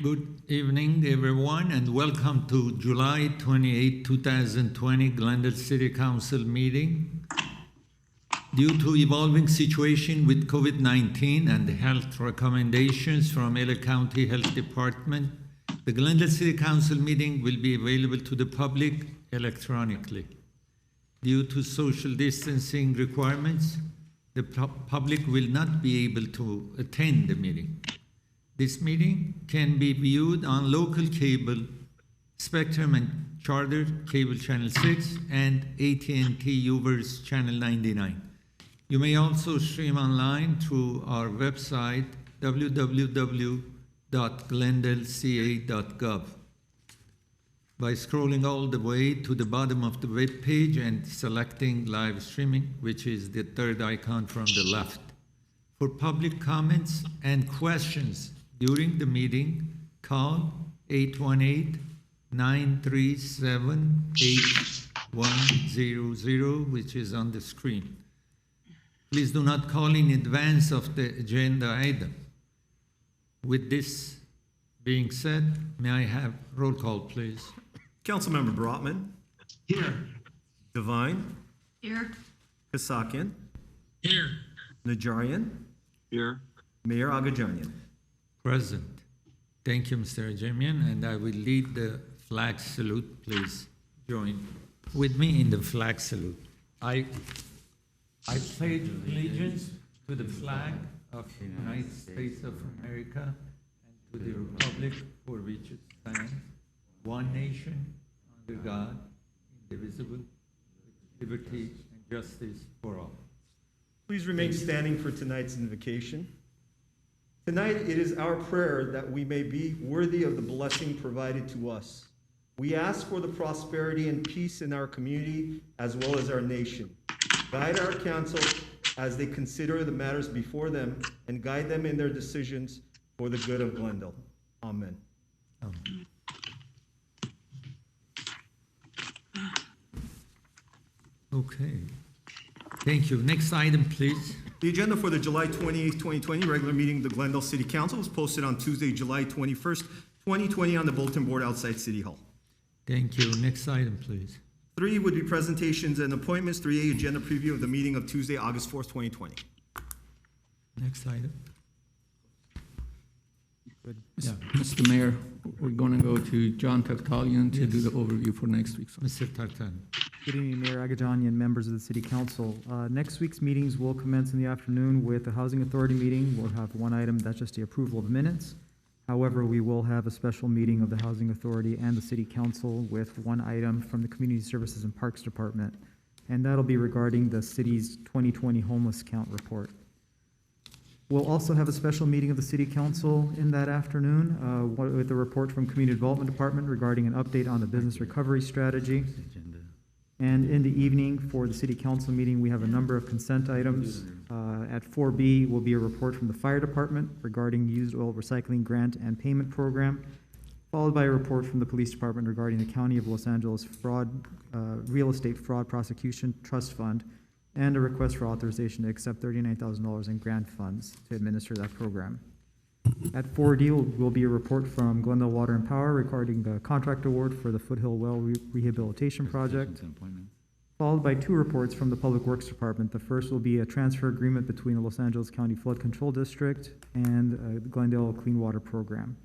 Good evening, everyone, and welcome to July 28, 2020 Glendale City Council meeting. Due to evolving situation with COVID-19 and health recommendations from LA County Health Department, the Glendale City Council meeting will be available to the public electronically. Due to social distancing requirements, the public will not be able to attend the meeting. This meeting can be viewed on local cable, Spectrum and Charter Cable Channel 6 and AT&T Uverse Channel 99. You may also stream online through our website, www.glendaleca.gov, by scrolling all the way to the bottom of the web page and selecting live streaming, which is the third icon from the left. For public comments and questions during the meeting, call 818-937-8100, which is on the screen. Please do not call in advance of the agenda item. With this being said, may I have roll call, please? Councilmember Brotman. Here. Devine. Here. Kasakian. Here. Najarian. Here. Mayor Agajanian. Present. Thank you, Mr. Ajemian, and I will lead the flag salute. Please join with me in the flag salute. I pledge allegiance to the flag of the United States of America and to the republic for which it stands, one nation, under God, indivisible, with liberty and justice for all. Please remain standing for tonight's invocation. Tonight, it is our prayer that we may be worthy of the blessing provided to us. We ask for the prosperity and peace in our community as well as our nation. Guide our council as they consider the matters before them and guide them in their decisions for the good of Glendale. Amen. Amen. Okay. Thank you. Next item, please. The agenda for the July 28th, 2020 regular meeting of the Glendale City Council was posted on Tuesday, July 21st, 2020 on the bulletin board outside City Hall. Thank you. Next item, please. 3 would be presentations and appointments. 3A, agenda preview of the meeting of Tuesday, August 4th, 2020. Next item. Good. Yeah. Mr. Mayor, we're going to go to John Taktalian to do the overview for next week. Mr. Tartan. Good evening, Mayor Agajanian, members of the City Council. Next week's meetings will commence in the afternoon with the Housing Authority meeting. We'll have one item, that's just the approval of minutes. However, we will have a special meeting of the Housing Authority and the City Council with one item from the Community Services and Parks Department, and that'll be regarding the city's 2020 homeless count report. We'll also have a special meeting of the City Council in that afternoon with a report from Community Development Department regarding an update on the business recovery strategy. And in the evening for the City Council meeting, we have a number of consent items. At 4B will be a report from the Fire Department regarding used oil recycling grant and payment program, followed by a report from the Police Department regarding the County of Los Angeles real estate fraud prosecution trust fund, and a request for authorization to accept $39,000 in grant funds to administer that program. At 4D will be a report from Glendale Water and Power regarding the contract award for the Foothill Well Rehabilitation Project, followed by 2 reports from the Public Works Department. The first will be a transfer agreement between the Los Angeles County Flood Control District and the Glendale Clean Water Program.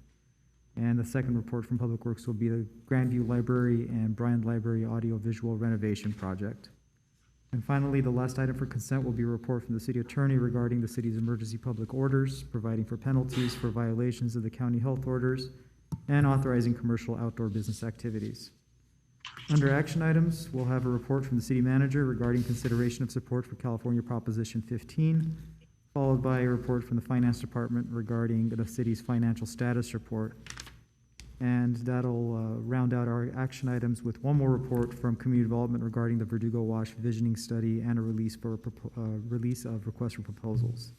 And the second report from Public Works will be the Grandview Library and Bryant Library Audio-Visual Renovation Project. And finally, the last item for consent will be a report from the City Attorney regarding the city's emergency public orders, providing for penalties for violations of the county health orders, and authorizing commercial outdoor business activities. Under action items, we'll have a report from the City Manager regarding consideration of support for California Proposition 15, followed by a report from the Finance Department regarding the city's financial status report. And that'll round out our action items with one more report from Community Development regarding the Verdugo Wash visioning study and a release of requests for proposals.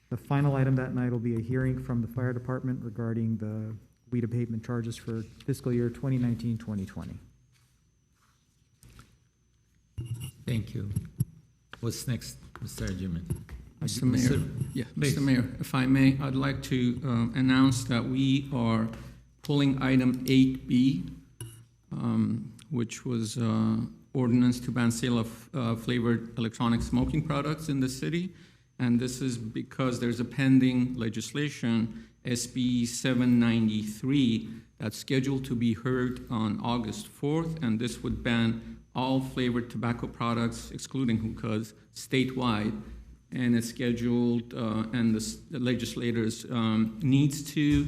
The final item that night will be a hearing from the Fire Department regarding the weed abatement charges for fiscal year 2019-2020. Thank you. What's next, Mr. Ajemian? Mr. Mayor, Mr. Mayor, if I may, I'd like to announce that we are pulling item 8B, which was ordinance to ban sale of flavored electronic smoking products in the city. And this is because there's a pending legislation, SB 793, that's scheduled to be heard on August 4th, and this would ban all flavored tobacco products, excluding hookahs, statewide. And it's scheduled, and the legislators needs to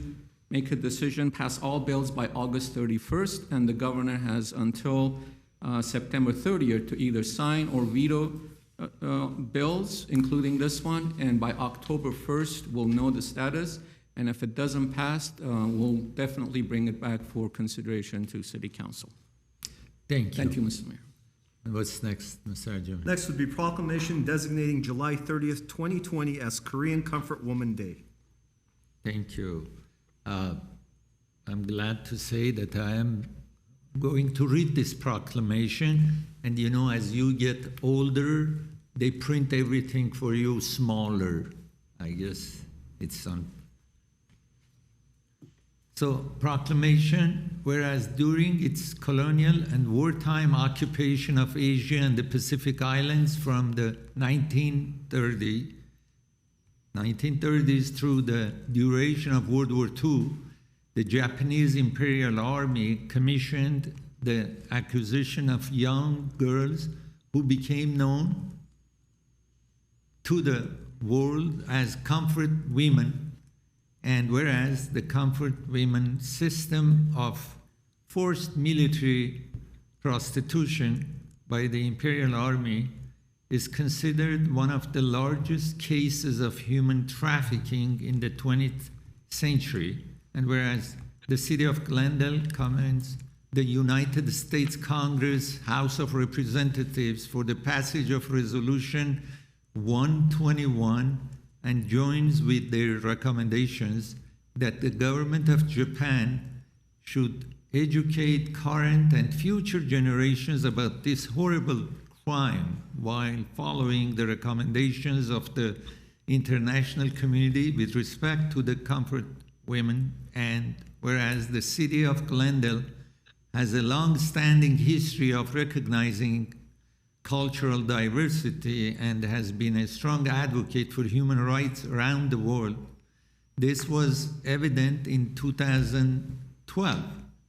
make a decision, pass all bills by August 31st, and the governor has until September 30th to either sign or veto bills, including this one, and by October 1st, we'll know the status, and if it doesn't pass, we'll definitely bring it back for consideration to City Council. Thank you. Thank you, Mr. Mayor. And what's next, Mr. Ajay? Next would be proclamation designating July 30th, 2020 as Korean Comfort Woman Day. Thank you. I'm glad to say that I am going to read this proclamation, and you know, as you get older, they print everything for you smaller. I guess it's on. So, proclamation, whereas during its colonial and wartime occupation of Asia and the Pacific Islands from the 1930s through the duration of World War II, the Japanese Imperial Army commissioned the acquisition of young girls who became known to the world as comfort women. And whereas the comfort women system of forced military prostitution by the Imperial Army is considered one of the largest cases of human trafficking in the 20th century, and whereas the City of Glendale commends the United States Congress House of Representatives for the passage of Resolution 121 and joins with their recommendations that the government of Japan should educate current and future generations about this horrible crime while following the recommendations of the international community with respect to the comfort women, and whereas the City of Glendale has a long-standing history of recognizing cultural diversity and has been a strong advocate for human rights around the world. This was evident in 2012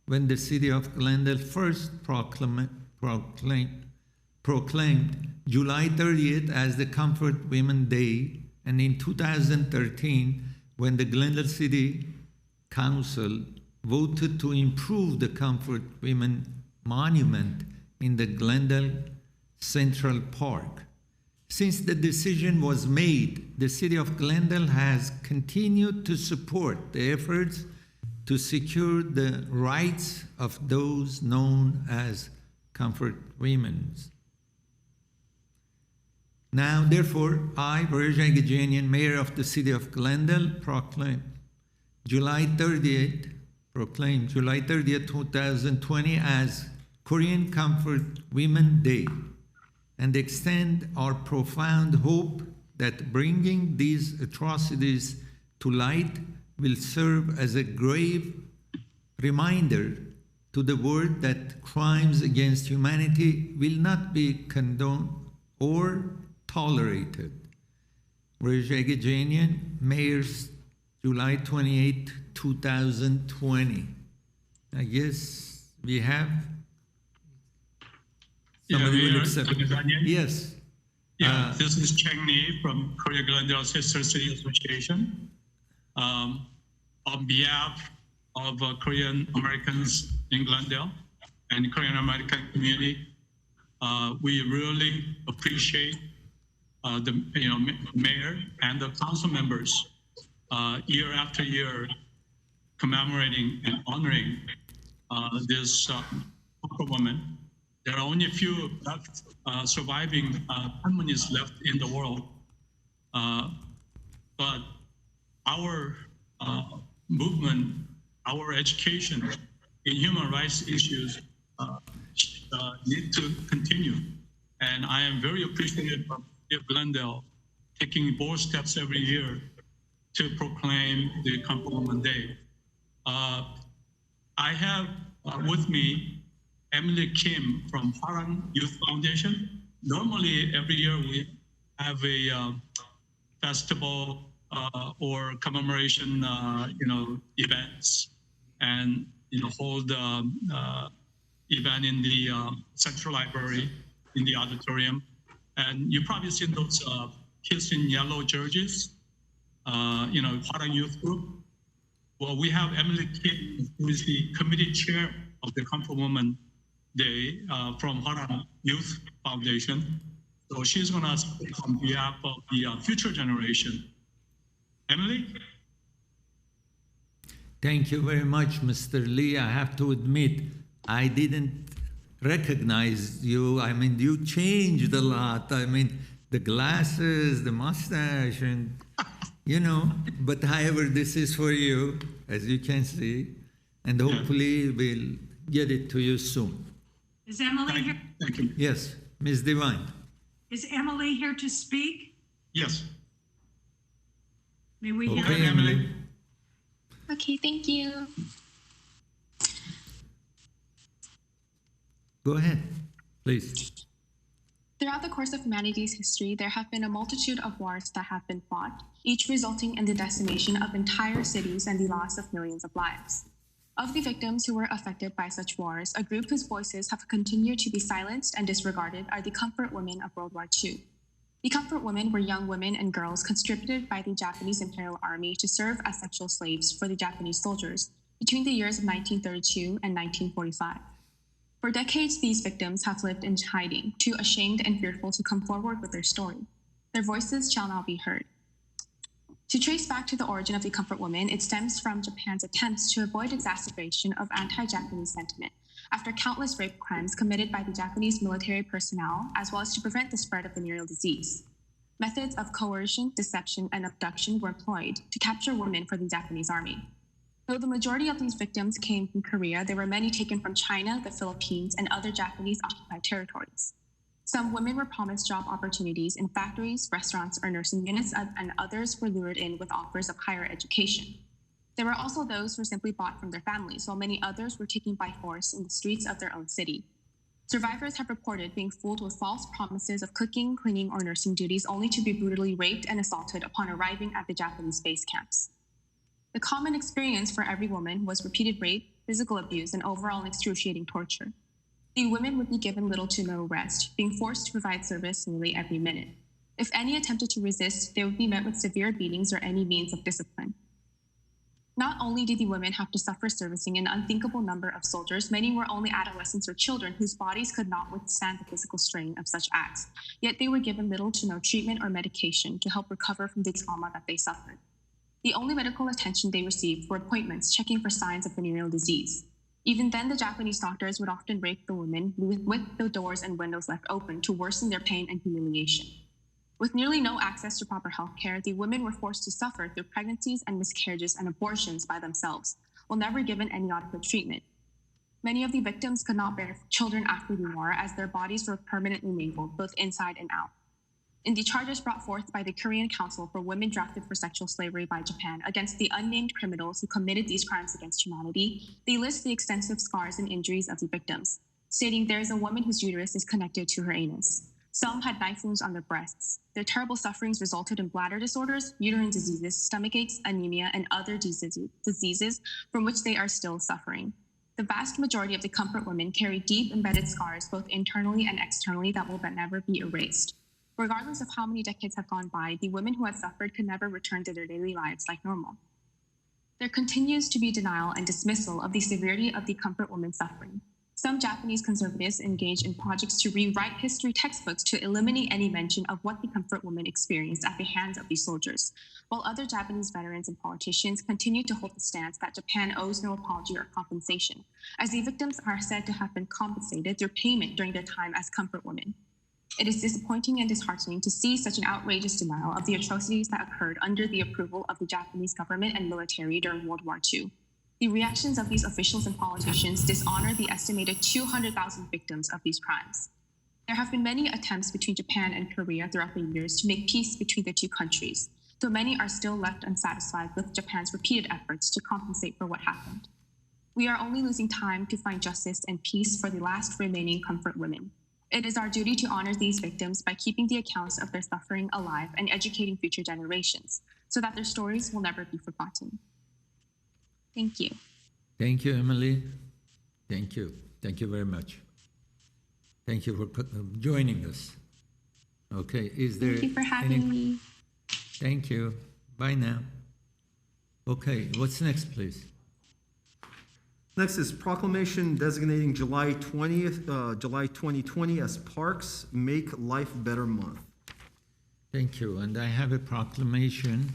when the City of Glendale first proclaimed July 30th as the Comfort Women Day, and in 2013 when the Glendale City Council voted to improve the Comfort Women Monument in the Glendale Central Park. Since the decision was made, the City of Glendale has continued to support the efforts to secure the rights of those known as comfort women. Now, therefore, I, Viraj Agajanian, Mayor of the City of Glendale, proclaim July 30th, 2020 as Korean Comfort Women Day, and extend our profound hope that bringing these atrocities to light will serve as a grave reminder to the world that crimes against humanity will not be condoned or tolerated. Viraj Agajanian, Mayor's July 28, 2020. I guess we have somebody will accept. Yes. Yeah, this is Cheng Ni from Korea Glendale Sister City Association. On behalf of Korean Americans in Glendale and Korean American community, we really appreciate the mayor and the council members year after year commemorating and honoring this woman. There are only a few left, surviving harmonies left in the world, but our movement, our education in human rights issues need to continue. And I am very appreciative of Glendale taking bold steps every year to proclaim the Comfort Woman Day. I have with me Emily Kim from Hwarang Youth Foundation. Normally, every year we have a festival or commemoration, events, and hold event in the Central Library in the auditorium. And you've probably seen those kids in yellow jerseys, Hwarang Youth Group. Well, we have Emily Kim, who is the committee chair of the Comfort Woman Day from Hwarang Youth Foundation. So she's going to speak on behalf of the future generation. Emily? Thank you very much, Mr. Lee. I have to admit, I didn't recognize you. I mean, you changed a lot. I mean, the glasses, the mustache, and, but however, this is for you, as you can see, and hopefully we'll get it to you soon. Is Emily here? Thank you. Yes, Ms. Devine. Is Emily here to speak? Yes. May we hear Okay, her? Emily. Okay, thank you. Go ahead, please. Throughout the course of humanity's history, there have been a multitude of wars that have been fought, each resulting in the decimation of entire cities and the loss of millions of lives. Of the victims who were affected by such wars, a group whose voices have continued to be silenced and disregarded are the comfort women of World War II. The comfort women were young women and girls conscripted by the Japanese Imperial Army to serve as sexual slaves for the Japanese soldiers between the years of 1932 and 1945. For decades, these victims have lived in hiding, too ashamed and fearful to come forward with their story. Their voices shall now be heard. To trace back to the origin of the comfort woman, it stems from Japan's attempts to avoid exacerbation of anti-Japanese sentiment after countless rape crimes committed by the Japanese military personnel, as well as to prevent the spread of venereal disease. Methods of coercion, deception, and abduction were employed to capture women for the Japanese army. Though the majority of these victims came from Korea, there were many taken from China, the Philippines, and other Japanese-occupied territories. Some women were promised job opportunities in factories, restaurants, or nursing units, and others were lured in with offers of higher education. There were also those who were simply bought from their families, while many others were taken by force in the streets of their own city. Survivors have reported being fooled with false promises of cooking, cleaning, or nursing duties only to be brutally raped and assaulted upon arriving at the Japanese base camps. The common experience for every woman was repeated rape, physical abuse, and overall excruciating torture. The women would be given little to no rest, being forced to provide service nearly every minute. If any attempted to resist, they would be met with severe beatings or any means of discipline. Not only did the women have to suffer servicing an unthinkable number of soldiers, many were only adolescents or children whose bodies could not withstand the physical strain of such acts, yet they were given little to no treatment or medication to help recover from the trauma that they suffered. The only medical attention they received were appointments checking for signs of venereal disease. Even then, the Japanese doctors would often rape the women with the doors and windows left open to worsen their pain and humiliation. With nearly no access to proper health care, the women were forced to suffer through pregnancies and miscarriages and abortions by themselves, while never given any adequate treatment. Many of the victims could not bear children after the war, as their bodies were permanently mangled, both inside and out. In the charges brought forth by the Korean Council for Women Drafted for Sexual Slavery by Japan against the unnamed criminals who committed these crimes against humanity, they list the extensive scars and injuries of the victims, stating there is a woman whose uterus is connected to her anus. Some had knife wounds on their breasts. Their terrible sufferings resulted in bladder disorders, uterine diseases, stomach aches, anemia, and other diseases from which they are still suffering. The vast majority of the comfort women carry deep embedded scars, both internally and externally, that will never be erased. Regardless of how many decades have gone by, the women who had suffered could never return to their daily lives like normal. There continues to be denial and dismissal of the severity of the comfort woman's suffering. Some Japanese conservatives engage in projects to rewrite history textbooks to eliminate any mention of what the comfort woman experienced at the hands of these soldiers, while other Japanese veterans and politicians continue to hold the stance that Japan owes no apology or compensation, as the victims are said to have been compensated through payment during their time as comfort women. It is disappointing and disheartening to see such an outrageous denial of the atrocities that occurred under the approval of the Japanese government and military during World War II. The reactions of these officials and politicians dishonor the estimated 200,000 victims of these crimes. There have been many attempts between Japan and Korea throughout the years to make peace between the two countries, though many are still left unsatisfied with Japan's repeated efforts to compensate for what happened. We are only losing time to find justice and peace for the last remaining comfort women. It is our duty to honor these victims by keeping the accounts of their suffering alive and educating future generations so that their stories will never be forgotten. Thank you. Thank you, Emily. Thank you. Thank you very much. Thank you for joining us. Okay, is there Thank you for having me. Thank you. Bye now. Okay, what's next, please? Next is proclamation designating July 2020 as Parks Make Life Better Month. Thank you. And I have a proclamation.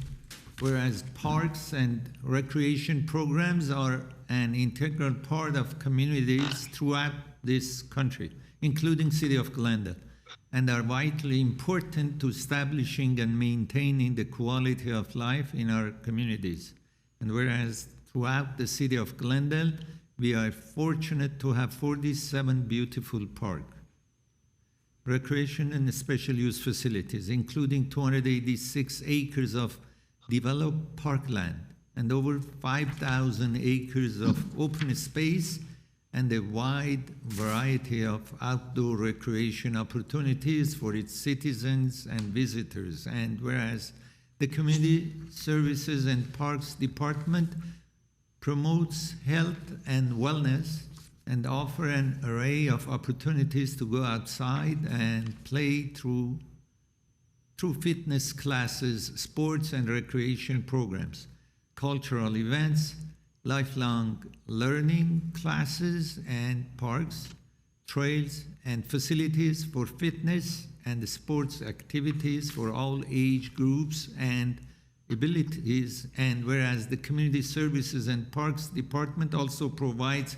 Whereas parks and recreation programs are an integral part of communities throughout this country, including City of Glendale, and are vitally important to establishing and maintaining the quality of life in our communities. And whereas throughout the City of Glendale, we are fortunate to have 47 beautiful parks, recreation and special use facilities, including 286 acres of developed parkland and over 5,000 acres of open space and a wide variety of outdoor recreation opportunities for its citizens and visitors. And whereas the Community Services and Parks Department promotes health and wellness and offer an array of opportunities to go outside and play through fitness classes, sports and recreation programs, cultural events, lifelong learning classes and parks, trails and facilities for fitness and sports activities for all age groups and abilities. And whereas the Community Services and Parks Department also provides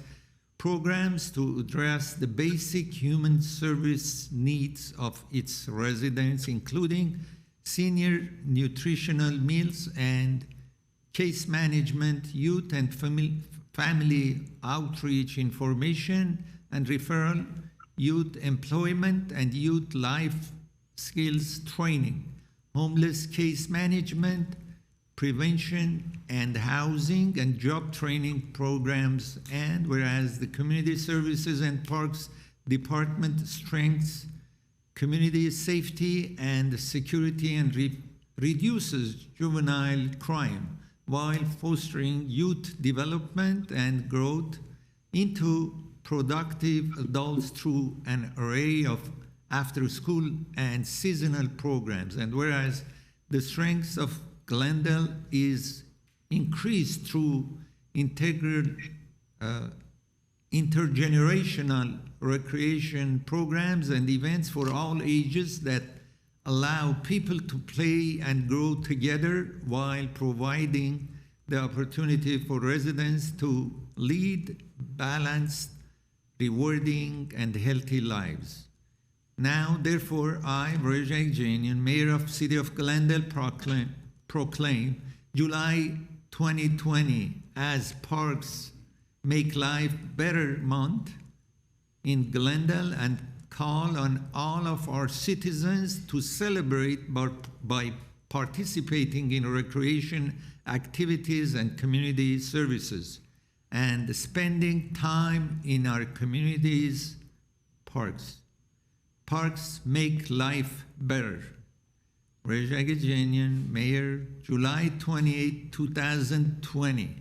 programs to address the basic human service needs of its residents, including senior nutritional meals and case management, youth and family outreach information and referral, youth employment and youth life skills training, homeless case management, prevention and housing and job training programs. And whereas the Community Services and Parks Department strengthens community safety and security and reduces juvenile crime while fostering youth development and growth into productive adults through an array of after-school and seasonal programs. And whereas the strengths of Glendale is increased through intergenerational recreation programs and events for all ages that allow people to play and grow together while providing the opportunity for residents to lead balanced, rewarding, and healthy lives. Now, therefore, I, Raja Janian, Mayor of City of Glendale, proclaim July 2020 as Parks Make Life Better Month in Glendale and call on all of our citizens to celebrate by participating in recreation activities and community services and spending time in our communities' parks. Parks make life better. Rajagajanian, Mayor, July 28, 2020.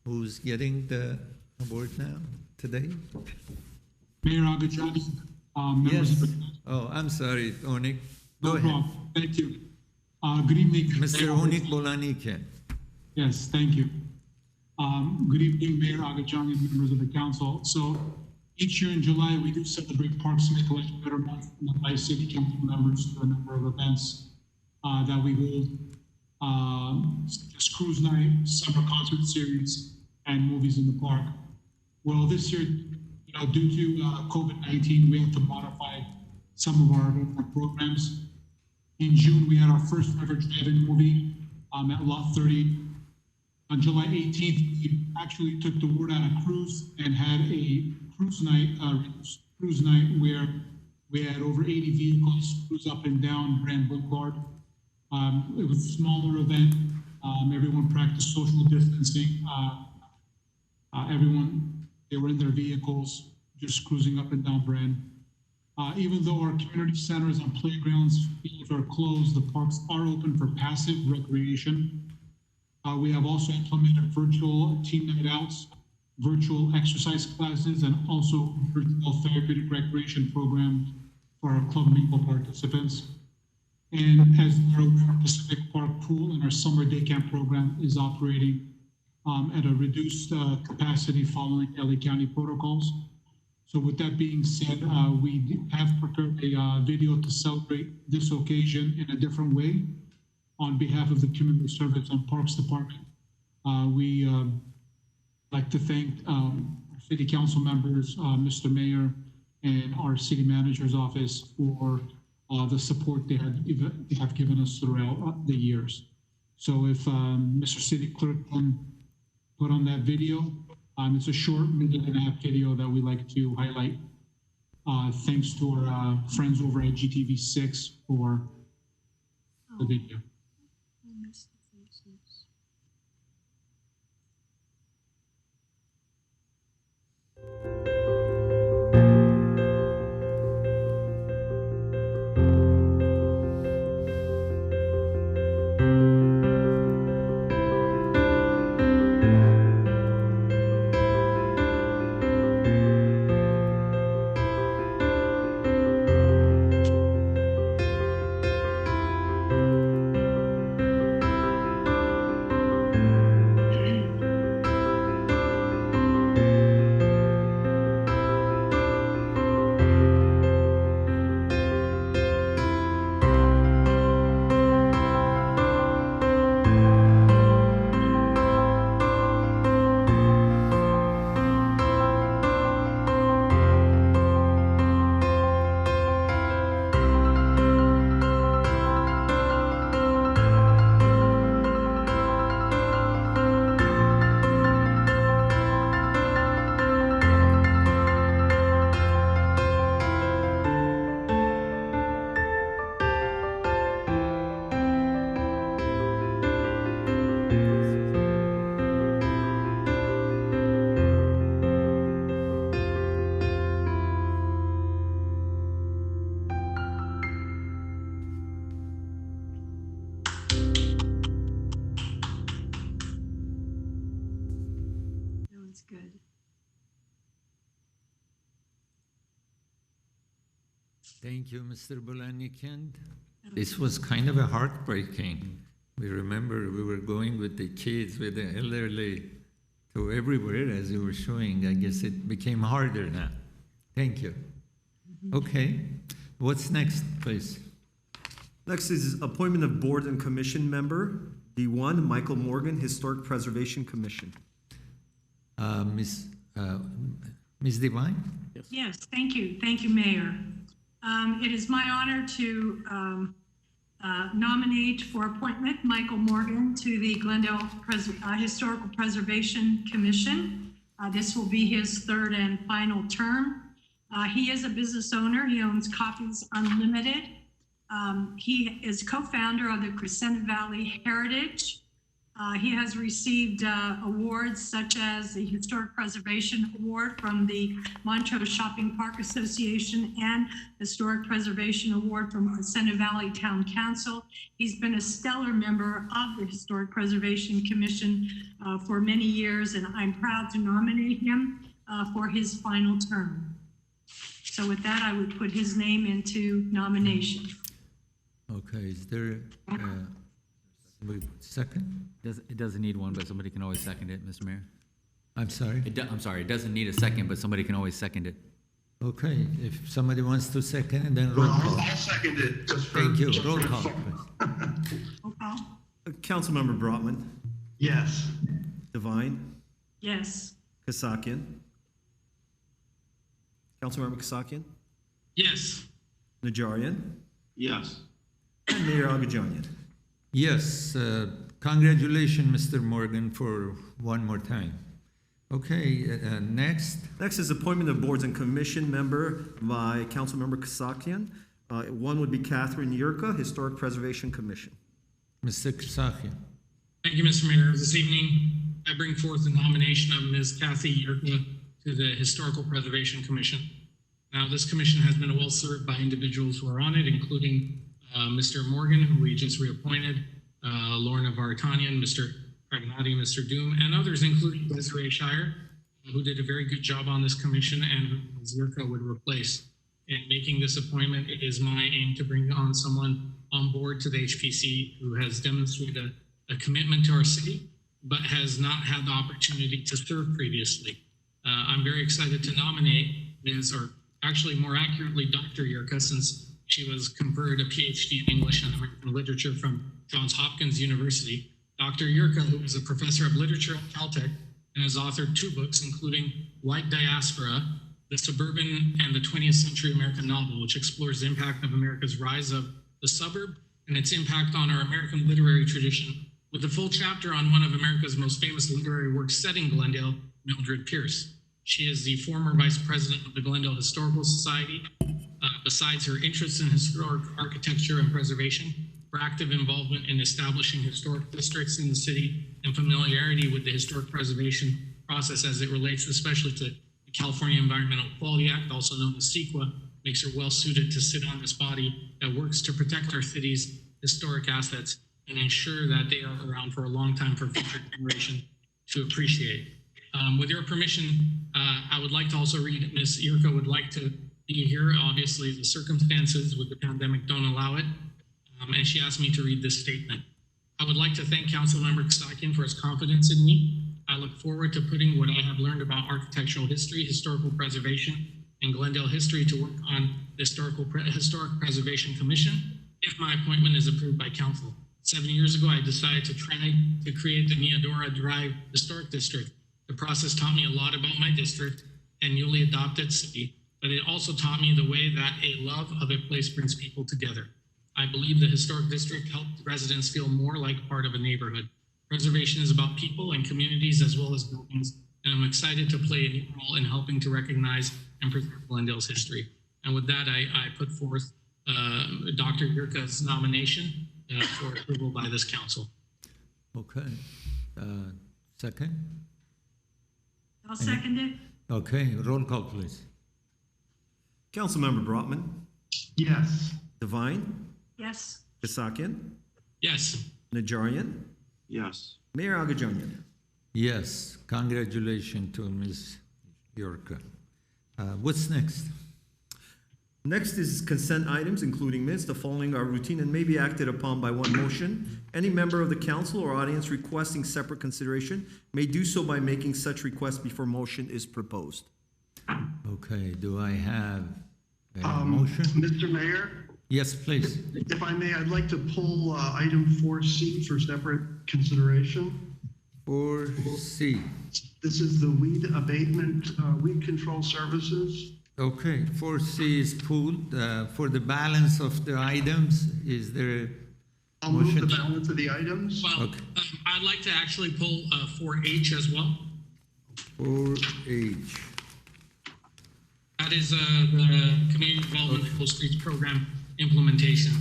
Who's getting the award now, today? Mayor Agajani, members Yes. of the Oh, I'm sorry, Onik. Go No ahead. problem. Thank you. Good evening. Mr. Mayor Onik Agajani. Bolanikian. Yes, thank you. Good evening, Mayor Agajani and members of the council. So each year in July, we do celebrate Parks Make Life Better Month and invite city council members to a number of events that we hold, such as cruise night, summer concert series, and movies in the park. Well, this year, due to COVID-19, we had to modify some of our programs. In June, we had our first ever drive-in movie at Lot 30. On July 18th, we actually took the word out of cruise and had a cruise night where we had over 80 vehicles cruise up and down Grand Boulevard. It was a smaller event. Everyone practiced social distancing. Everyone, they were in their vehicles, just cruising up and down Brand. Even though our community centers and playgrounds fields are closed, the parks are open for passive recreation. We have also implemented virtual team night outs, virtual exercise classes, and also virtual therapeutic recreation program for our Club Mingle participants. And as you're aware, Pacific Park Pool and our summer day camp program is operating at a reduced capacity following LA County protocols. So with that being said, we have prepared a video to celebrate this occasion in a different way on behalf of the Community Service and Parks Department. We like to thank our City Council members, Mr. Mayor, and our City Manager's Office for the support they have given us throughout the years. So if Mr. City Clerk can put on that video, it's a short 1.5-minute video that we like to highlight. Thanks to our friends over at GTV6 for the video. Good. Thank you, Mr. Bulanikian. This was kind of a heartbreaking. We remember we were going with the kids, with the elderly, to everywhere as you were showing. I guess it became harder now. Thank you. Okay, what's next, please? Next is appointment of board and commission member. D1, Michael Morgan, Historic Preservation Commission. Ms. Devine? Yes, thank you. Thank you, Mayor. It is my honor to nominate for appointment Michael Morgan to the Glendale Historical Preservation Commission. This will be his third and final term. He is a business owner. He owns Coffees Unlimited. He is co-founder of the Crescent Valley Heritage. He has received awards such as the Historic Preservation Award from the Montrose Shopping Park Association and Historic Preservation Award from Crescent Valley Town Council. He's been a stellar member of the Historic Preservation Commission for many years, and I'm proud to nominate him for his final term. So with that, I would put his name into nomination. Okay, is there second? It doesn't need one, but somebody can always second it, Mr. Mayor. I'm sorry? I'm sorry, it doesn't need a second, but somebody can always second it. Okay, if somebody wants to second it, then roll call. I'll second it. Just for, Thank you, just roll for call, fun. please. Okay. Councilmember Brotman, Yes. Devine, Yes. Kasakian. Councilmember Kasakian, Yes. Najarian, Yes. and Mayor Agajanian. Yes, congratulations, Mr. Morgan, for one more time. Okay, next. Next is appointment of boards and commission member by Councilmember Kasakian. One would be Catherine Yurka, Historic Preservation Commission. Mr. Kasakian. Thank you, Mr. Mayor. This evening, I bring forth the nomination of Ms. Kathy Yerka to the Historical Preservation Commission. Now, this commission has been well served by individuals who are on it, including Mr. Morgan, who we just reappointed, Lorna Vartanian, Mr. Pragnati, Mr. Doom, and others, including Desiree Shire, who did a very good job on this commission and who Ms. Yerka would replace. In making this appointment, it is my aim to bring on someone on board to the HPC who has demonstrated a commitment to our city, but has not had the opportunity to serve previously. I'm very excited to nominate Ms., or actually more accurately, Dr. Yerka, since she was conferred a PhD in English and American Literature from Johns Hopkins University. Dr. Yerka, who is a professor of literature at Caltech and has authored 2 books, including White Diaspora, The Suburban and the 20th Century American Novel, which explores the impact of America's rise of the suburb and its impact on our American literary tradition, with a full chapter on one of America's most famous literary works set in Glendale, Mildred Pierce. She is the former vice president of the Glendale Historical Society. Besides her interests in historic architecture and preservation, her active involvement in establishing historic districts in the city and familiarity with the historic preservation process as it relates especially to the California Environmental Quality Act, also known as CEQA, makes her well suited to sit on this body that works to protect our city's historic assets and ensure that they are around for a long time for future generations to appreciate. With your permission, I would like to also read, Ms. Yerka would like to be here. Obviously, the circumstances with the pandemic don't allow it. And she asked me to read this statement. I would like to thank Councilmember Kasakian for his confidence in me. I look forward to putting what I have learned about architectural history, historical preservation, and Glendale history to work on the Historic Preservation Commission if my appointment is approved by council. 7 years ago, I decided to try to create the Neodora Drive Historic District. The process taught me a lot about my district and newly adopted city, but it also taught me the way that a love of a place brings people together. I believe the historic district helped residents feel more like part of a neighborhood. Preservation is about people and communities as well as buildings, and I'm excited to play a new role in helping to recognize and preserve Glendale's history. And with that, I put forth Dr. Yerka's nomination for approval by this council. Okay. Second? I'll second it. Okay, roll call, please. Councilmember Brotman, Yes. Devine, Yes. Kasakian, Yes. Najarian, Yes. Mayor Agajanian. Yes, congratulations to Ms. Yerka. What's next? Next is consent items, including minutes. The following are routine and may be acted upon by one motion. Any member of the council or audience requesting separate consideration may do so by making such request before motion is proposed. Okay, do I have a motion? Mr. Mayor, Yes, please. if I may, I'd like to pull item 4C for separate consideration. 4C. This is the weed abatement, weed control services. Okay, 4C is pulled. For the balance of the items, is there a I'll move the motion? balance of the items. Well, Okay. I'd like to actually pull 4H as well. 4H. That is the Community Development Full Streets Program implementation.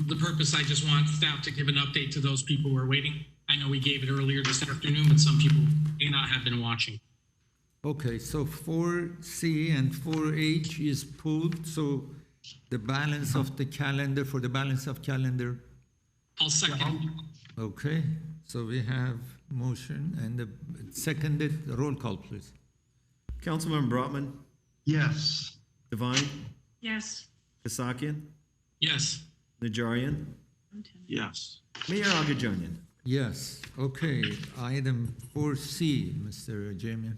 The purpose, I just want staff to give an update to those people who are waiting. I know we gave it earlier this afternoon, but some people may not have been watching. Okay, so 4C and 4H is pulled, so the balance of the calendar, for the balance of calendar, I'll second. okay, so we have motion and the seconded, roll call, please. Councilmember Brotman, Yes. Devine, Yes. Kasakian, Yes. Najarian, Yes. Mayor Agajanian. Yes, okay, item 4C, Mr. Jamian.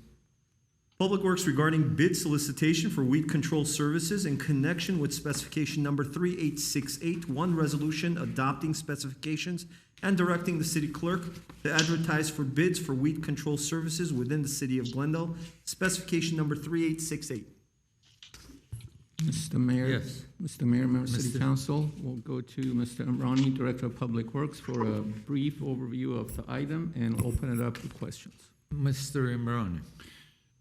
Public Works regarding bid solicitation for weed control services in connection with specification number 3868, one resolution adopting specifications and directing the city clerk to advertise for bids for weed control services within the city of Glendale, specification number 3868. Mr. Mayor. Yes. Mr. Mayor, members of Mr. City Council, we'll go to Mr. Imrani, Director of Public Works, for a brief overview of the item and open it up to questions. Mr. Imran.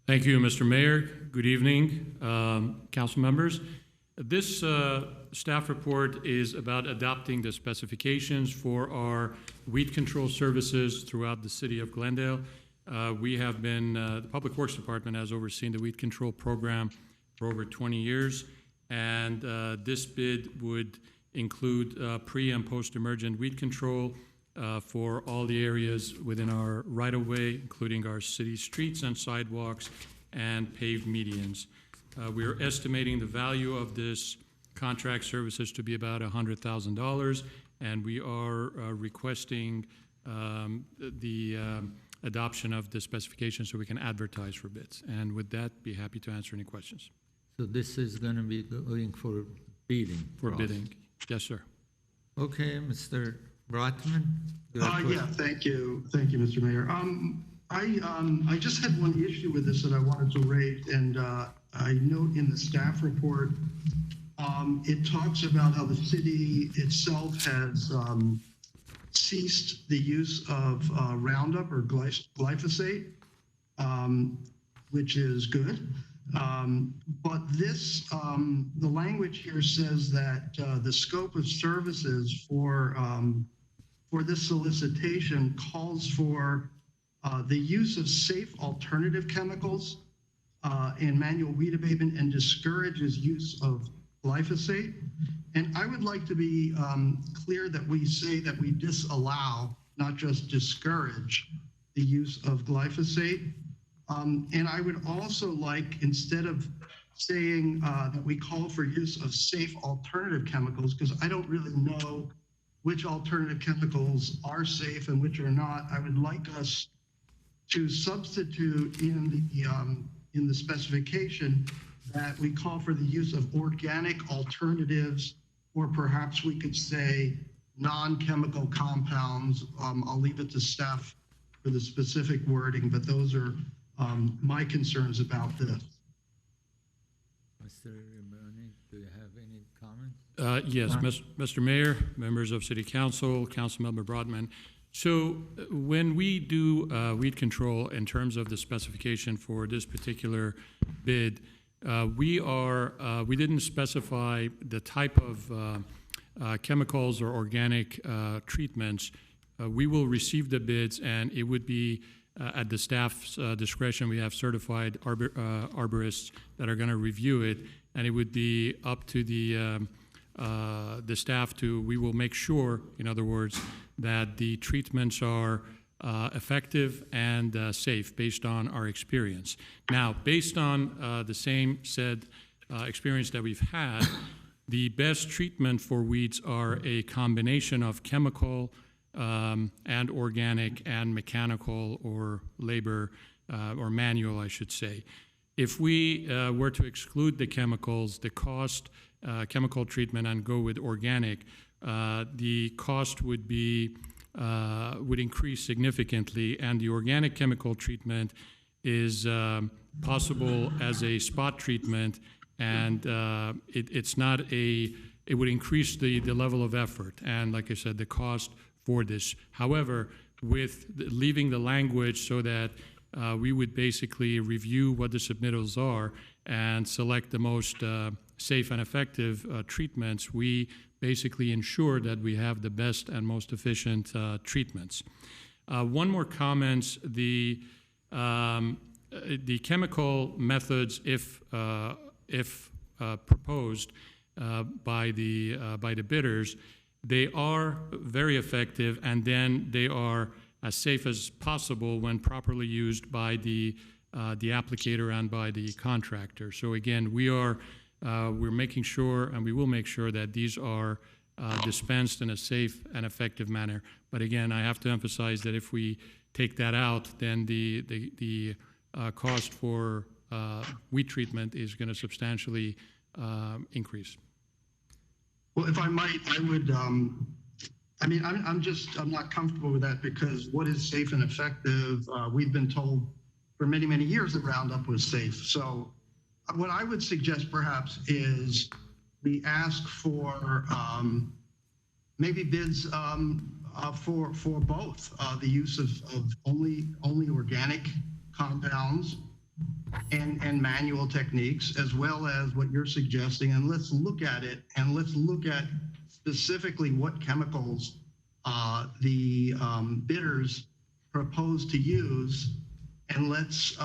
Thank you, Mr. Mayor. Good evening, council members. This staff report is about adopting the specifications for our weed control services throughout the city of Glendale. We have been, the Public Works Department has overseen the weed control program for over 20 years, and this bid would include pre- and post-emergent weed control for all the areas within our right-of-way, including our city streets and sidewalks and paved medians. We are estimating the value of this contract services to be about $100,000, and we are requesting the adoption of the specifications so we can advertise for bids. And with that, be happy to answer any questions. So this is going to be going for bidding? For bidding, yes, sir. Okay, Mr. Brotman? Yeah, thank you, Mr. Mayor. I just had one issue with this that I wanted to raise, and I note in the staff report, it talks about how the city itself has ceased the use of Roundup or glyphosate, which is good. But this, the language here says that the scope of services for this solicitation calls for the use of safe alternative chemicals in manual weed abatement and discourages use of glyphosate. And I would like to be clear that we say that we disallow, not just discourage, the use of glyphosate. And I would also like, instead of saying that we call for use of safe alternative chemicals, because I don't really know which alternative chemicals are safe and which are not, I would like us to substitute in the specification that we call for the use of organic alternatives, or perhaps we could say non-chemical compounds. I'll leave it to staff for the specific wording, but those are my concerns about this. Mr. Rimoni, do you have any comments? Yes, Mr. Mayor, members of City Council, Councilmember Broadman. So when we do weed control in terms of the specification for this particular bid, we didn't specify the type of chemicals or organic treatments. We will receive the bids, and it would be at the staff's discretion. We have certified arborists that are going to review it, and it would be up to the staff to, we will make sure, in other words, that the treatments are effective and safe based on our experience. Now, based on the same said experience that we've had, the best treatment for weeds are a combination of chemical and organic and mechanical or labor or manual, I should say. If we were to exclude the chemicals, the cost, chemical treatment, and go with organic, the cost would be would increase significantly, and the organic chemical treatment is possible as a spot treatment, and it's not a, it would increase the level of effort and, like I said, the cost for this. However, with leaving the language so that we would basically review what the submittals are and select the most safe and effective treatments, we basically ensure that we have the best and most efficient treatments. One more comment: the chemical methods, if proposed by the bidders, they are very effective, and then they are as safe as possible when properly used by the applicator and by the contractor. So again, we're making sure, and we will make sure, that these are dispensed in a safe and effective manner. But again, I have to emphasize that if we take that out, then the cost for weed treatment is going to substantially increase. Well, if I might, I would, I mean, I'm not comfortable with that, because what is safe and effective? We've been told for many, many years that Roundup was safe. So what I would suggest perhaps is we ask for maybe bids for both the use of only organic compounds, and manual techniques, as well as what you're suggesting, and let's look at it, and let's look at specifically what chemicals the bidders propose to use, and let's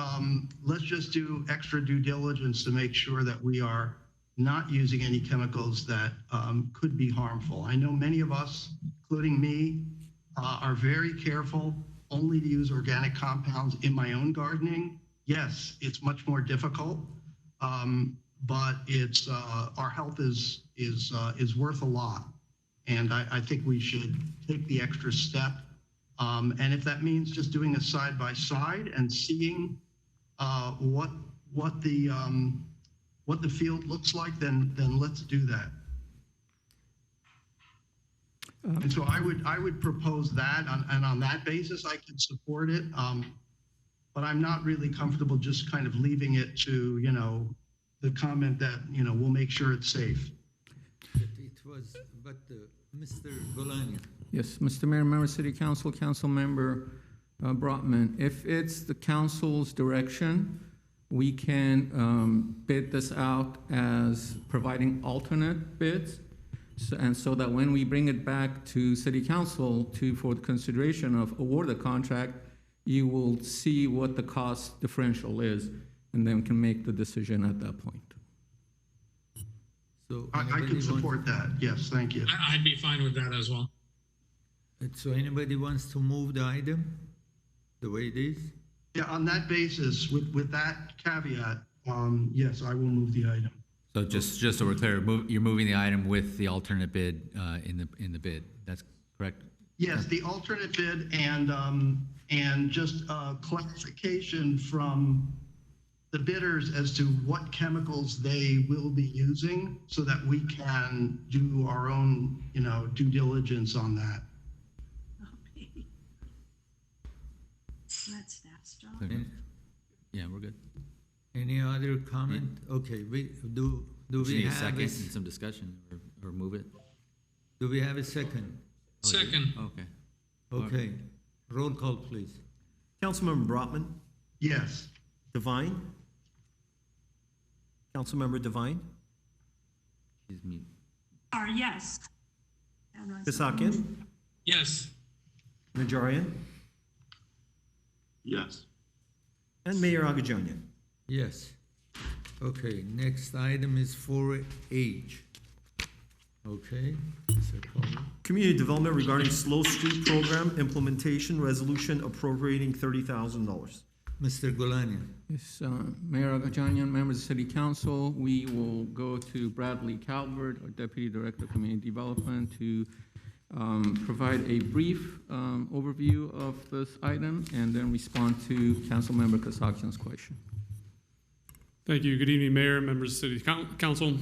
just do extra due diligence to make sure that we are not using any chemicals that could be harmful. I know many of us, including me, are very careful only to use organic compounds in my own gardening. Yes, it's much more difficult, but it's our health is worth a lot, and I think we should take the extra step. And if that means just doing a side by side and seeing what the field looks like, then let's do that. And so I would propose that, and on that basis, I could support it. But I'm not really comfortable just kind of leaving it to, the comment that, we'll make sure it's safe. Mr. Golania. Yes, Mr. Mayor, member of City Council, Council Member Brotman, if it's the council's direction, we can bid this out as providing alternate bids. So that when we bring it back to City Council for the consideration of award the contract, you will see what the cost differential is, and then can make the decision at that point. So I can support that. Yes, thank you. I'd be fine with that as well. So anybody wants to move the item the way it is? Yeah, on that basis, with that caveat, yes, I will move the item. So just so we're clear, you're moving the item with the alternate bid in the bid. That's correct? Yes, the alternate bid and just clarification from the bidders as to what chemicals they will be using, so that we can do our own, due diligence on that. Okay. That's fast, John. Okay. Yeah, we're good. Any other comment? Okay, we Just we need a have second and some discussion, or move it? do we have a second? Second. Okay. Okay, roll call, please. Councilmember Brotman, Yes. Devine, Councilmember Devine, Excuse me. Yes. Kasakian, Yes. Najarian, Yes. and Mayor Agajanian. Yes. Okay, next item is 4H. Okay. Community development regarding slow street program implementation resolution appropriating $30,000. Mr. Golania. Yes, Mayor Agajanian, members of City Council, we will go to Bradley Calvert, our Deputy Director of Community Development, to provide a brief overview of this item and then respond to Councilmember Kasakian's question. Thank you. Good evening, Mayor, members of City Council.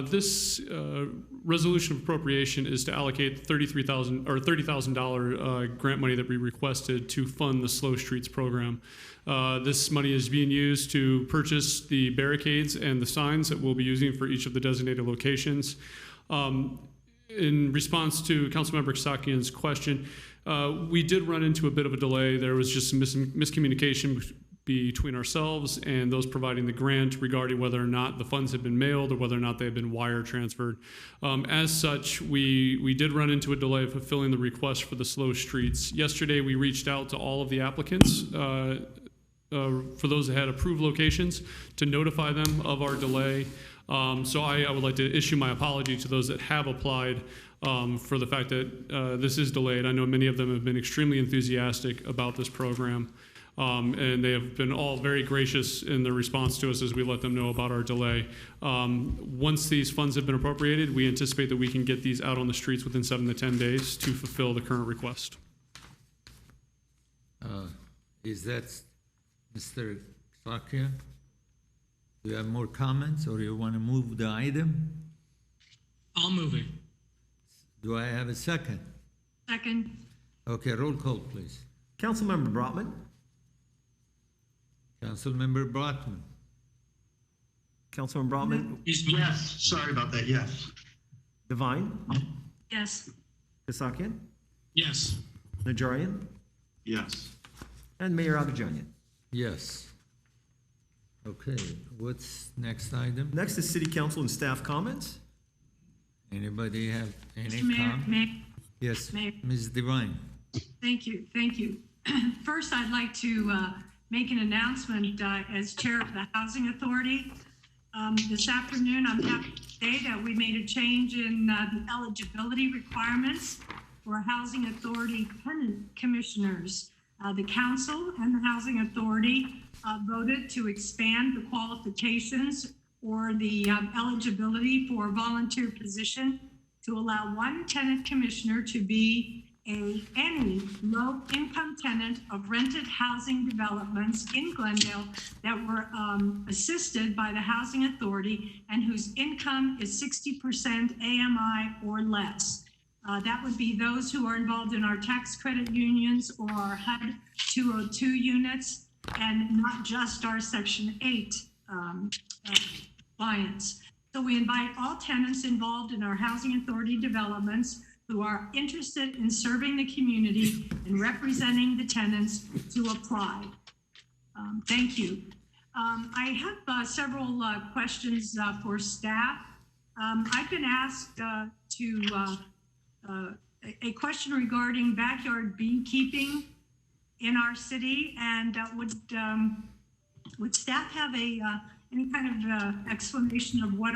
This resolution of appropriation is to allocate $30,000 grant money that we requested to fund the Slow Streets program. This money is being used to purchase the barricades and the signs that we'll be using for each of the designated locations. In response to Councilmember Kasakian's question, we did run into a bit of a delay. There was just some miscommunication between ourselves and those providing the grant regarding whether or not the funds had been mailed or whether or not they had been wire transferred. As such, we did run into a delay of fulfilling the request for the Slow Streets. Yesterday, we reached out to all of the applicants for those that had approved locations to notify them of our delay. So I would like to issue my apology to those that have applied for the fact that this is delayed. I know many of them have been extremely enthusiastic about this program. And they have been all very gracious in their response to us as we let them know about our delay. Once these funds have been appropriated, we anticipate that we can get these out on the streets within 7 to 10 days to fulfill the current request. Is that Mr. Sakia? Do you have more comments, or you want to move the item? I'll move it. Do I have a second? Second. Okay, roll call, please. Councilmember Brotman, Councilmember Brotman. Councilmember Brotman, Yes, sorry about that, yes. Devine, Yes. Kasakian, Yes. Najarian, Yes. and Mayor Agajanian. Yes. Okay, what's next item? Next is city council and staff comments. Anybody have any Mayor, comment? Yes, Mayor. Ms. Devine. Thank you, thank you. First, I'd like to make an announcement as Chair of the Housing Authority. This afternoon, I'm happy to say that we made a change in the eligibility requirements for Housing Authority tenant commissioners. The council and the Housing Authority voted to expand the qualifications or the eligibility for a volunteer position to allow one tenant commissioner to be any low-income tenant of rented housing developments in Glendale that were assisted by the Housing Authority and whose income is 60% AMI or less. That would be those who are involved in our tax credit unions or our HUD 202 units, and not just our Section 8 clients. So we invite all tenants involved in our Housing Authority developments who are interested in serving the community and representing the tenants to apply. Thank you. I have several questions for staff. I've been asked a question regarding backyard beekeeping in our city, and would staff have any kind of explanation of what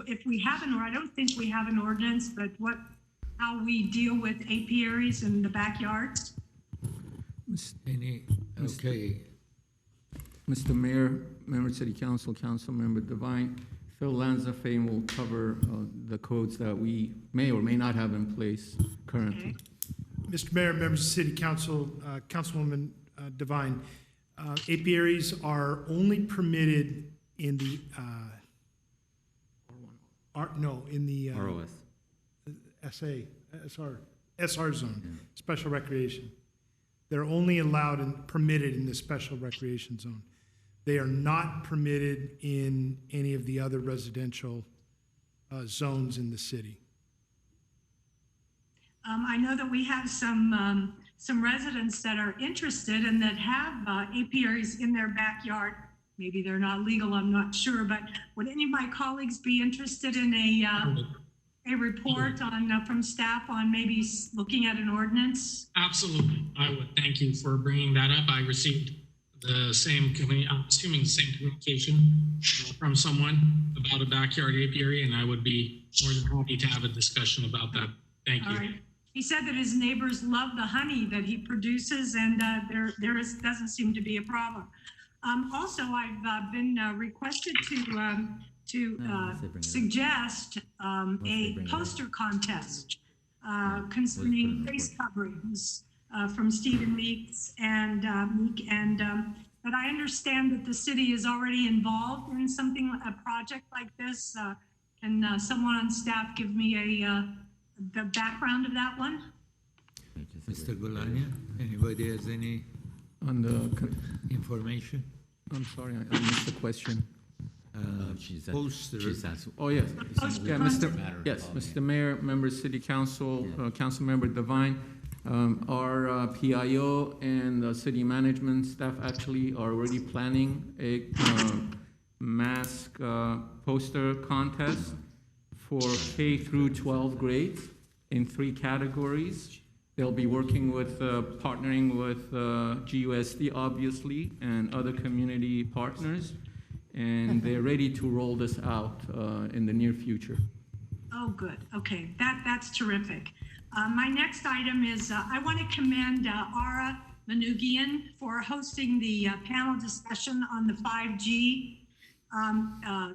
if we have or I don't think we have an ordinance, but how we deal with apiaries in the backyards? Okay, Mr. Mayor, Member City Council, Councilmember Devine, Phil Lanzafame will cover the codes that we may or may not have in place currently. Okay. Mr. Mayor, members of City Council, Councilwoman Devine, apiaries are only permitted in the ROS. SR zone, special recreation. They're only allowed and permitted in the special recreation zone. They are not permitted in any of the other residential zones in the city. I know that we have some residents that are interested and that have apiaries in their backyard. Maybe they're not legal, I'm not sure, but would any of my colleagues be interested in a report from staff on maybe looking at an ordinance? Absolutely, I would. Thank you for bringing that up. I received the same, I'm assuming the same communication from someone about a backyard apiary, and I would be more than happy to have a discussion about that. Thank you. All right. He said that his neighbors love the honey that he produces, and doesn't seem to be a problem. Also, I've been requested to suggest a poster contest concerning face coverings from Stephen Meeks and but I understand that the city is already involved in a project like this. Can someone on staff give me the background of that one? Mr. Golania, anybody has any On the, information? I'm sorry, I missed the question. Poster. Oh, yes. Poster Yeah, contest. Mr. Mayor, members, City Council, Councilmember Devine, our PIO and the city management staff actually are already planning a mask poster contest for K through 12 grades in 3 categories. They'll be working with, partnering with GUSD, obviously, and other community partners, and they're ready to roll this out in the near future. Oh, good. Okay, that's terrific. My next item is I want to commend Ara Manugian for hosting the panel discussion on the 5G.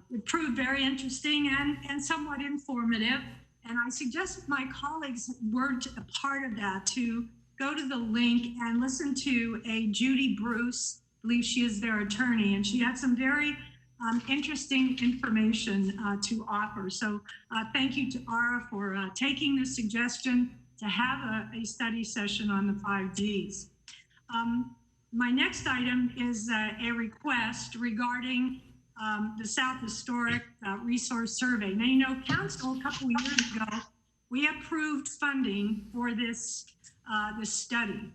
It proved very interesting and somewhat informative. And I suggest my colleagues weren't a part of that to go to the link and listen to a Judy Bruce, I believe she is their attorney, and she had some very interesting information to offer. So thank you to Ara for taking the suggestion to have a study session on the 5Gs. My next item is a request regarding the South Historic Resource Survey. Now, you know, Council, a couple of years ago, we approved funding for this study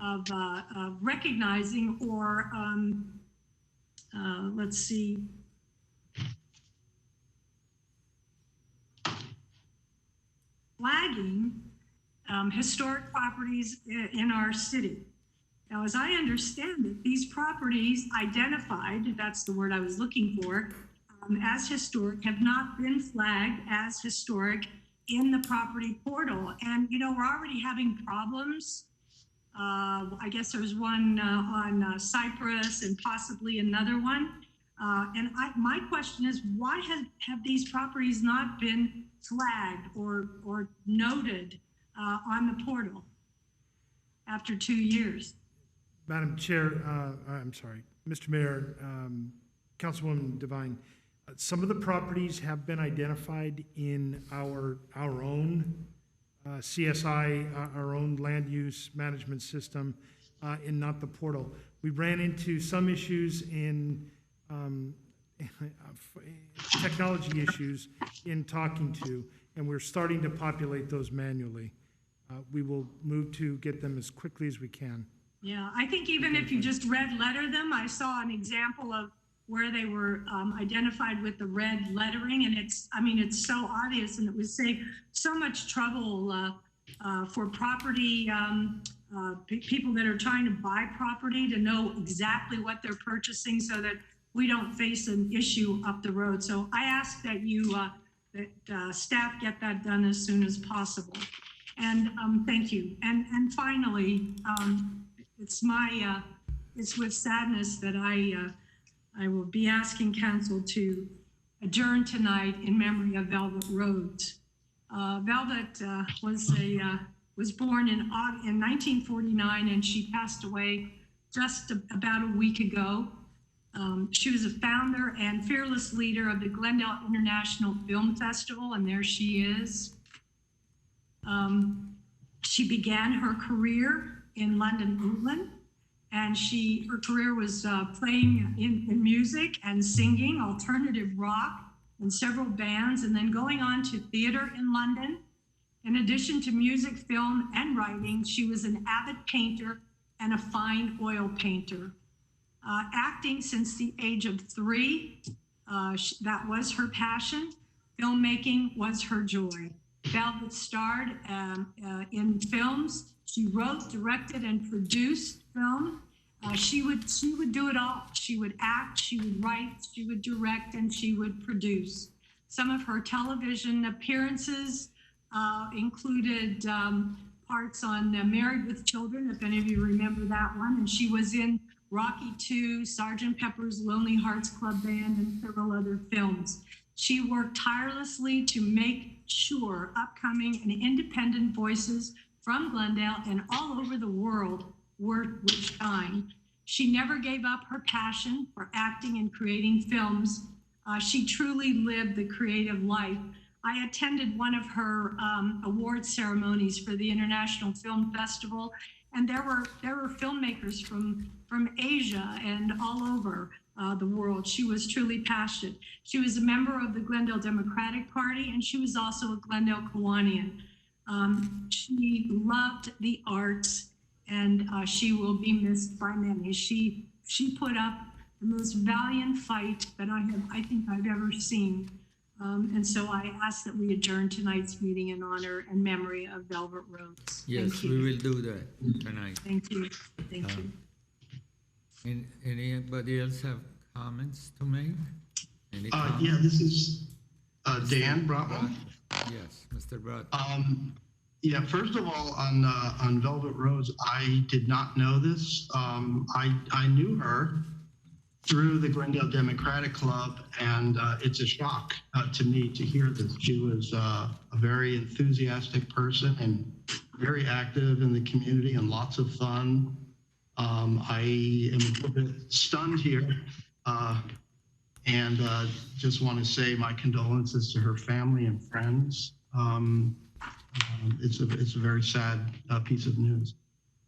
of recognizing or let's see. Flagging historic properties in our city. Now, as I understand it, these properties identified, that's the word I was looking for, as historic have not been flagged as historic in the property portal. And, you know, we're already having problems. I guess there's one on Cypress and possibly another one. And my question is, why have these properties not been flagged or noted on the portal after 2 years? Madam Chair, I'm sorry, Mr. Mayor, Councilwoman Devine, some of the properties have been identified in our own CSI, our own land use management system, and not the portal. We ran into some issues in technology issues in talking to, and we're starting to populate those manually. We will move to get them as quickly as we can. Yeah, I think even if you just red letter them, I saw an example of where they were identified with the red lettering, and it's so obvious, and it would save so much trouble for property people that are trying to buy property to know exactly what they're purchasing so that we don't face an issue up the road. So I ask that you, staff get that done as soon as possible. And thank you. And finally, it's with sadness that I will be asking council to adjourn tonight in memory of Velvet Rhodes. Velvet was born in 1949, and she passed away just about a week ago. She was a founder and fearless leader of the Glendale International Film Festival, and there she is. She began her career in London, England, and her career was playing in music and singing, alternative rock, in several bands, and then going on to theater in London. In addition to music, film, and writing, she was an avid painter and a fine oil painter. Acting since the age of 3, that was her passion. Filmmaking was her joy. Velvet starred in films. She wrote, directed, and produced film. She would do it all. She would act, she would write, she would direct, and she would produce. Some of her television appearances included parts on Married with Children, if any of you remember that one. And she was in Rocky II, Sgt. Pepper's Lonely Hearts Club Band, and several other films. She worked tirelessly to make sure upcoming and independent voices from Glendale and all over the world would shine. She never gave up her passion for acting and creating films. She truly lived the creative life. I attended one of her award ceremonies for the International Film Festival, and there were filmmakers from Asia and all over the world. She was truly passionate. She was a member of the Glendale Democratic Party, and she was also a Glendale Kiwanian. She loved the arts, and she will be missed by many. She put up the most valiant fight that I think I've ever seen. And so I ask that we adjourn tonight's meeting in honor and memory of Velvet Rhodes. Yes, we will do that tonight. Thank you. Thank you. Anybody else have comments to make? Any comments? Yeah, this is Dan Brotman. Yes, Mr. Brott. Yeah, first of all, on Velvet Rhodes, I did not know this. I knew her through the Glendale Democratic Club, and it's a shock to me to hear this. She was a very enthusiastic person and very active in the community and lots of fun. I am a little bit stunned here and just want to say my condolences to her family and friends. It's a very sad piece of news.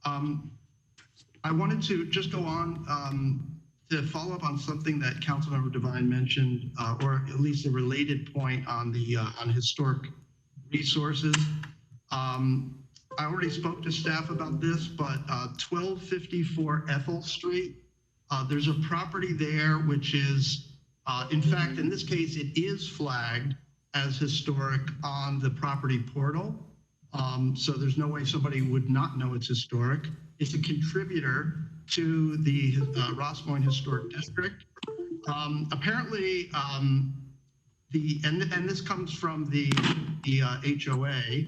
I wanted to just go on to follow up on something that Councilmember Devine mentioned, or at least a related point on the on historic resources. I already spoke to staff about this, but 1254 Ethel Street There's a property there which is, in fact, in this case, it is flagged as historic on the property portal. So there's no way somebody would not know it's historic. It's a contributor to the Ross Point Historic District. Apparently, and this comes from the HOA,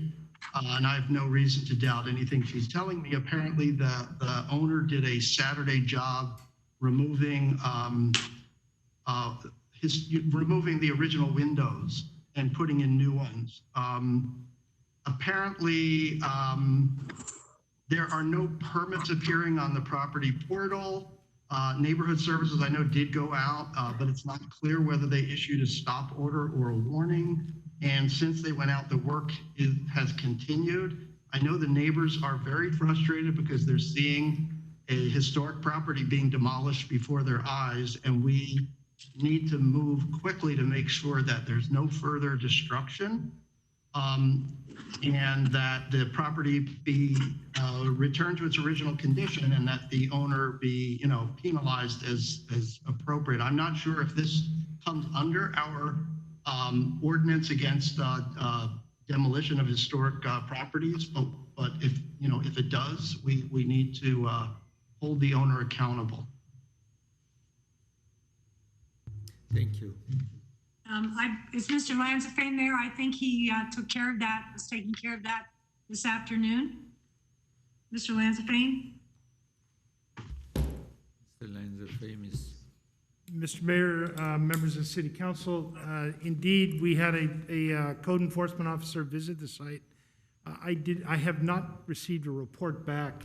and I have no reason to doubt anything she's telling me. Apparently, the owner did a Saturday job removing removing the original windows and putting in new ones. Apparently, there are no permits appearing on the property portal. Neighborhood Services, I know, did go out, but it's not clear whether they issued a stop order or a warning. And since they went out, the work has continued. I know the neighbors are very frustrated because they're seeing a historic property being demolished before their eyes, and we need to move quickly to make sure that there's no further destruction, and that the property be returned to its original condition, and that the owner be, penalized as appropriate. I'm not sure if this comes under our ordinance against demolition of historic properties, but if it does, we need to hold the owner accountable. Thank you. Is Mr. Lanzafame there? I think he took care of that, was taking care of that this afternoon. Mr. Lanzafame? Mr. Lanzafame is. Mr. Mayor, members of the City Council, indeed, we had a code enforcement officer visit the site. I have not received a report back,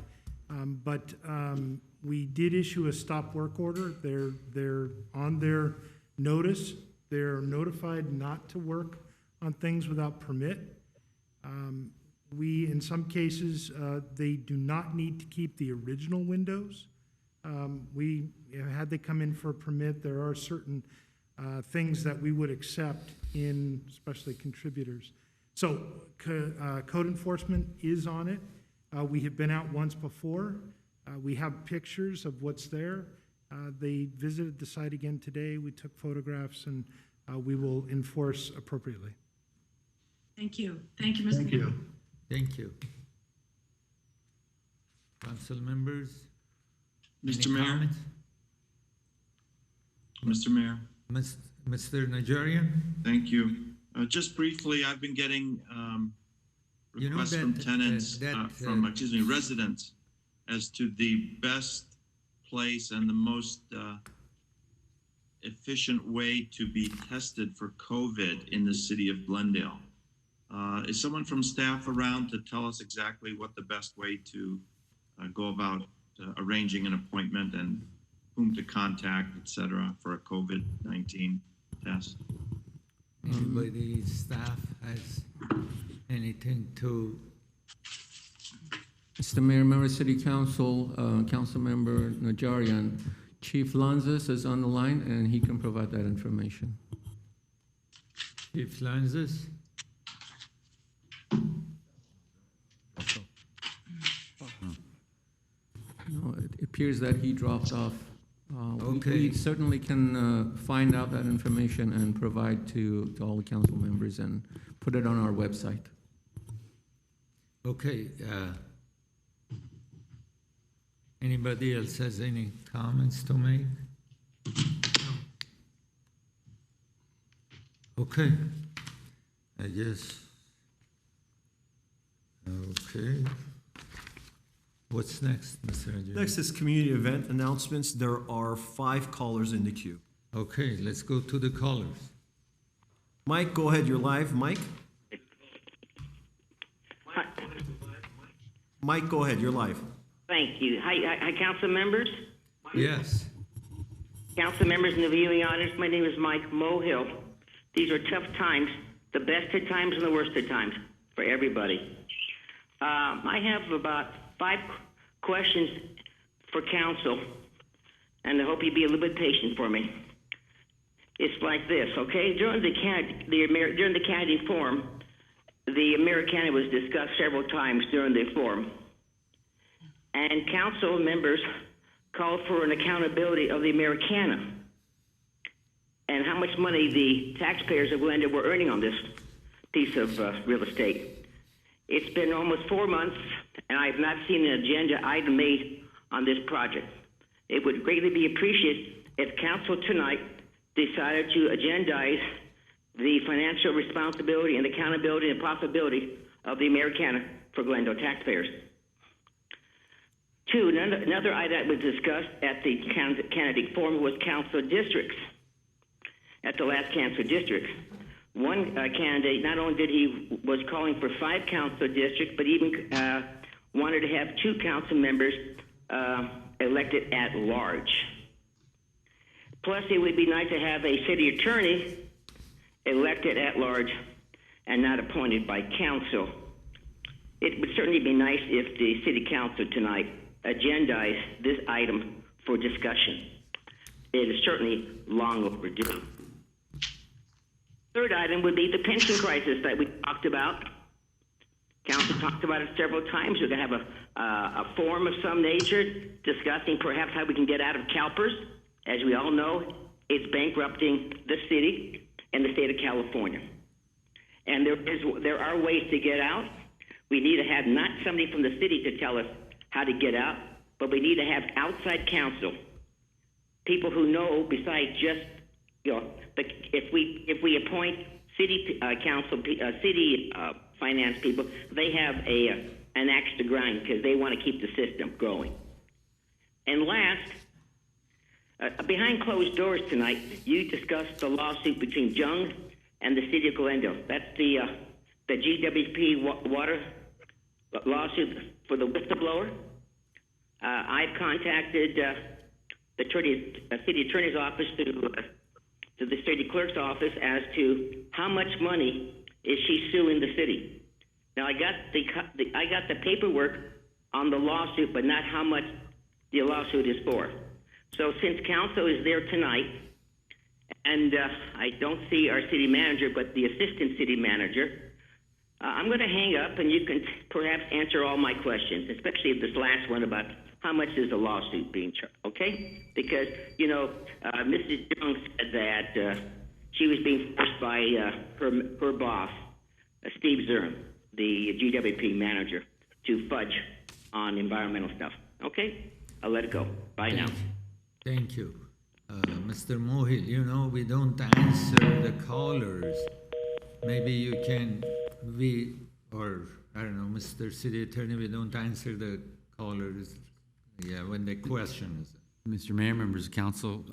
but we did issue a stop work order. They're on their notice. They're notified not to work on things without permit. In some cases, they do not need to keep the original windows. Had they come in for a permit, there are certain things that we would accept in, especially contributors. So code enforcement is on it. We have been out once before. We have pictures of what's there. They visited the site again today. We took photographs, and we will enforce appropriately. Thank you. Thank you, Mr. Thank you. Thank you. Council members? Mr. Any Mayor? comments? Mr. Mayor? Mr. Najarian? Thank you. Just briefly, I've been getting requests from tenants, residents, as to the best place and the most efficient way to be tested for COVID in the city of Glendale. Is someone from staff around to tell us exactly what the best way to go about arranging an appointment and whom to contact, et cetera, for a COVID-19 test? Anybody, staff, has anything to? Mr. Mayor, member of City Council, Council Member Najarian, Chief Lanzas is on the line, and he can provide that information. Chief Lanzas? No, it appears that he dropped off. Okay. We certainly can find out that information and provide to all the council members and put it on our website. Okay. Anybody else has any comments to make? Okay. I guess. Okay. What's next, Mr. Ajay? Next is community event announcements. There are 5 callers in the queue. Okay, let's go to the callers. Mike, go ahead. You're live. Mike? Hi. Mike, go ahead. You're live. Thank you. Hi, council members. Yes. Council members in the viewing audience, my name is Mike Mohill. These are tough times, the best of times and the worst of times for everybody. I have about 5 questions for council, and I hope you'll be a little bit patient for me. It's like this, okay? During the candidate forum, the Americana was discussed several times during the forum, and council members called for an accountability of the Americana and how much money the taxpayers of Glendale were earning on this piece of real estate. It's been almost 4 months, and I have not seen an agenda item made on this project. It would greatly be appreciated if council tonight decided to agendize the financial responsibility and accountability and profitability of the Americana for Glendale taxpayers. Two, another item that was discussed at the candidate forum was council districts. At the last council districts, one candidate not only was calling for 5 council districts, but even wanted to have 2 council members elected at large. Plus, it would be nice to have a city attorney elected at large and not appointed by council. It would certainly be nice if the city council tonight agendized this item for discussion. It is certainly long overdue. Third item would be the pension crisis that we talked about. Council talked about it several times. We're going to have a forum of some nature discussing perhaps how we can get out of CalPERS. As we all know, it's bankrupting the city and the state of California. And there are ways to get out. We need to have not somebody from the city to tell us how to get out, but we need to have outside counsel, people who know besides just, if we appoint city council, city finance people, they have an axe to grind because they want to keep the system going. And last, behind closed doors tonight, you discussed the lawsuit between Jung and the city of Glendale. That's the GWP water lawsuit for the whistleblower. I've contacted the city attorney's office to the city clerk's office as to how much money is she suing the city. Now I got the paperwork on the lawsuit, but not how much the lawsuit is for. So since council is there tonight, and I don't see our city manager, but the assistant city manager, I'm going to hang up, and you can perhaps answer all my questions, especially this last one about how much is the lawsuit being charged, okay? Because, Mrs. Jones said that she was being forced by her boss, Steve Zern, the GWP manager, to fudge on environmental stuff. Okay? I'll let it go. Bye now. Thank you. Mr. Mohill, we don't answer the callers. Maybe you can, Mr. City Attorney, we don't answer the callers, when they question us. Mr. Mayor, members of council,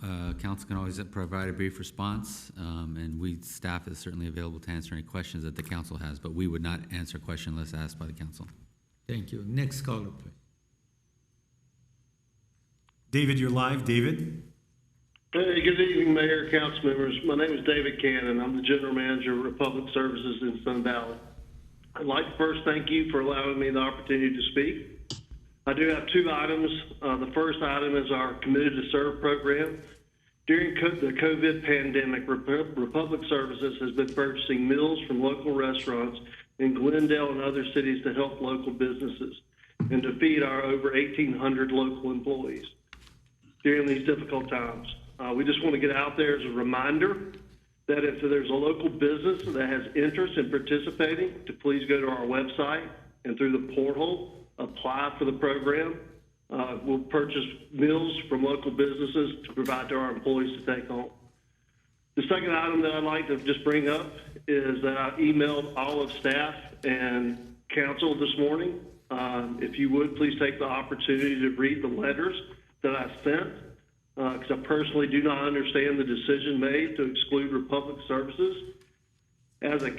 council can always provide a brief response, and staff is certainly available to answer any questions that the council has, but we would not answer a question unless asked by the council. Thank you. Next caller, please. David, you're live. David? Hey, good evening, Mayor, council members. My name is David Cannon. I'm the General Manager of Public Services in Sun Valley. I'd like to first thank you for allowing me the opportunity to speak. I do have 2 items. The first item is our Committed to Serve program. During the COVID pandemic, Republic Services has been purchasing meals from local restaurants in Glendale and other cities to help local businesses and to feed our over 1,800 local employees during these difficult times. We just want to get out there as a reminder that if there's a local business that has interest in participating, to please go to our website and through the portal, apply for the program. We'll purchase meals from local businesses to provide to our employees to take home. The second item that I'd like to just bring up is that I emailed all of staff and council this morning. If you would, please take the opportunity to read the letters that I sent, because I personally do not understand the decision made to exclude Republic Services as a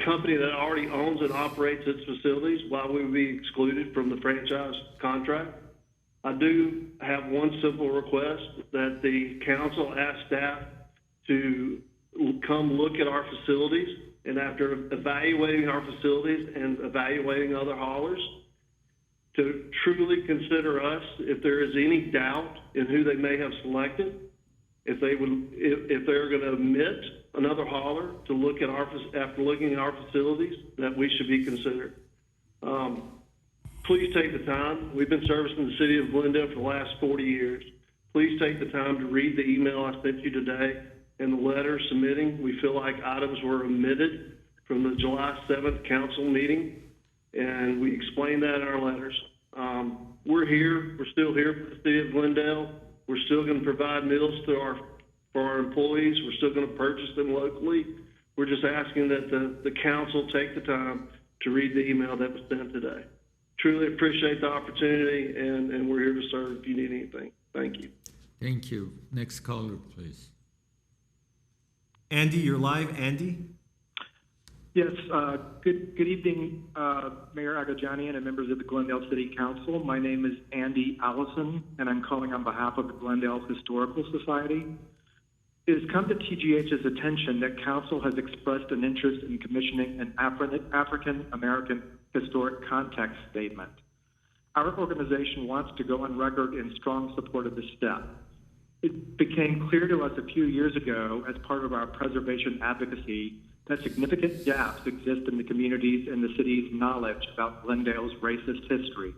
company that already owns and operates its facilities. Why we would be excluded from the franchise contract? I do have one simple request, that the council ask staff to come look at our facilities, and after evaluating our facilities and evaluating other haulers, to truly consider us if there is any doubt in who they may have selected, if they're going to omit another hauler to look at after looking at our facilities, that we should be considered. Please take the time. We've been servicing the city of Glendale for the last 40 years. Please take the time to read the email I sent you today and the letter submitting. We feel like items were omitted from the July 7th council meeting, and we explained that in our letters. We're here. We're still here for the city of Glendale. We're still going to provide meals for our employees. We're still going to purchase them locally. We're just asking that the council take the time to read the email that was sent today. Truly appreciate the opportunity, and we're here to serve if you need anything. Thank you. Thank you. Next caller, please. Andy, you're live. Andy? Yes, good evening, Mayor Agajanian and members of the Glendale City Council. My name is Andy Allison, and I'm calling on behalf of the Glendale Historical Society. It has come to TGH's attention that Council has expressed an interest in commissioning an African-American historic context statement. Our organization wants to go on record in strong support of this step. It became clear to us a few years ago as part of our preservation advocacy that significant gaps exist in the communities and the city's knowledge about Glendale's racist history.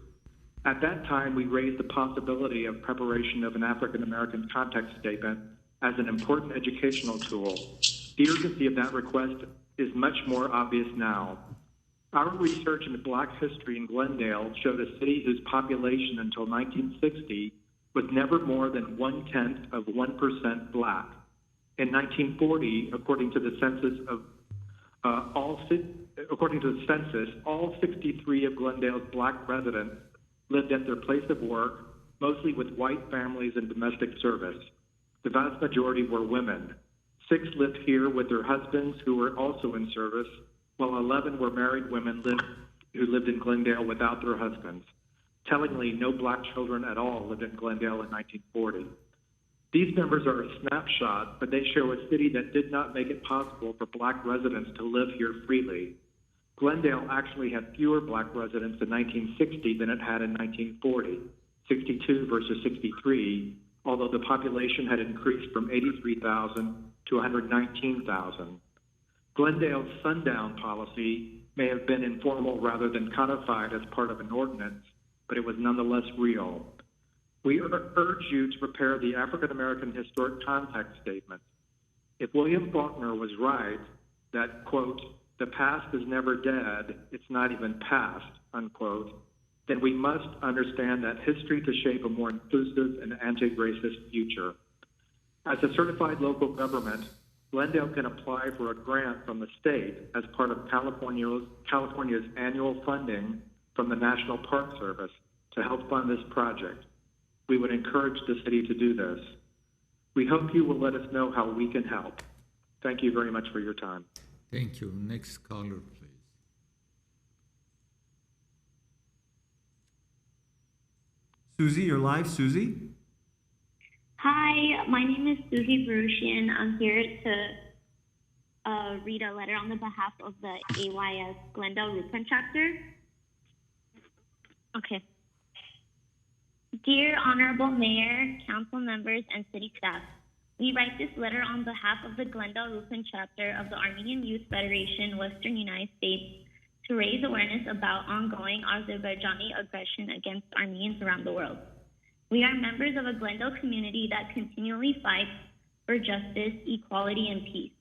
At that time, we raised the possibility of preparation of an African-American context statement as an important educational tool. The urgency of that request is much more obvious now. Our research into Black history in Glendale showed a city whose population until 1960 was never more than 0.1% Black. In 1940, according to the census, all 63 of Glendale's Black residents lived at their place of work, mostly with white families in domestic service. The vast majority were women. 6 lived here with their husbands who were also in service, while 11 were married women who lived in Glendale without their husbands. Tellingly, no Black children at all lived in Glendale in 1940. These numbers are a snapshot, but they show a city that did not make it possible for Black residents to live here freely. Glendale actually had fewer Black residents in 1960 than it had in 1940, 62 versus 63, although the population had increased from 83,000 to 119,000. Glendale's sundown policy may have been informal rather than codified as part of an ordinance, but it was nonetheless real. We urge you to prepare the African American Historic Context Statement. If William Faulkner was right that, quote, the past is never dead, it's not even past, unquote, then we must understand that history to shape a more inclusive and anti-racist future. As a certified local government, Glendale can apply for a grant from the state as part of California's annual funding from the National Park Service to help fund this project. We would encourage the city to do this. We hope you will let us know how we can help. Thank you very much for your time. Thank you. Next caller, please. Susie, you're live. Susie? Hi, my name is Susie Baruchian. I'm here to read a letter on the behalf of the AYS Glendale Rupin chapter. Okay. Dear Honorable Mayor, Council members, and City staff, we write this letter on behalf of the Glendale Rupin chapter of the Armenian Youth Federation, Western United States, to raise awareness about ongoing Azerbaijani aggression against Armenians around the world. We are members of a Glendale community that continually fights for justice, equality, and peace.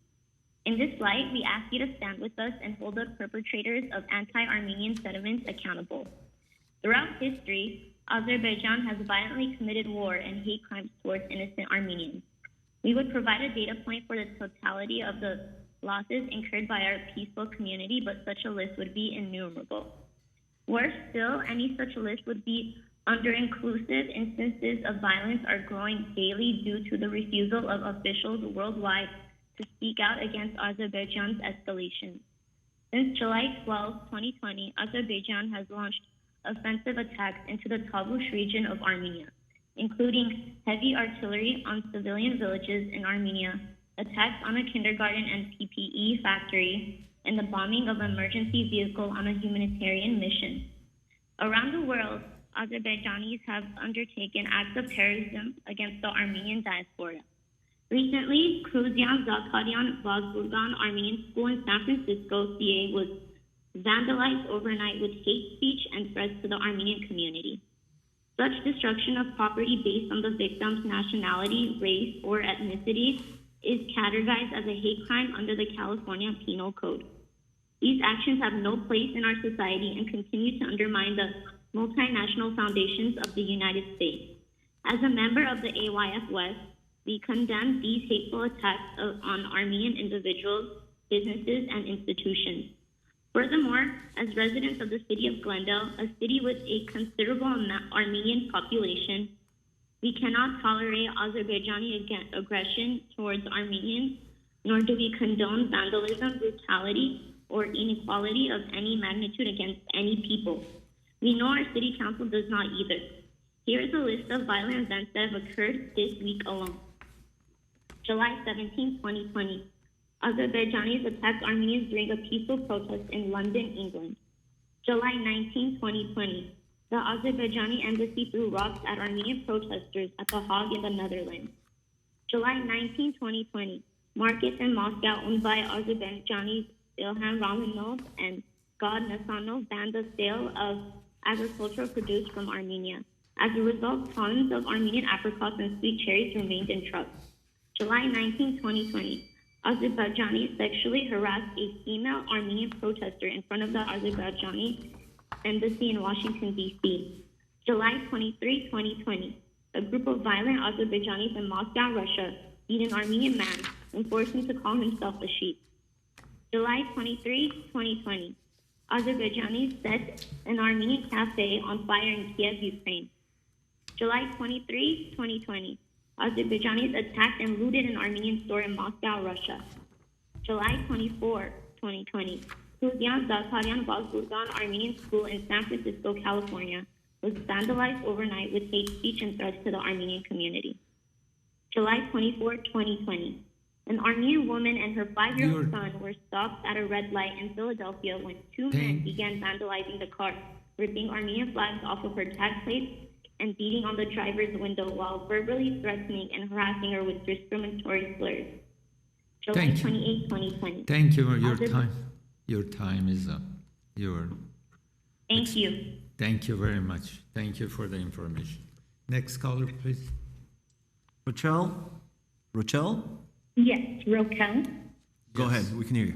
In this light, we ask you to stand with us and hold the perpetrators of anti-Armenian sentiments accountable. Throughout history, Azerbaijan has violently committed war and hate crimes towards innocent Armenians. We would provide a data point for the totality of the losses incurred by our peaceful community, but such a list would be innumerable. Worse still, any such list would be under-inclusive. Instances of violence are growing daily due to the refusal of officials worldwide to speak out against Azerbaijan's escalation. Since July 12, 2020, Azerbaijan has launched offensive attacks into the Tavush region of Armenia, including heavy artillery on civilian villages in Armenia, attacks on a kindergarten and PPE factory, and the bombing of an emergency vehicle on a humanitarian mission. Around the world, Azerbaijanis have undertaken acts of terrorism against the Armenian diaspora. Recently, Kruzyan Zakharyan Vazburgan Armenian School in San Francisco, CA, was vandalized overnight with hate speech and threats to the Armenian community. Such destruction of property based on the victim's nationality, race, or ethnicity is categorized as a hate crime under the California Penal Code. These actions have no place in our society and continue to undermine the multinational foundations of the United States. As a member of the AYF West, we condemn these hateful attacks on Armenian individuals, businesses, and institutions. Furthermore, as residents of the city of Glendale, a city with a considerable Armenian population, we cannot tolerate Azerbaijani aggression towards Armenians, nor do we condone vandalism, brutality, or inequality of any magnitude against any people. We know our city council does not either. Here is a list of violent events that have occurred this week alone. July 17, 2020. Azerbaijanis attacked Armenians during a peaceful protest in London, England. July 19, 2020. The Azerbaijani embassy threw rocks at Armenian protesters at The Hague in the Netherlands. July 19, 2020. Markets in Moscow owned by Azerbaijanis Ilham Romanov and God Nasanov banned the sale of agricultural produce from Armenia. As a result, tons of Armenian apricots and sweet cherries remained in trucks. July 19, 2020. Azerbaijani sexually harassed a female Armenian protester in front of the Azerbaijani embassy in Washington, D.C. July 23, 2020. A group of violent Azerbaijanis in Moscow, Russia, beat an Armenian man and forced him to call himself a sheep. July 23, 2020. Azerbaijanis set an Armenian cafe on fire in Kiev, Ukraine. July 23, 2020. Azerbaijanis attacked and looted an Armenian store in Moscow, Russia. July 24, 2020. Kuzyan Zakharyan Bazburgan Armenian School in San Francisco, California, was vandalized overnight with hate speech and threats to the Armenian community. July 24, 2020. An Armenian woman and her 5-year-old son were stopped at a red light in Philadelphia when two men began vandalizing the car, ripping Armenian flags off of her tag plates and beating on the driver's window while verbally threatening and harassing her with discriminatory slurs. July 28, 2020. Thank you for your time. Your time is up. Thank you. Thank you very much. Thank you for the information. Next caller, please. Rochelle? Yes, Rochelle. Go ahead, we can hear you.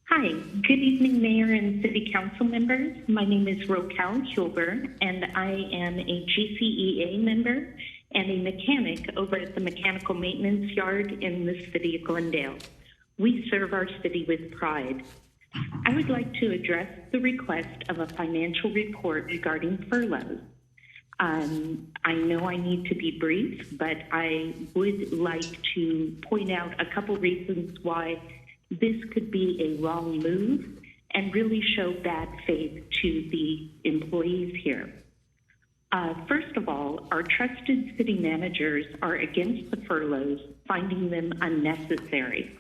Hi, good evening, Mayor and City Council members. My name is Rochelle Huber, and I am a GCEA member and a mechanic over at the Mechanical Maintenance Yard in the City of Glendale. We serve our city with pride. I would like to address the request of a financial report regarding furloughs. I know I need to be brief, but I would like to point out a couple reasons why this could be a wrong move and really show bad faith to the employees here. First of all, our trusted city managers are against the furloughs, finding them unnecessary.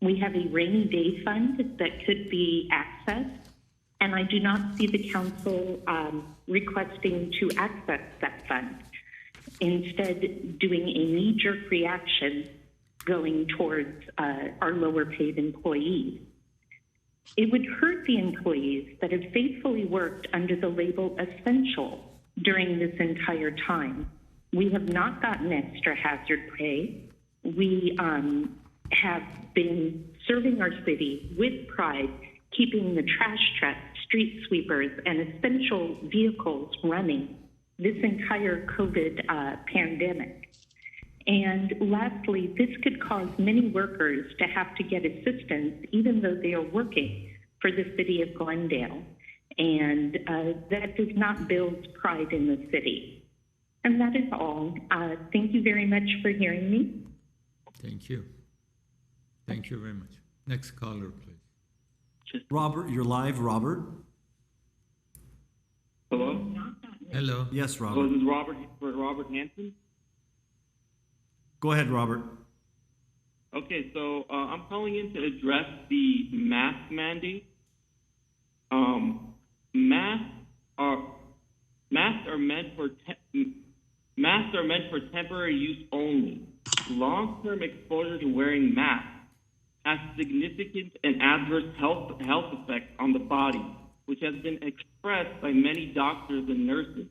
We have a rainy day fund that could be accessed, and I do not see the council requesting to access that fund. Instead, doing a knee-jerk reaction going towards our lower paid employees. It would hurt the employees that have faithfully worked under the label essential during this entire time. We have not gotten extra hazard pay. We have been serving our city with pride, keeping the trash trucks, street sweepers, and essential vehicles running this entire COVID pandemic. And lastly, this could cause many workers to have to get assistance even though they are working for the city of Glendale. And that does not build pride in the city. And that is all. Thank you very much for hearing me. Thank you. Thank you very much. Next caller, please. Robert, you're live, Robert. Hello? Hello. Yes, Robert. Hello, this is Robert Hanson. Go ahead, Robert. Okay, so I'm calling in to address the mask mandate. Masks are meant for temporary use only. Long-term exposure to wearing masks has significant and adverse health effects on the body, which has been expressed by many doctors and nurses,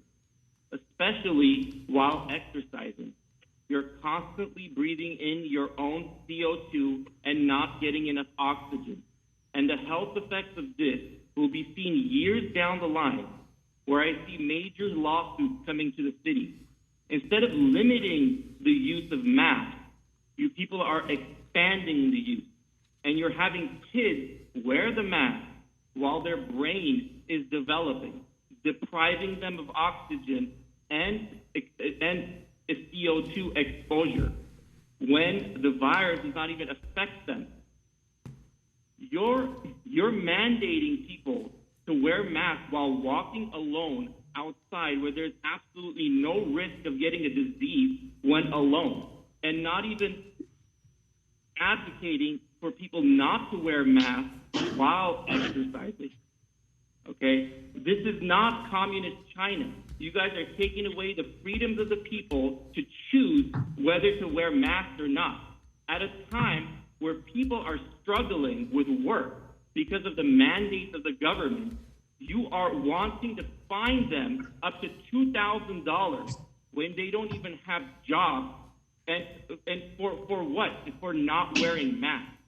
especially while exercising. You're constantly breathing in your own CO2 and not getting enough oxygen. And the health effects of this will be seen years down the line, where I see major lawsuits coming to the city. Instead of limiting the use of masks, you people are expanding the use. And you're having kids wear the mask while their brain is developing, depriving them of oxygen and CO2 exposure when the virus does not even affect them. You're mandating people to wear masks while walking alone outside where there's absolutely no risk of getting a disease when alone, and not even advocating for people not to wear masks while exercising. Okay? This is not communist China. You guys are taking away the freedoms of the people to choose whether to wear masks or not. At a time where people are struggling with work because of the mandates of the government, you are wanting to fine them up to $2,000 when they don't even have jobs. And for what? For not wearing masks.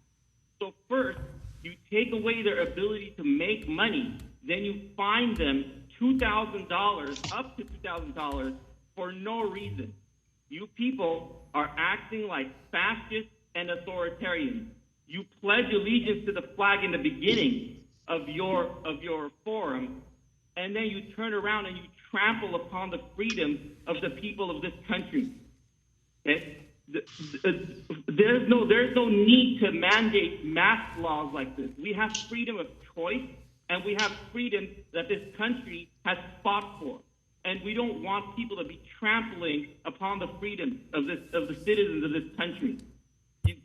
So first, you take away their ability to make money, then you fine them $2,000, up to $2,000 for no reason. You people are acting like fascists and authoritarians. You pledge allegiance to the flag in the beginning of your forum, and then you turn around and you trample upon the freedoms of the people of this country. Okay? There's no need to mandate mask laws like this. We have freedom of choice, and we have freedom that this country has fought for. And we don't want people to be trampling upon the freedom of the citizens of this country.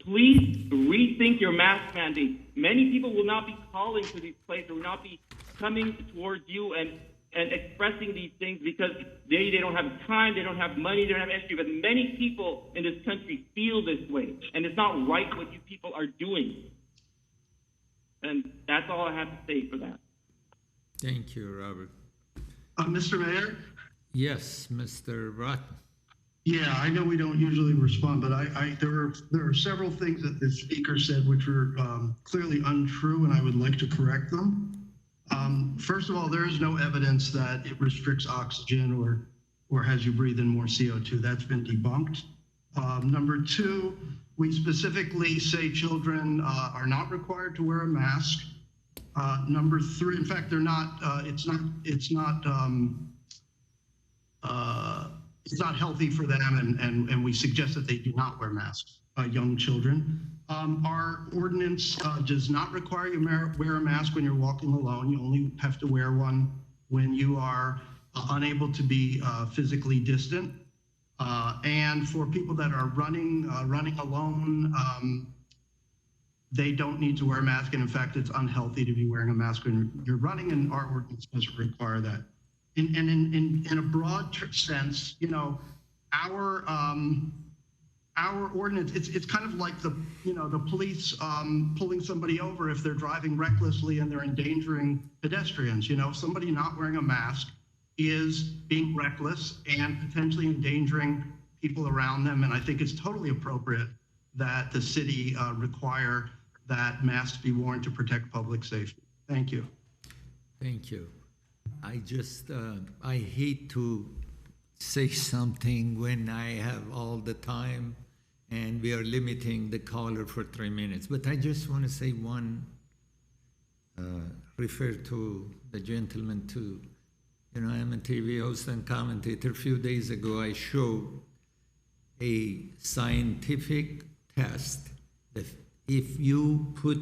Please rethink your mask mandate. Many people will not be calling to these places, will not be coming towards you and expressing these things because they don't have time, they don't have money, they don't have energy. But many people in this country feel this way, and it's not right what you people are doing. And that's all I have to say for that. Thank you, Robert. Mr. Mayor? Yes, Mr. Roth. Yeah, I know we don't usually respond, but there are several things that the speaker said which were clearly untrue, and I would like to correct them. First of all, there is no evidence that it restricts oxygen or has you breathe in more CO2. That's been debunked. Number two, we specifically say children are not required to wear a mask. Number three, in fact, they're not. It's not healthy for them, and we suggest that they do not wear masks. Young children. Our ordinance does not require you wear a mask when you're walking alone. You only have to wear one when you are unable to be physically distant. And for people that are running alone, they don't need to wear a mask. And in fact, it's unhealthy to be wearing a mask when you're running, and our ordinance doesn't require that. In a broad sense, you know, our ordinance, it's kind of like the police pulling somebody over if they're driving recklessly and they're endangering pedestrians. You know, somebody not wearing a mask is being reckless and potentially endangering people around them. And I think it's totally appropriate that the city require that masks be worn to protect public safety. Thank you. Thank you. I hate to say something when I have all the time and we are limiting the caller for 3 minutes. But I just want to say one, refer to the gentleman too. You know, I'm a TV host and commentator. A few days ago, I showed a scientific test that if you put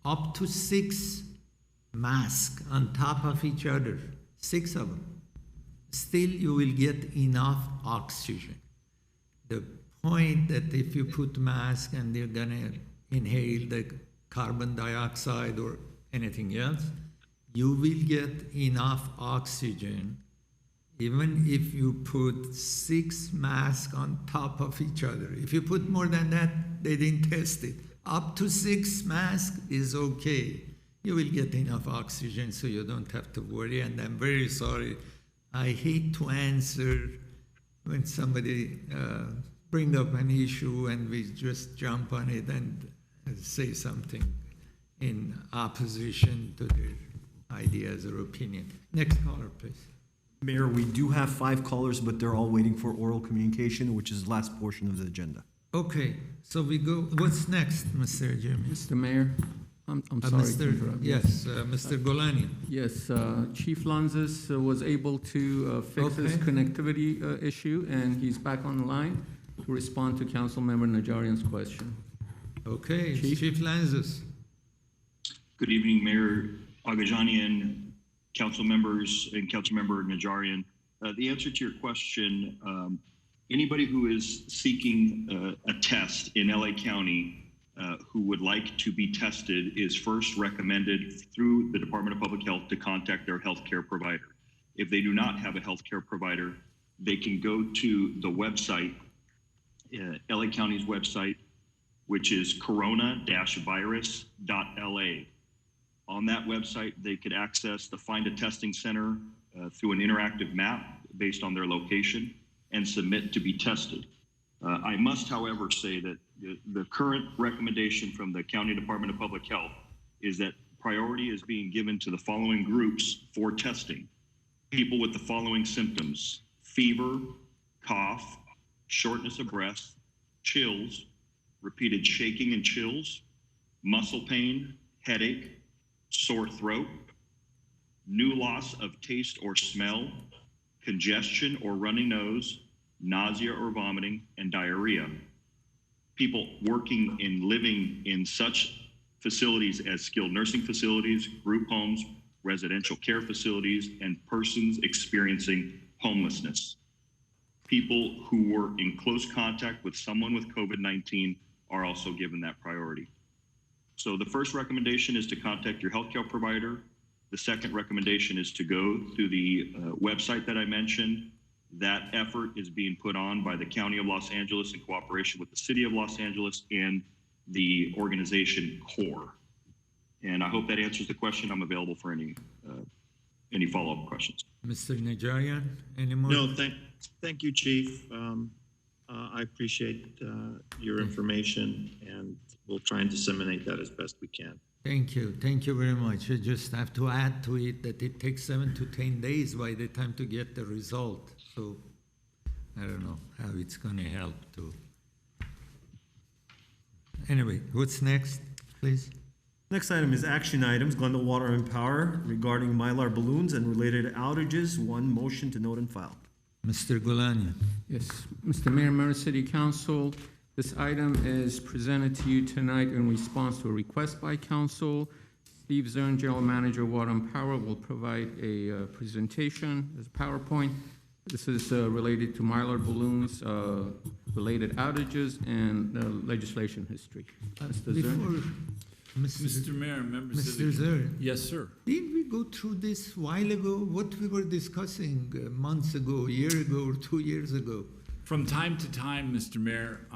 up to 6 masks on top of each other, 6 of them, still you will get enough oxygen. The point that if you put mask and they're gonna inhale the carbon dioxide or anything else, you will get enough oxygen even if you put 6 masks on top of each other. If you put more than that, they didn't test it. up to 6 masks is okay. You will get enough oxygen so you don't have to worry. And I'm very sorry. I hate to answer when somebody bring up an issue and we just jump on it and say something in opposition to their ideas or opinion. Next caller, please. Mayor, we do have 5 callers, but they're all waiting for oral communication, which is the last portion of the agenda. Okay, so we go, what's next, Mr. Jimmy? Mr. Mayor, I'm sorry to interrupt. Yes, Mr. Golani. Yes, Chief Lanzas was able to fix his connectivity issue, and he's back on the line to respond to Councilmember Najarian's question. Okay, Chief Lanzas. Good evening, Mayor Agajanian, council members, and Councilmember Najarian. The answer to your question, anybody who is seeking a test in LA County who would like to be tested is first recommended through the Department of Public Health to contact their healthcare provider. If they do not have a healthcare provider, they can go to the website, LA County's website, which is corona-virus.la. On that website, they could access the Find a Testing Center through an interactive map based on their location and submit to be tested. I must, however, say that the current recommendation from the County Department of Public Health is that priority is being given to the following groups for testing. People with the following symptoms: fever, cough, shortness of breath, chills, repeated shaking and chills, muscle pain, headache, sore throat, new loss of taste or smell, congestion or runny nose, nausea or vomiting, and diarrhea. People working and living in such facilities as skilled nursing facilities, group homes, residential care facilities, and persons experiencing homelessness. People who were in close contact with someone with COVID-19 are also given that priority. So the first recommendation is to contact your healthcare provider. The second recommendation is to go through the website that I mentioned. That effort is being put on by the County of Los Angeles in cooperation with the City of Los Angeles and the organization CORE. And I hope that answers the question. I'm available for any follow-up questions. Mr. Najarian, any more? No, thank you, Chief. I appreciate your information, and we'll try and disseminate that as best we can. Thank you very much. I just have to add to it that it takes 7 to 10 days by the time to get the result. So I don't know how it's going to help to. Anyway, what's next, please? Next item is action items, Glendale Water and Power regarding Mylar balloons and related outages. One motion to note and file. Mr. Golani. Yes, Mr. Mayor, Mayor City Council, this item is presented to you tonight in response to a request by council. Steve Zern, General Manager, Water and Power, will provide a presentation as a PowerPoint. This is related to Mylar balloons, related outages, and legislation history. Mr. Zern? Mr. Mayor, members of the... Mr. Zern. Yes, sir. Didn't we go through this a while ago? What we were discussing months ago, a year ago, or 2 years ago? From time to time, Mr. Mayor,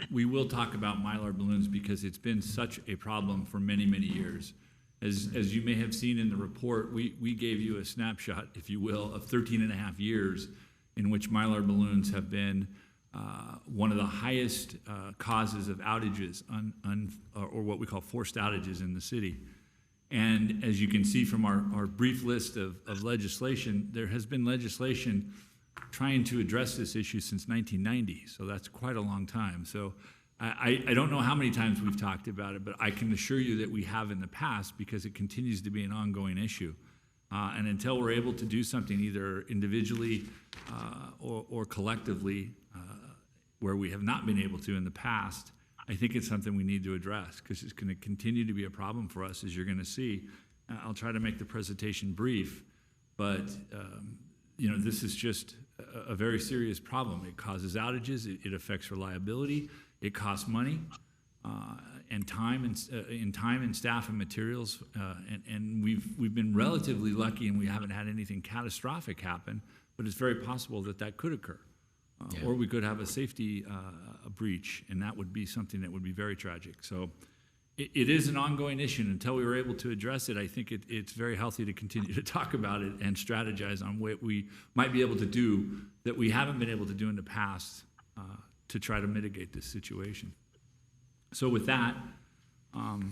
we will talk about Mylar balloons because it's been such a problem for many, many years. As you may have seen in the report, we gave you a snapshot, if you will, of 13 and a half years in which Mylar balloons have been one of the highest causes of outages or what we call forced outages in the city. And as you can see from our brief list of legislation, there has been legislation trying to address this issue since 1990. So that's quite a long time. So I don't know how many times we've talked about it, but I can assure you that we have in the past because it continues to be an ongoing issue. And until we're able to do something either individually or collectively, where we have not been able to in the past, I think it's something we need to address because it's going to continue to be a problem for us, as you're going to see. I'll try to make the presentation brief, but this is just a very serious problem. It causes outages, it affects reliability, it costs money and time and staff and materials, and we've been relatively lucky and we haven't had anything catastrophic happen, but it's very possible that could occur. Or we could have a safety breach, and that would be something that would be very tragic. So it is an ongoing issue, and until we were able to address it, I think it's very healthy to continue to talk about it and strategize on what we might be able to do that we haven't been able to do in the past to try to mitigate this situation. So with that, and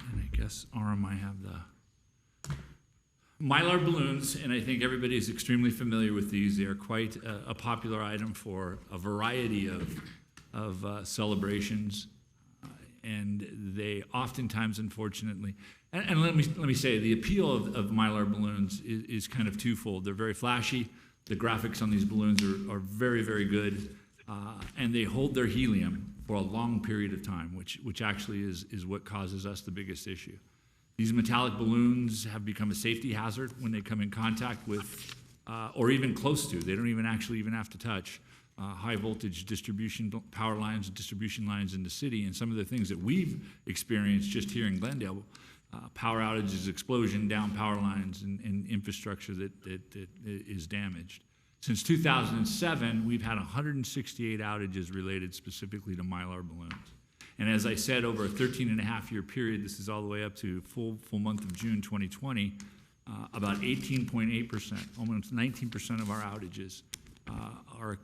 I guess Aram, I have the Mylar balloons, and I think everybody is extremely familiar with these. They are quite a popular item for a variety of celebrations. And they oftentimes, unfortunately, and let me say, the appeal of Mylar balloons is kind of twofold. They're very flashy. The graphics on these balloons are very, very good, and they hold their helium for a long period of time, which actually is what causes us the biggest issue. These metallic balloons have become a safety hazard when they come in contact with, or even close to. They don't even actually have to touch high voltage distribution power lines and distribution lines in the city. And some of the things that we've experienced just here in Glendale, power outages, explosion, down power lines, and infrastructure that is damaged. Since 2007, we've had 168 outages related specifically to Mylar balloons. And as I said, over a 13-and-a-half-year period, this is all the way up to full month of June 2020, about 18.8%, almost 19% of our outages are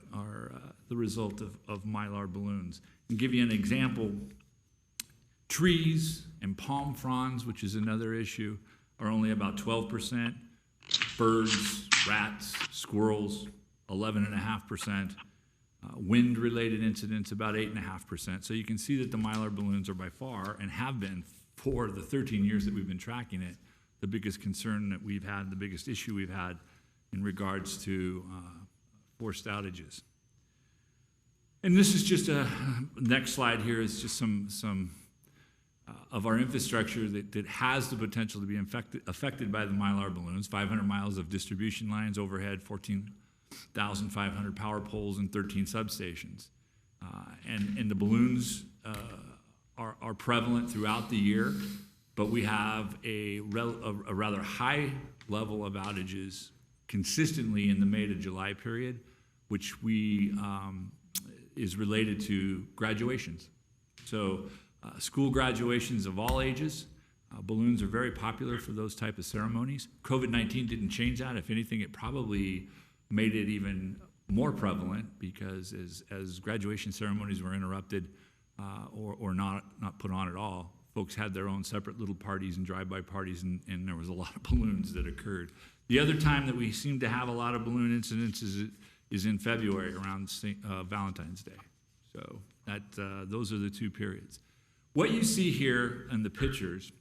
the result of Mylar balloons. And give you an example, trees and palm fronds, which is another issue, are only about 12%. Birds, rats, squirrels, 11.5%. Wind-related incidents, about 8.5%. So you can see that the Mylar balloons are by far, and have been for the 13 years that we've been tracking it, the biggest concern that we've had, the biggest issue we've had in regards to forced outages. And this is just next slide here is just some of our infrastructure that has the potential to be affected by the Mylar balloons. 500 miles of distribution lines overhead, 14,500 power poles, and 13 substations. And the balloons are prevalent throughout the year, but we have a rather high level of outages consistently in the May to July period, which is related to graduations. So school graduations of all ages, balloons are very popular for those type of ceremonies. COVID-19 didn't change that. If anything, it probably made it even more prevalent, because as graduation ceremonies were interrupted or not put on at all, folks had their own separate little parties and drive-by parties, and there was a lot of balloons that occurred. The other time that we seem to have a lot of balloon incidents is in February, around Valentine's Day. So those are the two periods. What you see here in the pictures,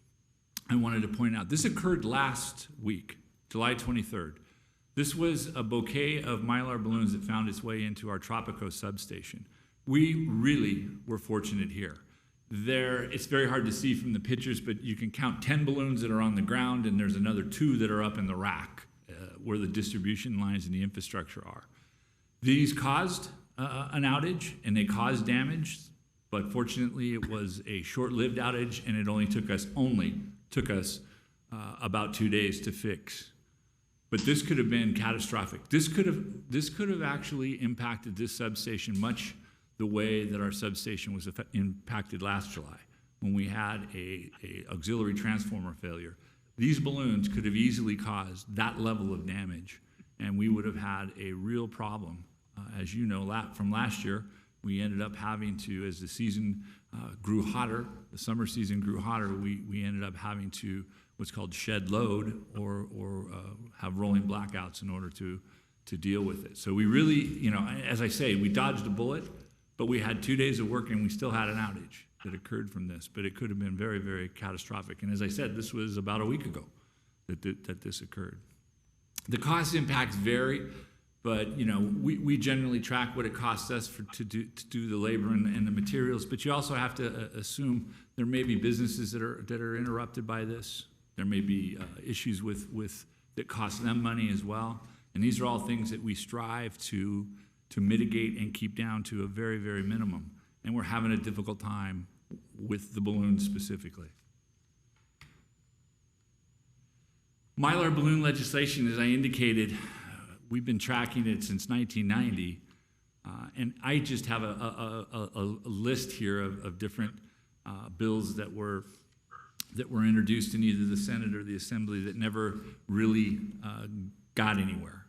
I wanted to point out, this occurred last week, July 23rd. This was a bouquet of Mylar balloons that found its way into our Tropico substation. We really were fortunate here. It's very hard to see from the pictures, but you can count 10 balloons that are on the ground, and there's another 2 that are up in the rack where the distribution lines and the infrastructure are. These caused an outage, and they caused damage, but fortunately it was a short-lived outage, and it only took us about 2 days to fix. But this could have been catastrophic. This could have actually impacted this substation much the way that our substation was impacted last July, when we had a auxiliary transformer failure. These balloons could have easily caused that level of damage, and we would have had a real problem. As you know, from last year, we ended up having to, as the season grew hotter, the summer season grew hotter, we ended up having to what's called shed load, or have rolling blackouts in order to deal with it. So we really, as I say, we dodged a bullet, but we had 2 days of work, and we still had an outage that occurred from this. But it could have been very, very catastrophic. And as I said, this was about a week ago that this occurred. The cost impacts vary, but we generally track what it costs us to do the labor and the materials. But you also have to assume there may be businesses that are interrupted by this. There may be issues that cost them money as well. And these are all things that we strive to mitigate and keep down to a very, very minimum. And we're having a difficult time with the balloons specifically. Mylar balloon legislation, as I indicated, we've been tracking it since 1990. And I just have a list here of different bills that were introduced in either the Senate or the Assembly that never really got anywhere.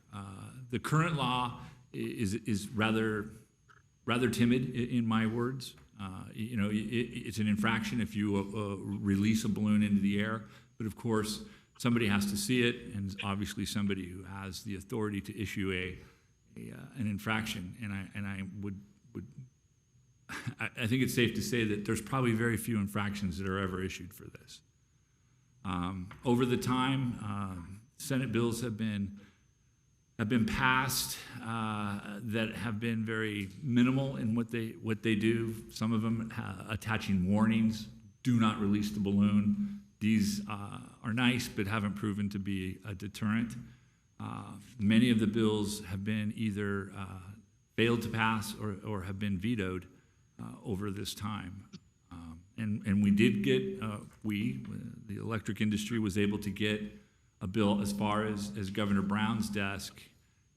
The current law is rather timid, in my words. You know, it's an infraction if you release a balloon into the air, but of course somebody has to see it, and obviously somebody who has the authority to issue an infraction. And I think it's safe to say that there's probably very few infractions that are ever issued for this. Over the time, Senate bills have been passed that have been very minimal in what they do. Some of them attaching warnings: "Do not release the balloon." These are nice, but haven't proven to be a deterrent. Many of the bills have been either failed to pass or have been vetoed over this time. And we did get, the electric industry was able to get a bill as far as Governor Brown's desk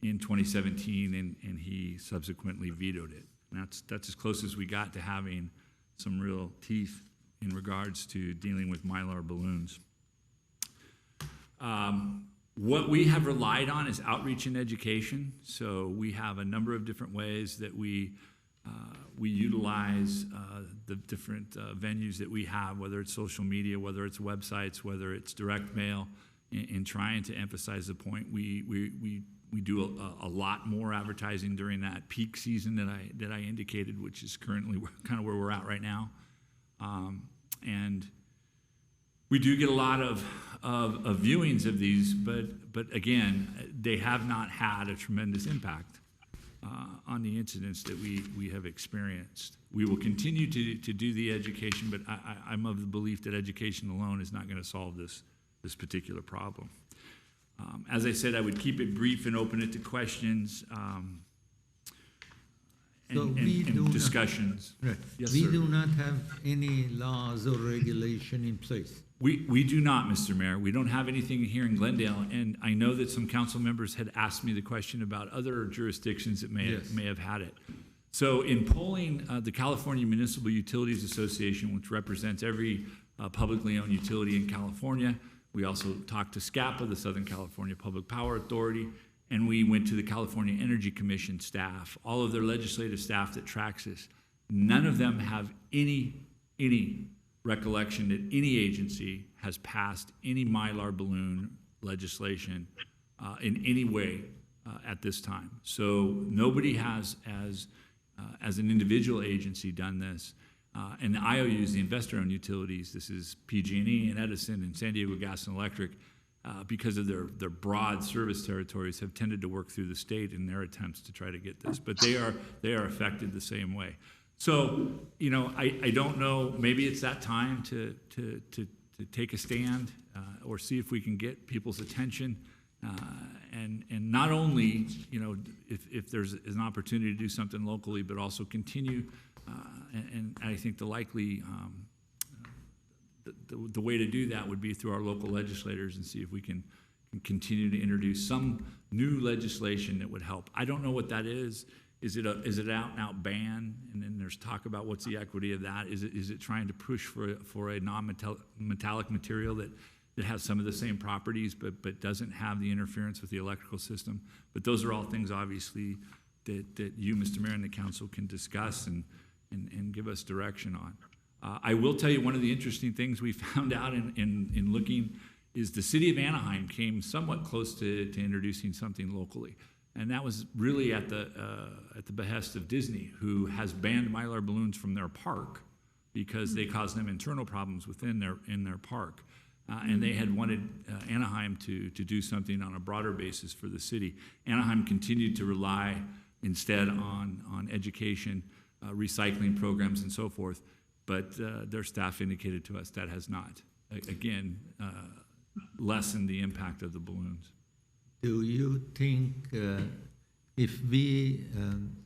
in 2017, and he subsequently vetoed it. And that's as close as we got to having some real teeth in regards to dealing with Mylar balloons. What we have relied on is outreach and education. So we have a number of different ways that we utilize the different venues that we have, whether it's social media, whether it's websites, whether it's direct mail, in trying to emphasize the point. We do a lot more advertising during that peak season that I indicated, which is currently kind of where we're at right now. And we do get a lot of viewings of these, but again, they have not had a tremendous impact on the incidents that we have experienced. We will continue to do the education, but I'm of the belief that education alone is not going to solve this particular problem. As I said, I would keep it brief and open it to questions and discussions. Right. Yes, we sir. do not have any laws or regulation in place. We do not, Mr. Mayor. We don't have anything here in Glendale, and I know that some council members had asked me the question about other jurisdictions that may have had it. So in polling the California Municipal Utilities Association, which represents every publicly owned utility in California, we also talked to SCAPA, the Southern California Public Power Authority, and we went to the California Energy Commission staff, all of their legislative staff that tracks this. None of them have any recollection that any agency has passed any Mylar balloon legislation in any way at this time. So nobody has, as an individual agency, done this. And the IOUs, the investor-owned utilities, this is PG&E and Edison and San Diego Gas and Electric, because of their broad service territories, have tended to work through the state in their attempts to try to get this. But they are affected the same way. So, you know, I don't know, maybe it's that time to take a stand or see if we can get people's attention. And not only, you know, if there's an opportunity to do something locally, but also continue. And I think the likely, the way to do that would be through our local legislators and see if we can continue to introduce some new legislation that would help. I don't know what that is. Is it an out-and-out ban? And then there's talk about what's the equity of that. Is it trying to push for a non-metallic material that has some of the same properties but doesn't have the interference with the electrical system? But those are all things, obviously, that you, Mr. Mayor, and the council can discuss and give us direction on. I will tell you, one of the interesting things we found out in looking is the city of Anaheim came somewhat close to introducing something locally. And that was really at the behest of Disney, who has banned Mylar balloons from their park because they cause them internal problems within their park. And they had wanted Anaheim to do something on a broader basis for the city. Anaheim continued to rely instead on education, recycling programs, and so forth. But their staff indicated to us that has not, again, lessened the impact of the balloons. Do you think if we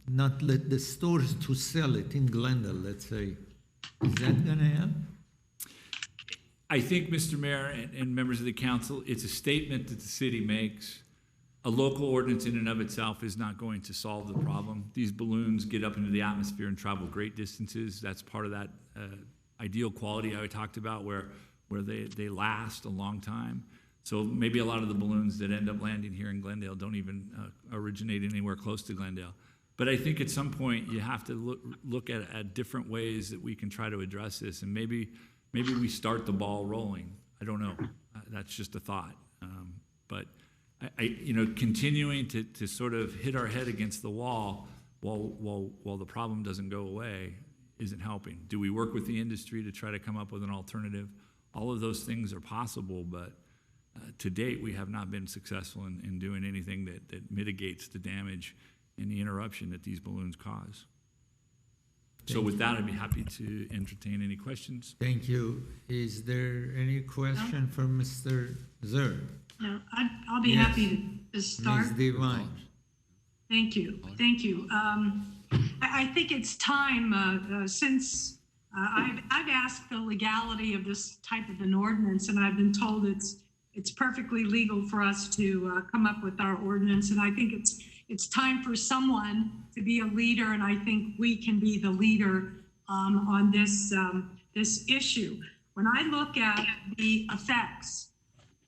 not let the stores to sell it in Glendale, let's say, is that going to help? I think, Mr. Mayor and members of the council, it's a statement that the city makes. A local ordinance in and of itself is not going to solve the problem. These balloons get up into the atmosphere and travel great distances. That's part of that ideal quality I talked about where they last a long time. So maybe a lot of the balloons that end up landing here in Glendale don't even originate anywhere close to Glendale. But I think at some point you have to look at different ways that we can try to address this, and maybe we start the ball rolling. I don't know. That's just a thought. But continuing to sort of hit our head against the wall while the problem doesn't go away isn't helping. Do we work with the industry to try to come up with an alternative? All of those things are possible, but to date we have not been successful in doing anything that mitigates the damage and the interruption that these balloons cause. So with that, I'd be happy to entertain any questions. Thank you. Is there any question for Mr. Zern? No, I'll be Yes. happy to start. Ms. Devine. Thank you. Thank you. I think it's time, since I've asked the legality of this type of an ordinance, and I've been told it's perfectly legal for us to come up with our ordinance. And I think it's time for someone to be a leader, and I think we can be the leader on this issue. When I look at the effects,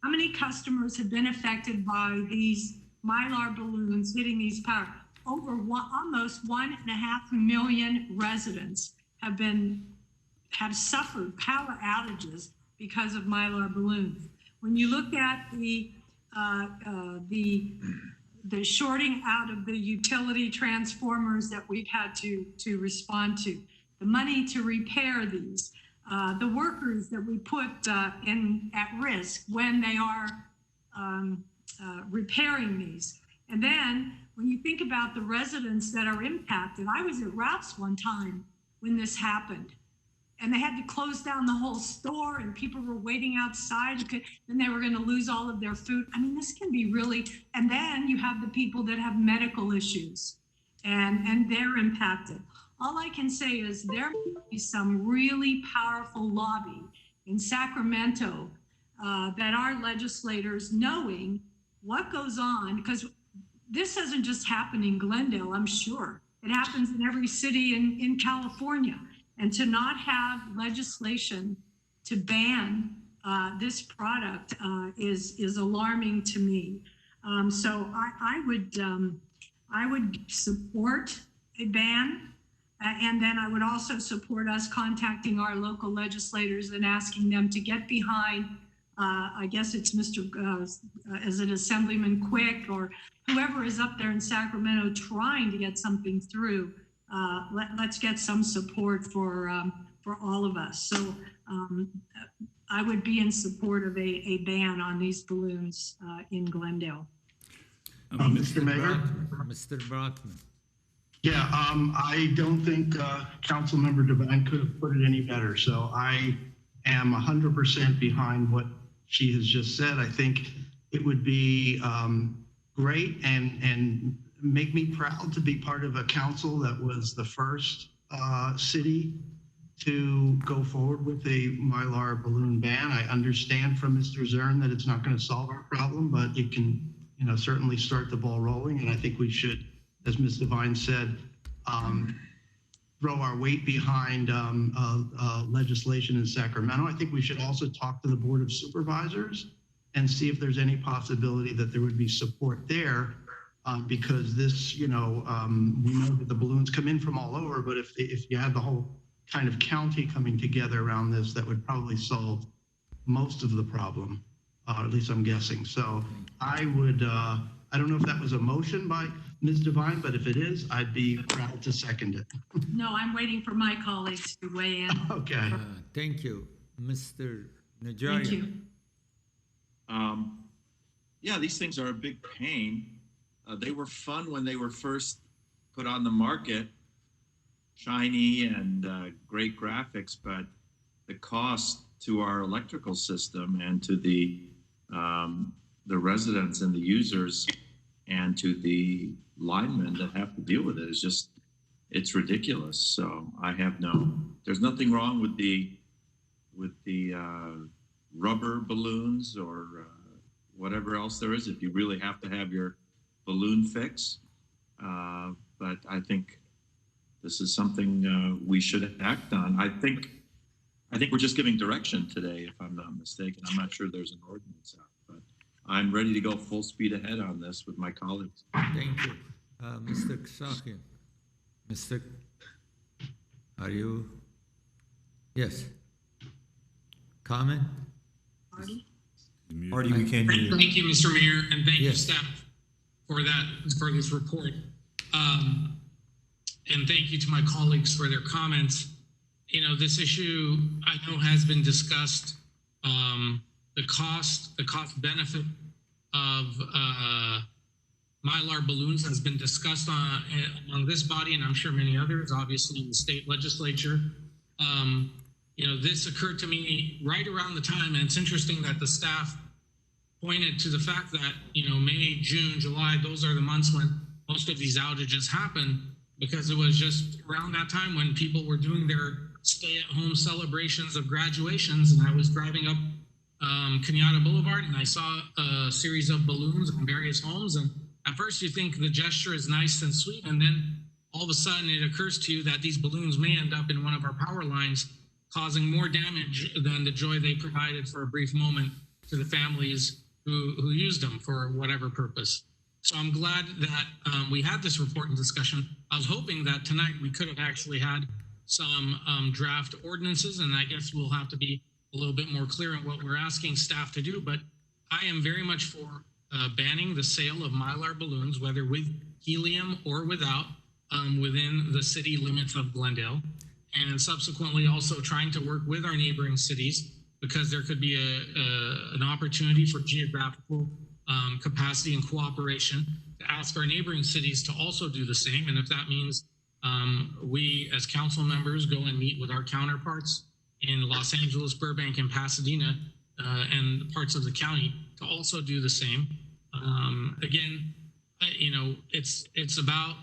how many customers have been affected by these Mylar balloons hitting these power? Almost 1.5 million residents have suffered power outages because of Mylar balloons. When you look at the shorting out of the utility transformers that we've had to respond to, the money to repair these, the workers that we put at risk when they are repairing these. And then when you think about the residents that are impacted, I was at Ralph's one time when this happened, and they had to close down the whole store, and people were waiting outside. Then they were going to lose all of their food. I mean, this can be really, and then you have the people that have medical issues, and they're impacted. All I can say is there may be some really powerful lobby in Sacramento that our legislators, knowing what goes on, because this doesn't just happen in Glendale, I'm sure. It happens in every city in California. And to not have legislation to ban this product is alarming to me. So I would support a ban. And then I would also support us contacting our local legislators and asking them to get behind, I guess it's is it Assemblyman Quick or whoever is up there in Sacramento trying to get something through. Let's get some support for all of us. So I would be in support of a ban on these balloons in Glendale. Mr. Mayor? Mr. Brockman. Yeah, I don't think Councilmember Devine could have put it any better. So I am 100% behind what she has just said. I think it would be great and make me proud to be part of a council that was the first city to go forward with a Mylar balloon ban. I understand from Mr. Zern that it's not going to solve our problem, but it can, certainly start the ball rolling. And I think we should, as Ms. Devine said, throw our weight behind legislation in Sacramento. I think we should also talk to the Board of Supervisors and see if there's any possibility that there would be support there, because this, we know that the balloons come in from all over, but if you had the whole kind of county coming together around this, that would probably solve most of the problem, at least I'm guessing. So I would, I don't know if that was a motion by Ms. Devine, but if it is, I'd be proud to second it. No, I'm waiting for my colleagues to weigh in. Okay. Thank you. Mr. Najarian. Thank you. Yeah, these things are a big pain. They were fun when they were first put on the market, shiny and great graphics, but the cost to our electrical system and to the residents and the users and to the linemen that have to deal with it is just, it's ridiculous. So there's nothing wrong with the rubber balloons or whatever else there is if you really have to have your balloon fix. But I think this is something we should act on. I think I think we're just giving direction today, if I'm not mistaken. I'm not sure there's an ordinance out, but I'm ready to go full speed ahead on this with my colleagues. Thank you. Mr. Kshakian. Mr. Are you? Yes. Comment? Marty? Marty, we can't hear you. Thank you, Mr. Mayor, and thank you, Yes. staff, for this report. And thank you to my colleagues for their comments. You know, this issue I know has been discussed. The cost benefit of Mylar balloons has been discussed among this body, and I'm sure many others, obviously in the state legislature. You know, this occurred to me right around the time, and it's interesting that the staff pointed to the fact that, you know, May, June, July, those are the months when most of these outages happen, because it was just around that time when people were doing their stay-at-home celebrations of graduations, and I was driving up Kenyatta Boulevard, and I saw a series of balloons on various homes, and at first you think the gesture is nice and sweet, and then all of a sudden it occurs to you that these balloons may end up in one of our power lines, causing more damage than the joy they provided for a brief moment to the families who used them for whatever purpose. So I'm glad that we had this report and discussion. I was hoping that tonight we could have actually had some draft ordinances, and I guess we'll have to be a little bit more clear on what we're asking staff to do. But I am very much for banning the sale of Mylar balloons, whether with helium or without, within the city limits of Glendale, and subsequently also trying to work with our neighboring cities, because there could be an opportunity for geographical capacity and cooperation to ask our neighboring cities to also do the same. And if that means we as council members go and meet with our counterparts in Los Angeles, Burbank, and Pasadena, and parts of the county to also do the same. Again, you know, it's about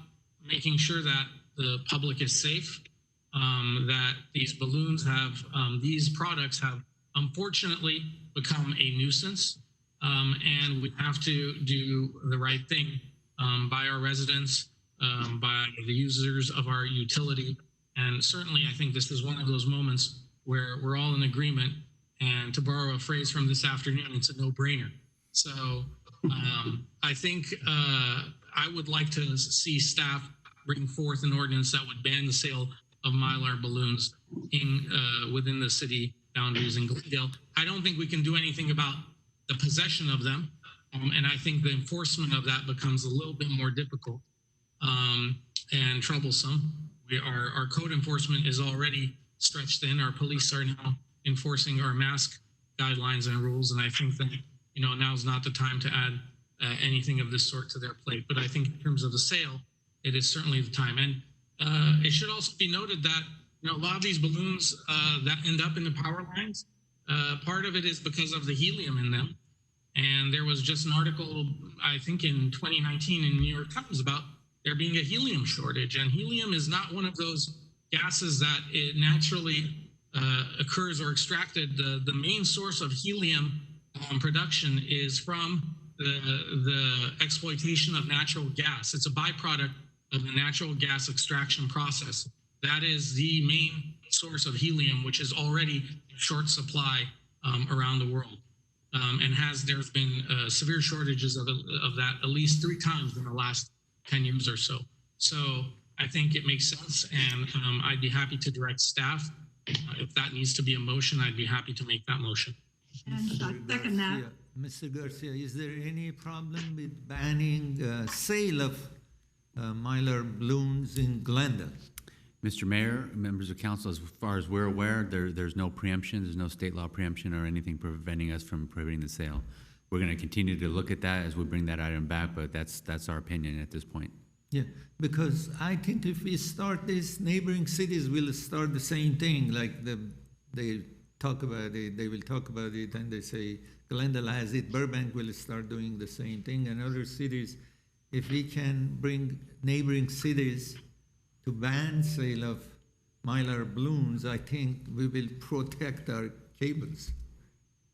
making sure that the public is safe, that these balloons have, these products have unfortunately become a nuisance, and we have to do the right thing by our residents, by the users of our utility. And certainly I think this is one of those moments where we're all in agreement, and to borrow a phrase from this afternoon, it's a no-brainer. So I think I would like to see staff bring forth an ordinance that would ban the sale of Mylar balloons within the city boundaries in Glendale. I don't think we can do anything about the possession of them, and I think the enforcement of that becomes a little bit more difficult and troublesome. Our code enforcement is already stretched thin. Our police are now enforcing our mask guidelines and rules, and I think that, you know, now's not the time to add anything of this sort to their plate. But I think in terms of the sale, it is certainly the time. And it should also be noted that, you know, a lot of these balloons that end up in the power lines, part of it is because of the helium in them. And there was just an article, I think in 2019 in New York Times, about there being a helium shortage. And helium is not one of those gases that it naturally occurs or extracted. The main source of helium production is from the exploitation of natural gas. It's a byproduct of the natural gas extraction process. That is the main source of helium, which is already in short supply around the world. And there's been severe shortages of that at least 3 times in the last 10 years or so. So I think it makes sense, and I'd be happy to direct staff. If that needs to be a motion, I'd be happy to make that motion. And second that. Mr. Garcia, is there any problem with banning sale of Mylar balloons in Glendale? Mr. Mayor, members of council, as far as we're aware, there's no preemption, there's no state law preemption or anything preventing us from prohibiting the sale. We're going to continue to look at that as we bring that item back, but that's our opinion at this point. Yeah, because I think if we start this, neighboring cities will start the same thing. Like they talk about it, they will talk about it, and they say Glendale has it. Burbank will start doing the same thing, and other cities. If we can bring neighboring cities to ban sale of Mylar balloons, I think we will protect our cables,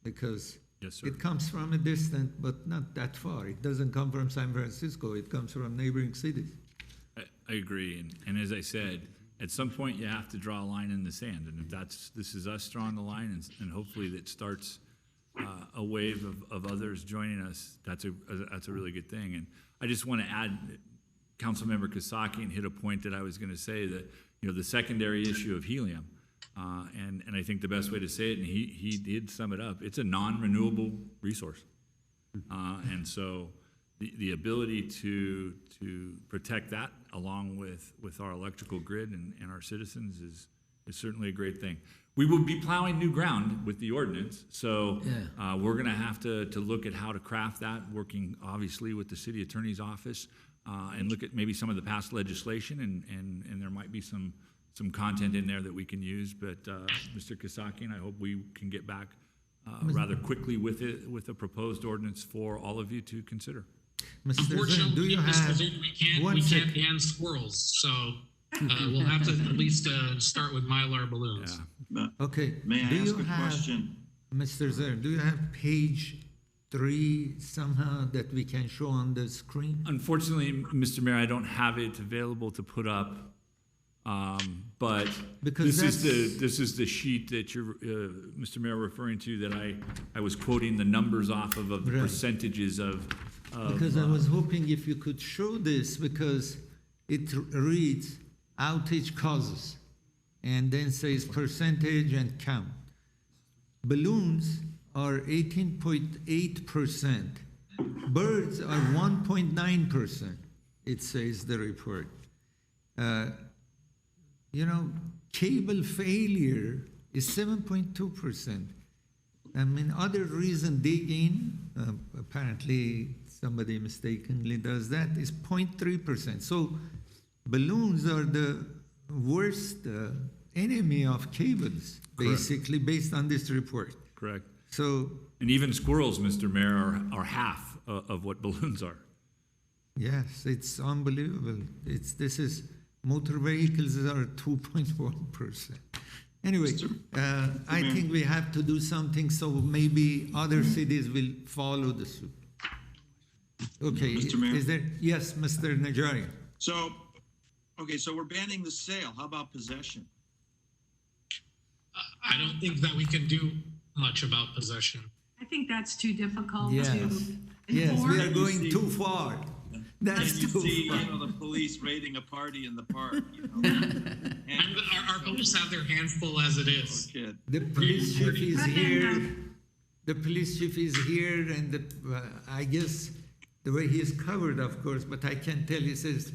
because it comes from a distance, but not that far. It doesn't come from San Francisco. It comes from neighboring cities. I agree. And as I said, at some point you have to draw a line in the sand. And if this is us drawing the line, and hopefully that starts a wave of others joining us, that's a really good thing. And I just want to add, Councilmember Kasaki hit a point that I was going to say, that the secondary issue of helium, and I think the best way to say it, and he did sum it up, it's a non-renewable resource, and so the ability to protect that along with our electrical grid and our citizens is certainly a great thing. We will be plowing new ground with the ordinance, so we're going to have to look at how to craft that, working obviously with the city attorney's office, and look at maybe some of the past legislation, and there might be some content in there that we can use. But Mr. Kasaki, I hope we can get back rather quickly with a proposed ordinance for all of you to consider. Mr. Zinn, do you have we can't ban squirrels, so we'll have to at least start with Mylar balloons. Okay. May I ask a question? Mr. Zinn, do you have page 3 somehow that we can show on the screen? Unfortunately, Mr. Mayor, I don't have it available to put up. But because this is the sheet that you're, Mr. Mayor, referring to, that I was quoting the numbers off of the Right. percentages of. Because I was hoping if you could show this, because it reads outage causes and then says percentage and count. Balloons are 18.8%. Birds are 1.9%, it says the report. Cable failure is 7.2%. I mean, other reason digging, apparently somebody mistakenly does that, is 0.3%. So balloons are the worst enemy of cables, basically, based on this report. Correct. So, and even squirrels, Mr. Mayor, are half of what balloons are. yes, it's unbelievable. This is motor vehicles are 2.1%. Anyway, I think we have to do something, so maybe other cities will follow the suit. Okay, Mr. Mayor? is there? Yes, Mr. Najarian. So we're banning the sale. How about possession? I don't think that we can do much about possession. I think that's too difficult Yes. to Yes, enforce. we are going too far. That's And you too see, far. the police raiding a party in the park. And our police have their hands full as it is. Kid. The police chief is here. The police chief is here, and I guess the way he is covered, of course, but I can tell he says,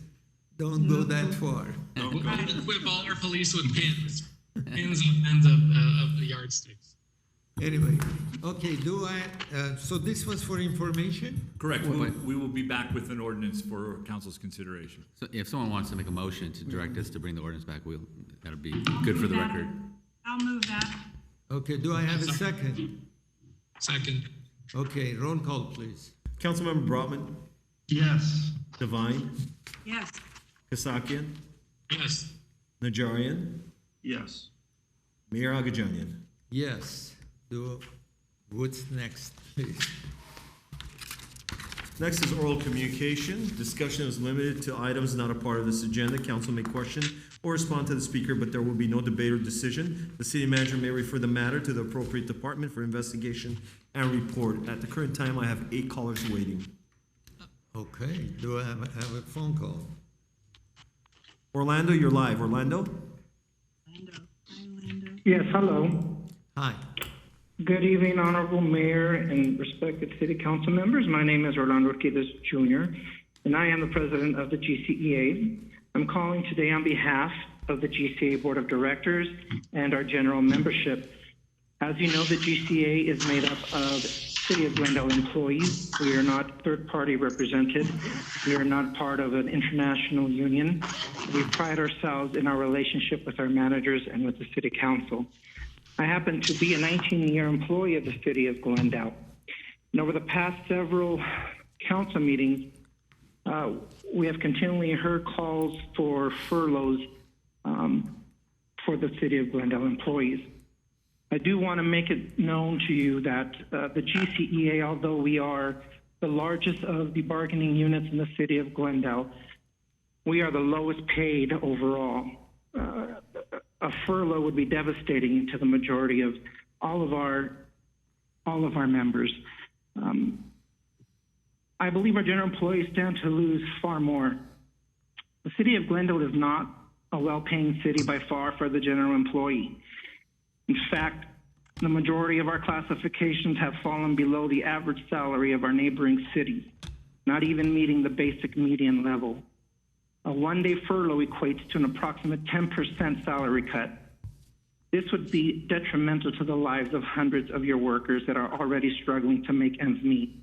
don't go that far. We'll equip all our police with pins on ends of the yardsticks. Anyway, okay, so this was for information? Correct. We will be back with an ordinance for council's consideration. So if someone wants to make a motion to direct us to bring the ordinance back, that'll be good for the record. I'll move that. Okay, do I have a second? Second. Okay, roll call, please. Councilmember Brotman, Yes. Devine, Yes. Kasakian, Yes. Najarian, Yes. Mayor Agajanian. Yes. What's next, please? Next is oral communication. Discussion is limited to items not a part of this agenda. Council may question or respond to the speaker, but there will be no debate or decision. The city manager may refer the matter to the appropriate department for investigation and report. At the current time, I have 8 callers waiting. Okay, do I have a phone call? Orlando, you're live. Orlando? Yes, hello. Hi. Good evening, Honorable Mayor and respected City Council members. My name is Orlando Orquidez Jr., and I am the president of the GCEA. I'm calling today on behalf of the GCA Board of Directors and our general membership. As you know, the GCA is made up of City of Glendale employees. We are not third-party represented. We are not part of an international union. We pride ourselves in our relationship with our managers and with the City Council. I happen to be a 19-year employee of the City of Glendale. And over the past several council meetings, we have continually heard calls for furloughs for the City of Glendale employees. I do want to make it known to you that the GCEA, although we are the largest of the bargaining units in the City of Glendale, we are the lowest paid overall. a furlough would be devastating to the majority of all of our members. I believe our general employees stand to lose far more. The city of Glendale is not a well-paying city by far for the general employee. In fact, the majority of our classifications have fallen below the average salary of our neighboring cities, not even meeting the basic median level. A one-day furlough equates to an approximate 10% salary cut. This would be detrimental to the lives of hundreds of your workers that are already struggling to make ends meet.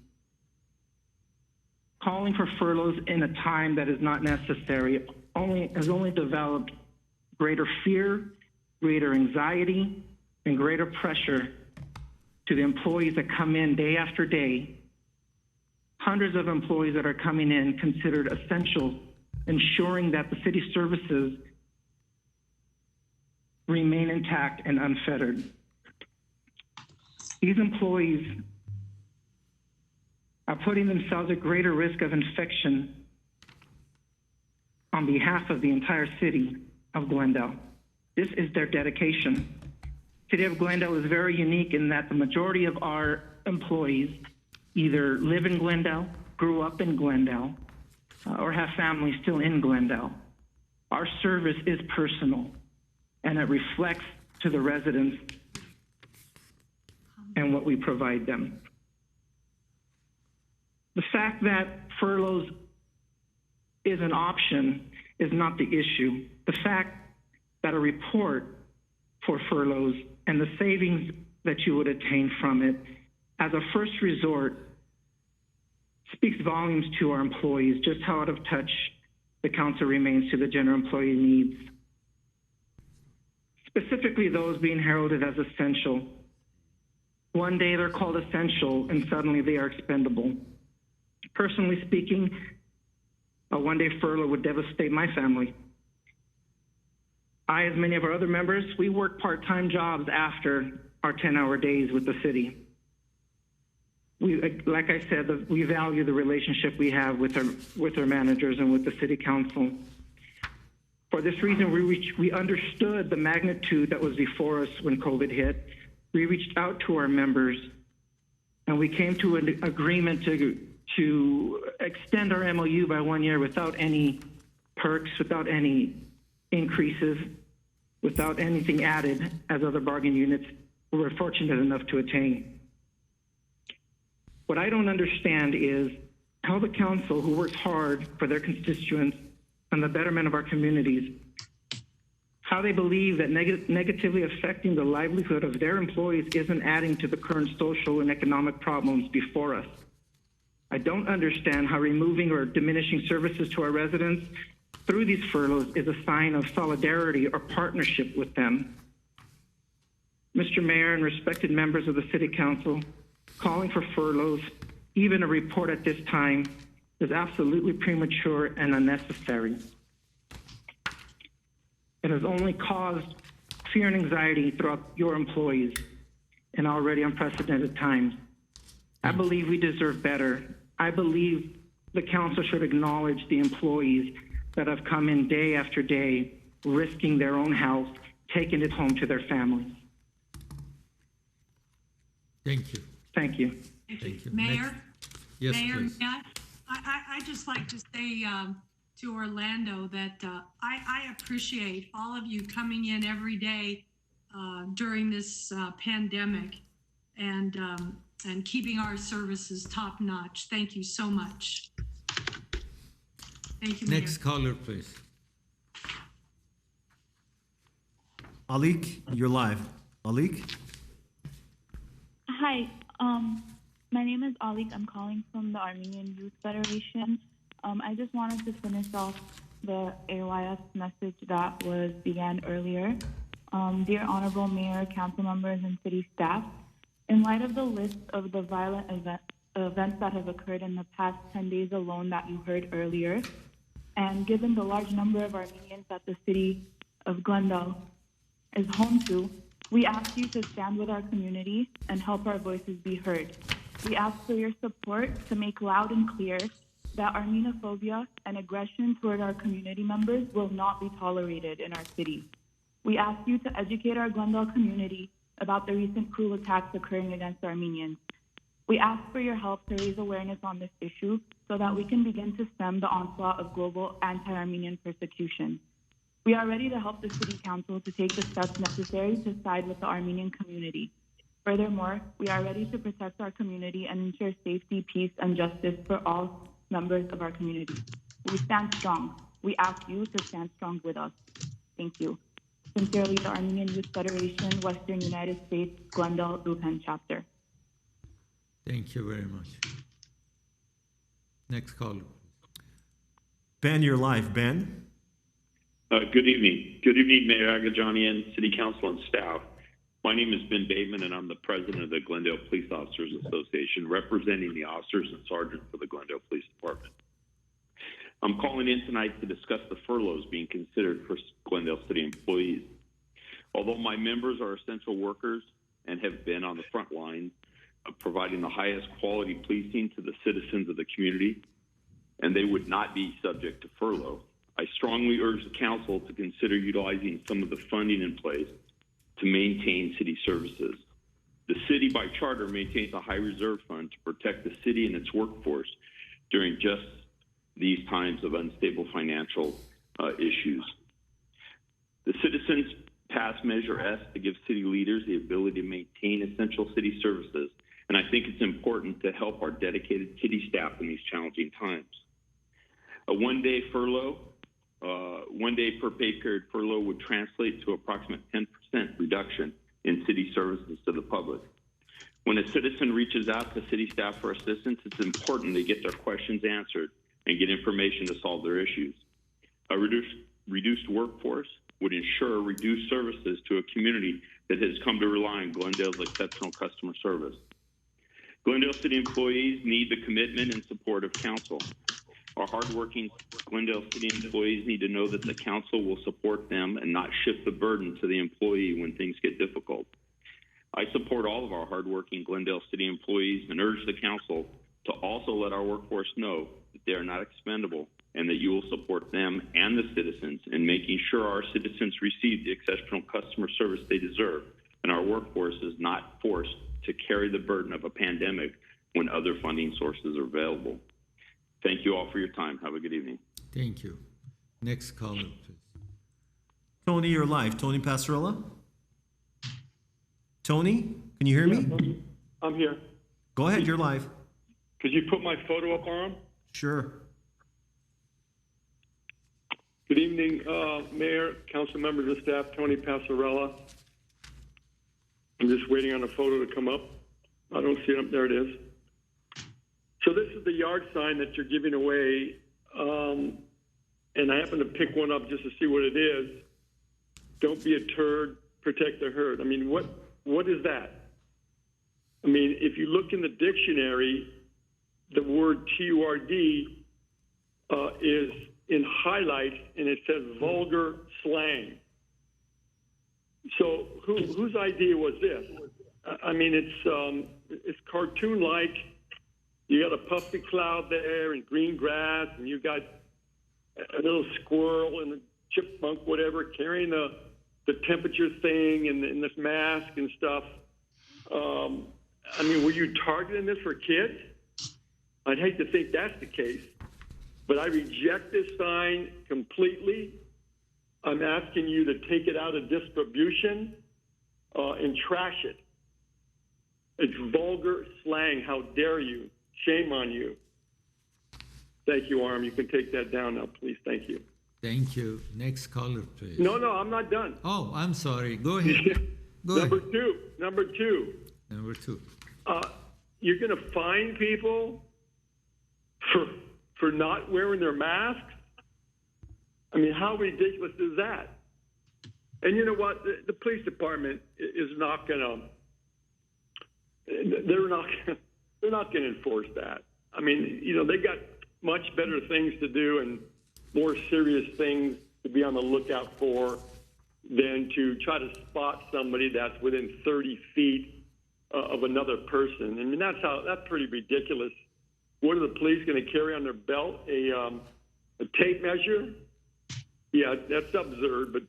Calling for furloughs in a time that is not necessary has only developed greater fear, greater anxiety, and greater pressure to the employees that come in day after day. Hundreds of employees that are coming in considered essential, ensuring that the city services remain intact and unfettered. These employees are putting themselves at greater risk of infection on behalf of the entire city of Glendale. This is their dedication. City of Glendale is very unique in that the majority of our employees either live in Glendale, grew up in Glendale, or have families still in Glendale. Our service is personal, and it reflects to the residents and what we provide them. The fact that furloughs is an option is not the issue. The fact that a report for furloughs and the savings that you would attain from it as a first resort speaks volumes to our employees, just how out of touch the council remains to the general employee needs. Specifically those being heralded as essential. One day they're called essential and suddenly they are expendable. Personally speaking, a one-day furlough would devastate my family. I, as many of our other members, we work part-time jobs after our 10-hour days with the city. Like I said, we value the relationship we have with our managers and with the city council. For this reason, we understood the magnitude that was before us when COVID hit. We reached out to our members, and we came to an agreement to extend our MOU by 1 year without any perks, without any increases, without anything added, as other bargain units were fortunate enough to attain. What I don't understand is how the council, who works hard for their constituents and the betterment of our communities, how they believe that negatively affecting the livelihood of their employees isn't adding to the current social and economic problems before us. I don't understand how removing or diminishing services to our residents through these furloughs is a sign of solidarity or partnership with them. Mr. Mayor and respected members of the City Council, calling for furloughs, even a report at this time, is absolutely premature and unnecessary. It has only caused fear and anxiety throughout your employees in already unprecedented times. I believe we deserve better. I believe the council should acknowledge the employees that have come in day after day, risking their own health, taking it home to their families. Thank you. Thank you. Thank you. Mayor? Next. Yes, Mayor, please. I just like to say to Orlando that I appreciate all of you coming in every day during this pandemic and keeping our services top notch. Thank you so much. Thank you, Mayor. Next caller, please. Alik, you're live. Alik? Hi, my name is Alik. I'm calling from the Armenian Youth Federation. I just wanted to finish off the AYS message that began earlier. Dear Honorable Mayor, council members, and city staff, in light of the list of the violent events that have occurred in the past 10 days alone that you heard earlier, and given the large number of Armenians that the city of Glendale is home to, we ask you to stand with our community and help our voices be heard. We ask for your support to make loud and clear that Armenophobia and aggression toward our community members will not be tolerated in our city. We ask you to educate our Glendale community about the recent cruel attacks occurring against Armenians. We ask for your help to raise awareness on this issue so that we can begin to stem the onslaught of global anti-Armenian persecution. We are ready to help the City Council to take the steps necessary to side with the Armenian community. Furthermore, we are ready to protect our community and ensure safety, peace, and justice for all members of our community. We stand strong. We ask you to stand strong with us. Thank you. Sincerely, the Armenian Youth Federation, Western United States, Glendale, Rupen Chapter. Thank you very much. Next caller. Ben, you're live. Ben? Good evening. Good evening, Mayor Agajanian, City Council, and staff. My name is Ben Bateman, and I'm the president of the Glendale Police Officers Association, representing the officers and sergeants for the Glendale Police Department. I'm calling in tonight to discuss the furloughs being considered for Glendale City employees. Although my members are essential workers and have been on the front line of providing the highest quality policing to the citizens of the community, and they would not be subject to furlough, I strongly urge the council to consider utilizing some of the funding in place to maintain city services. The city, by charter, maintains a high reserve fund to protect the city and its workforce during just these times of unstable financial issues. The citizens passed Measure S to give city leaders the ability to maintain essential city services, and I think it's important to help our dedicated city staff in these challenging times. A one-day furlough, one-day per pay period furlough would translate to approximate 10% reduction in city services to the public. When a citizen reaches out to city staff for assistance, it's important they get their questions answered and get information to solve their issues. A reduced workforce would ensure reduced services to a community that has come to rely on Glendale's exceptional customer service. Glendale City employees need the commitment and support of council. Our hardworking Glendale City employees need to know that the council will support them and not shift the burden to the employee when things get difficult. I support all of our hardworking Glendale City employees and urge the council to also let our workforce know that they are not expendable and that you will support them and the citizens in making sure our citizens receive the exceptional customer service they deserve and our workforce is not forced to carry the burden of a pandemic when other funding sources are available. Thank you all for your time. Have a good evening. Thank you. Next caller, please. Tony, you're live. Tony Passarella? Tony, can you hear me? I'm here. Go ahead, you're live. Could you put my photo up on? Sure. Good evening, Mayor, council members and staff, Tony Passarella. I'm just waiting on a photo to come up. I don't see it up. There it is. So this is the yard sign that you're giving away, and I happen to pick one up just to see what it is. Don't be a turd, protect the herd. I mean, what is that? I mean, if you look in the dictionary, the word T-U-R-D is in highlight, and it says vulgar slang. So whose idea was this? I mean, it's cartoon-like. You got a puffy cloud there and green grass, and you got a little squirrel and a chipmunk, whatever, carrying the temperature thing and this mask and stuff. I mean, were you targeting this for kids? I'd hate to think that's the case, but I reject this sign completely. I'm asking you to take it out of distribution and trash it. It's vulgar slang. How dare you? Shame on you. Thank you, Arm. You can take that down now, please. Thank you. Thank you. Next caller, please. No, I'm not done. Oh, I'm sorry. Go ahead. Number two. Number two. You're going to fine people for not wearing their masks? I mean, how ridiculous is that? And you know what? The police department is not going to. They're not going to enforce that. I mean, you know, they got much better things to do and more serious things to be on the lookout for than to try to spot somebody that's within 30 feet of another person. I mean, that's pretty ridiculous what are the police going to carry on their belt? A tape measure? Yeah, that's absurd. But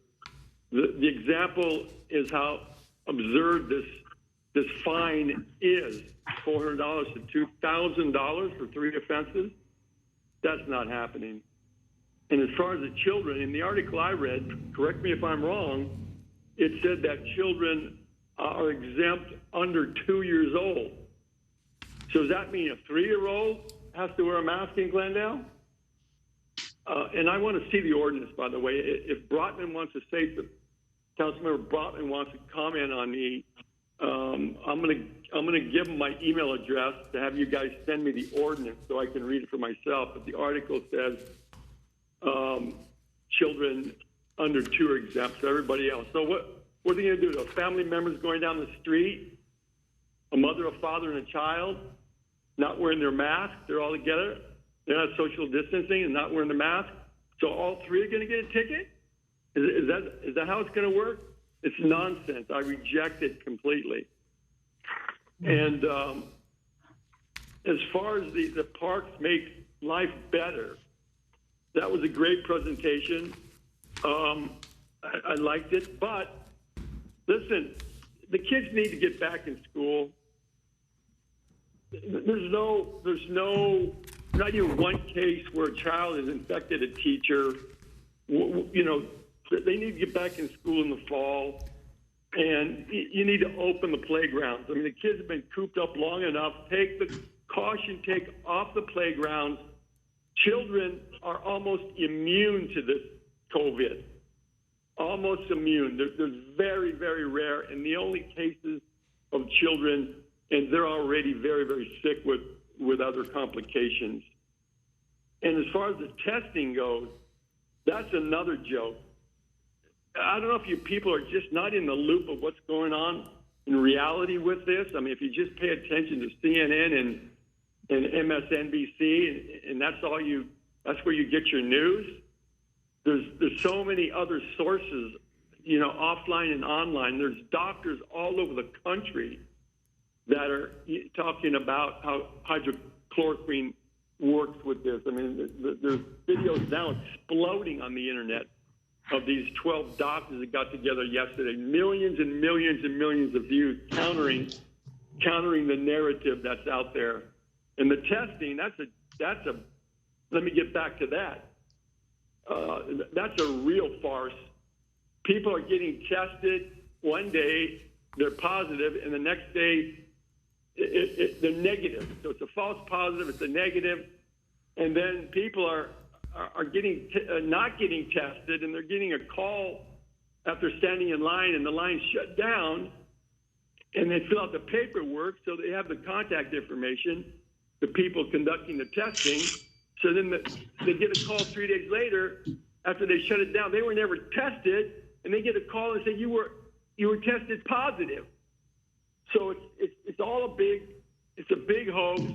the example is how absurd this fine is: $400 to $2,000 for 3 offenses. That's not happening. And as far as the children, in the article I read, correct me if I'm wrong, it said that children are exempt under 2 years old. So does that mean a 3-year-old has to wear a mask in Glendale? And I want to see the ordinance, by the way. If Brotman wants to say, Councilmember Brotman wants to comment on the, I'm gonna give him my email address to have you guys send me the ordinance so I can read it for myself. But the article says children under 2 are exempt, so everybody else. So what are they gonna do? The family members going down the street, a mother, a father, and a child, not wearing their mask, they're all together, they're not social distancing and not wearing the mask, so all 3 are gonna get a ticket? Is that how it's gonna work? It's nonsense. I reject it completely. And as far as the parks make life better, that was a great presentation. I liked it, but listen, the kids need to get back in school. There's not even one case where a child has infected a teacher. You know, they need to get back in school in the fall, and you need to open the playgrounds. I mean, the kids have been cooped up long enough. Take the caution tape off the playgrounds. Children are almost immune to this COVID. Almost immune. They're very, very rare, and the only cases of children, and they're already very, very sick with other complications. And as far as the testing goes, that's another joke. I don't know if you people are just not in the loop of what's going on in reality with this. I mean, if you just pay attention to CNN and MSNBC, and that's where you get your news. There's so many other sources, you know, offline and online. There's doctors all over the country that are talking about how hydrochloroquine works with this. I mean, there's videos now exploding on the internet of these 12 doctors that got together yesterday. Millions and millions and millions of views countering the narrative that's out there. And the testing, that's a. Let me get back to that. That's a real farce. People are getting tested. One day they're positive, and the next day they're negative. So it's a false positive. It's a negative, and then people are getting not getting tested, and they're getting a call after standing in line, and the line's shut down, and they fill out the paperwork, so they have the contact information, the people conducting the testing. So then they get a call 3 days later after they shut it down. They were never tested, and they get a call and say you were tested positive. So it's all a big hoax.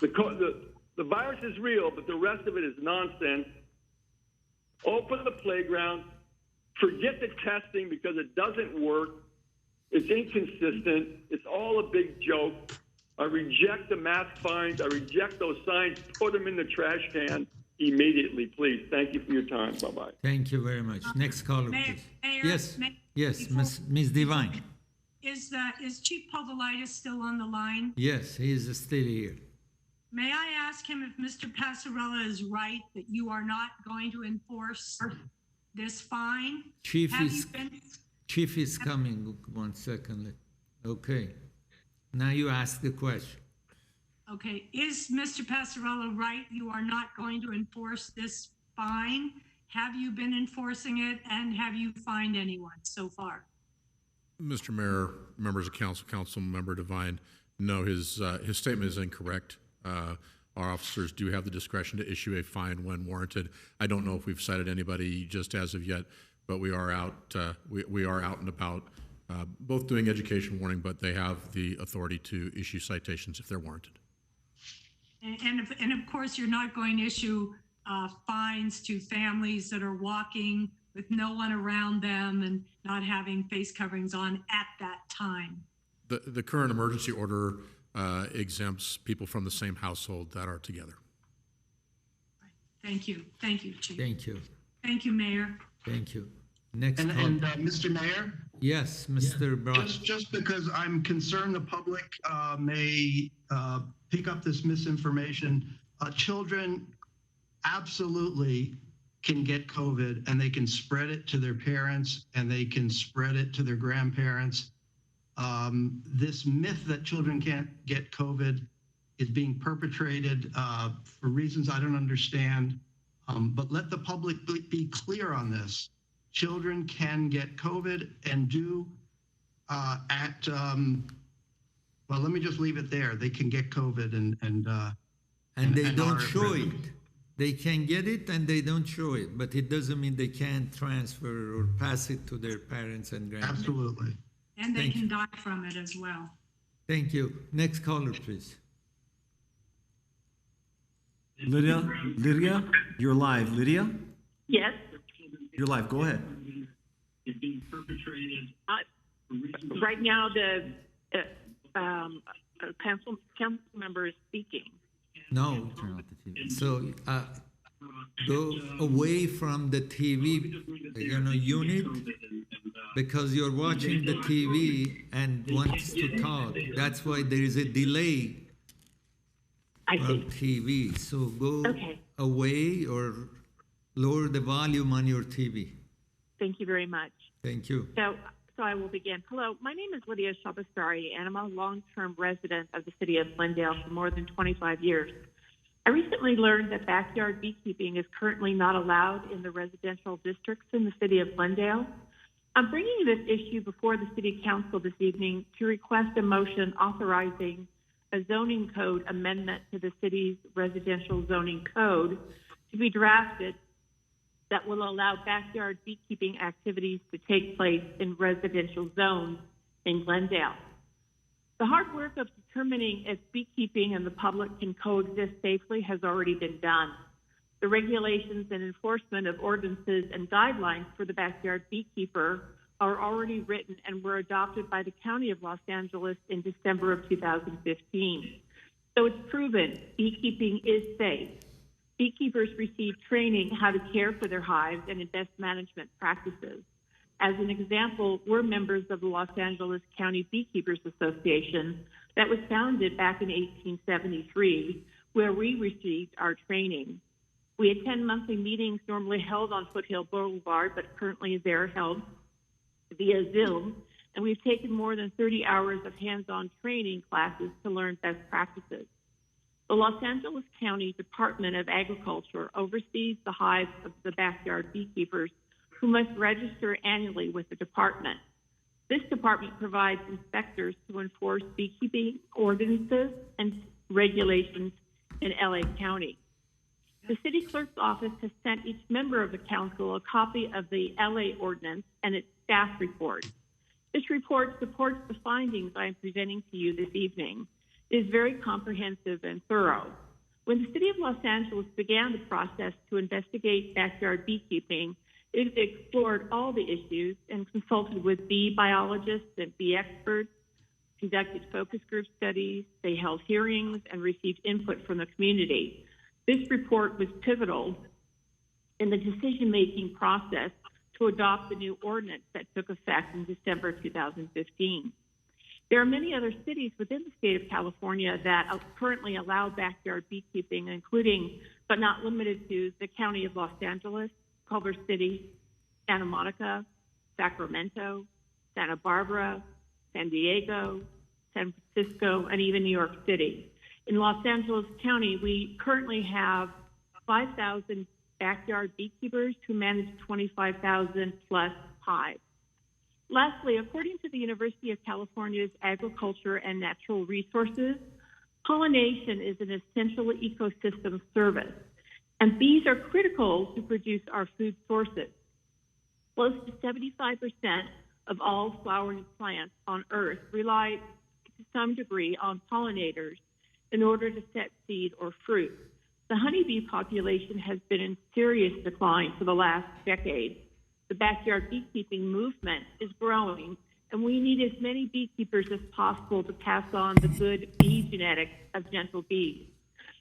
The virus is real, but the rest of it is nonsense. Open the playground. Forget the testing because it doesn't work. It's inconsistent. It's all a big joke. I reject the mask fines. I reject those signs. Put them in the trash can immediately, please. Thank you for your time. Bye-bye. Thank you very much. Next caller, please. Mayor, Yes, Ms. Devine. Is Chief Povolitis still on the line? Yes, he is still here. May I ask him if Mr. Passarella is right that you are not going to enforce this fine? Chief is coming. 1 second. Okay. Now you ask the question. Okay. Is Mr. Passarella right? You are not going to enforce this fine? Have you been enforcing it, and have you fined anyone so far? Mr. Mayor, members of council, council member Devine, no, his statement is incorrect. Our officers do have the discretion to issue a fine when warranted. I don't know if we've cited anybody just as of yet, but we are out. We are out and about, both doing education warning, but they have the authority to issue citations if they're warranted. And of course, you're not going to issue fines to families that are walking with no one around them and not having face coverings on at that time. The current emergency order exempts people from the same household that are together. Thank you. Thank you, Chief. Thank you. Thank you, Mayor. Thank you. Next And, call. Mr. Mayor? Yes, Mr. Brock. Just because I'm concerned the public may pick up this misinformation, children absolutely can get COVID and they can spread it to their parents and they can spread it to their grandparents. This myth that children can't get COVID is being perpetrated for reasons I don't understand. But let the public be clear on this. Children can get COVID and do well, let me just leave it there. They can get COVID and they don't show it. They can get it and they don't show it, but it doesn't mean they can't transfer or pass it to their parents and grandparents. Absolutely. And they can die from it as well. Thank you. Next caller, please. Lydia, you're live. Lydia, Yes. you're live. Go ahead. Right now, the council member is speaking. No. So go away from the TV, unit, because you're watching the TV and wants to talk. That's why there is a delay from TV. So go away or lower the volume on your TV. Thank you very much. Thank you. So I will begin. Hello, my name is Lydia Shabastari, and I'm a long-term resident of the city of Glendale for more than 25 years. I recently learned that backyard beekeeping is currently not allowed in the residential districts in the city of Glendale. I'm bringing this issue before the city council this evening to request a motion authorizing a zoning code amendment to the city's residential zoning code to be drafted that will allow backyard beekeeping activities to take place in residential zones in Glendale. The hard work of determining if beekeeping and the public can coexist safely has already been done. The regulations and enforcement of ordinances and guidelines for the backyard beekeeper are already written and were adopted by the County of Los Angeles in December of 2015. So it's proven beekeeping is safe. Beekeepers receive training how to care for their hives and in best management practices. As an example, we're members of the Los Angeles County Beekeepers Association that was founded back in 1873, where we received our training. We attend monthly meetings normally held on Foothill Boulevard, but currently they're held via Zoom, and we've taken more than 30 hours of hands-on training classes to learn best practices. The Los Angeles County Department of Agriculture oversees the hives of the backyard beekeepers who must register annually with the department. This department provides inspectors to enforce beekeeping ordinances and regulations in LA County. The city clerk's office has sent each member of the council a copy of the LA ordinance and its staff report. This report supports the findings I am presenting to you this evening. It is very comprehensive and thorough. When the city of Los Angeles began the process to investigate backyard beekeeping, it explored all the issues and consulted with bee biologists and bee experts, conducted focus group studies, they held hearings, and received input from the community. This report was pivotal in the decision-making process to adopt the new ordinance that took effect in December 2015. There are many other cities within the state of California that currently allow backyard beekeeping, including, but not limited to, the County of Los Angeles, Culver City, Santa Monica, Sacramento, Santa Barbara, San Diego, San Francisco, and even New York City. In Los Angeles County, we currently have 5,000 backyard beekeepers who manage 25,000 plus hives. Lastly, according to the University of California's Agriculture and Natural Resources, pollination is an essential ecosystem service, and bees are critical to produce our food sources. Close to 75% of all flowering plants on Earth rely to some degree on pollinators in order to set seed or fruit. The honeybee population has been in serious decline for the last decade. The backyard beekeeping movement is growing, and we need as many beekeepers as possible to pass on the good bee genetics of gentle bees.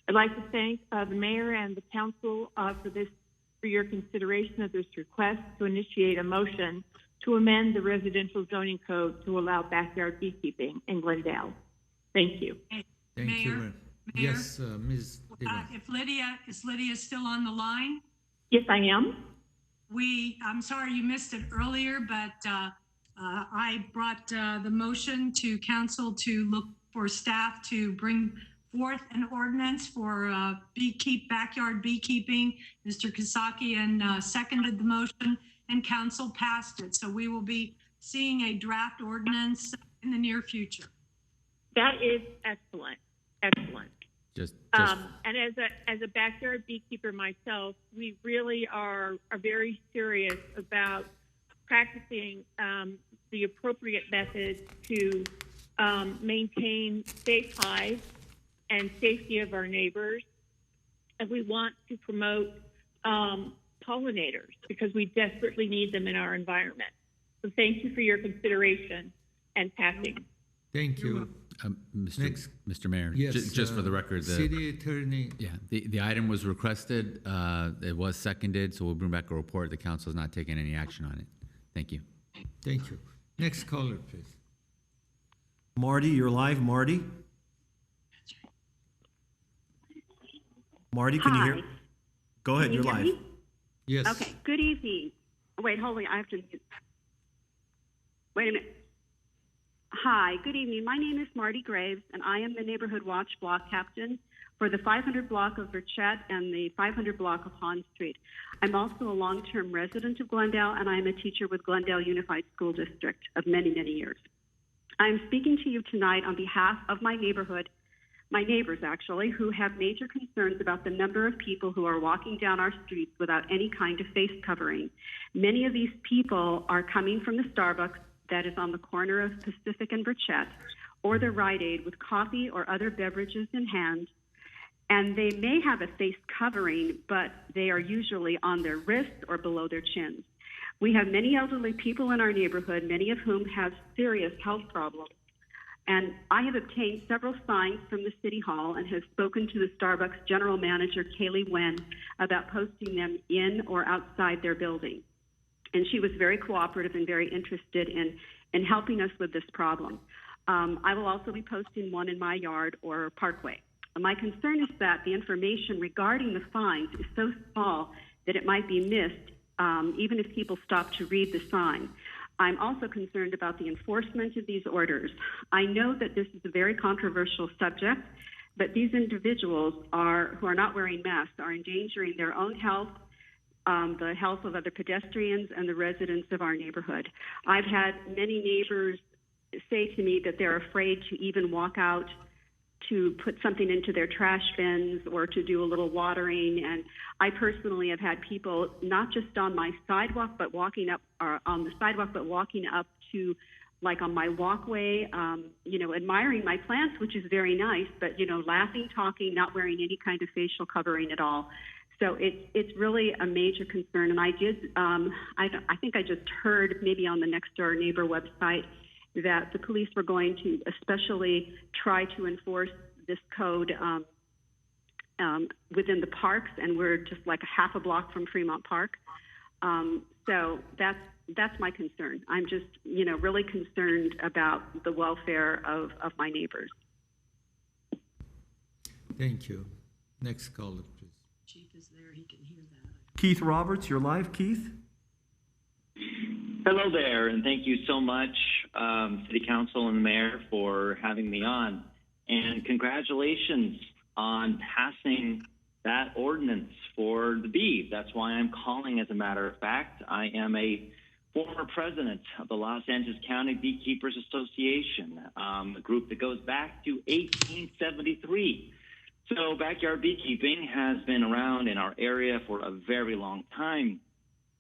I'd like to thank the mayor and the council for your consideration of this request to initiate a motion to amend the residential zoning code to allow backyard beekeeping in Glendale. Thank you. Thank you. Mayor? Yes, Ms. Diva. Is Lydia still on the line? Yes, I am. I'm sorry you missed it earlier, but I brought the motion to council to look for staff to bring forth an ordinance for backyard beekeeping. Mr. Kasaki and seconded the motion, and council passed it. So we will be seeing a draft ordinance in the near future. That is excellent. Excellent. And as a backyard beekeeper myself, we really are very serious about practicing the appropriate methods to maintain safe hives and safety of our neighbors. And we want to promote pollinators because we desperately need them in our environment. So thank you for your consideration and passing. Thank you. Mr. Mayor, Yes, just for the record, City Attorney. Yeah, the item was requested. It was seconded, so we'll bring back a report. The council is not taking any action on it. Thank you. Thank you. Next caller, please. Marty, you're live. Marty? Marty, can you hear? Go ahead, you're live. Me? Yes. Okay, good evening. Wait, hold on, I have to, wait a minute. Hi, good evening. My name is Marty Graves, and I am the Neighborhood Watch Block Captain for the 500 block of Burchett and the 500 block of Hahn Street. I'm also a long-term resident of Glendale, and I am a teacher with Glendale Unified School District of many, many years. I'm speaking to you tonight on behalf of my neighborhood, my neighbors actually, who have major concerns about the number of people who are walking down our streets without any kind of face covering. Many of these people are coming from the Starbucks that is on the corner of Pacific and Burchett, or the Rite Aid with coffee or other beverages in hand. And they may have a face covering, but they are usually on their wrists or below their chins. We have many elderly people in our neighborhood, many of whom have serious health problems. And I have obtained several signs from the City Hall and have spoken to the Starbucks General Manager, Kaylee Wen, about posting them in or outside their building. And she was very cooperative and very interested in helping us with this problem. I will also be posting one in my yard or parkway. My concern is that the information regarding the fines is so small that it might be missed even if people stop to read the sign. I'm also concerned about the enforcement of these orders. I know that this is a very controversial subject, but these individuals who are not wearing masks are endangering their own health, the health of other pedestrians, and the residents of our neighborhood. I've had many neighbors say to me that they're afraid to even walk out to put something into their trash bins or to do a little watering. And I personally have had people not just on my sidewalk, but walking up to, like, on my walkway, admiring my plants, which is very nice, but, laughing, talking, not wearing any kind of facial covering at all. So it's really a major concern. And I think I just heard maybe on the Next Door Neighbor website that the police were going to especially try to enforce this code within the parks, and we're just like a half a block from Fremont Park. So that's my concern. I'm just, really concerned about the welfare of my neighbors. Thank you. Next caller, please. Chief is there, he can hear that. Keith Roberts, you're live. Keith? Hello there, and thank you so much, City Council and the Mayor, for having me on. And congratulations on passing that ordinance for the bees. That's why I'm calling, as a matter of fact. I am a former president of the Los Angeles County Beekeepers Association, a group that goes back to 1873. So backyard beekeeping has been around in our area for a very long time.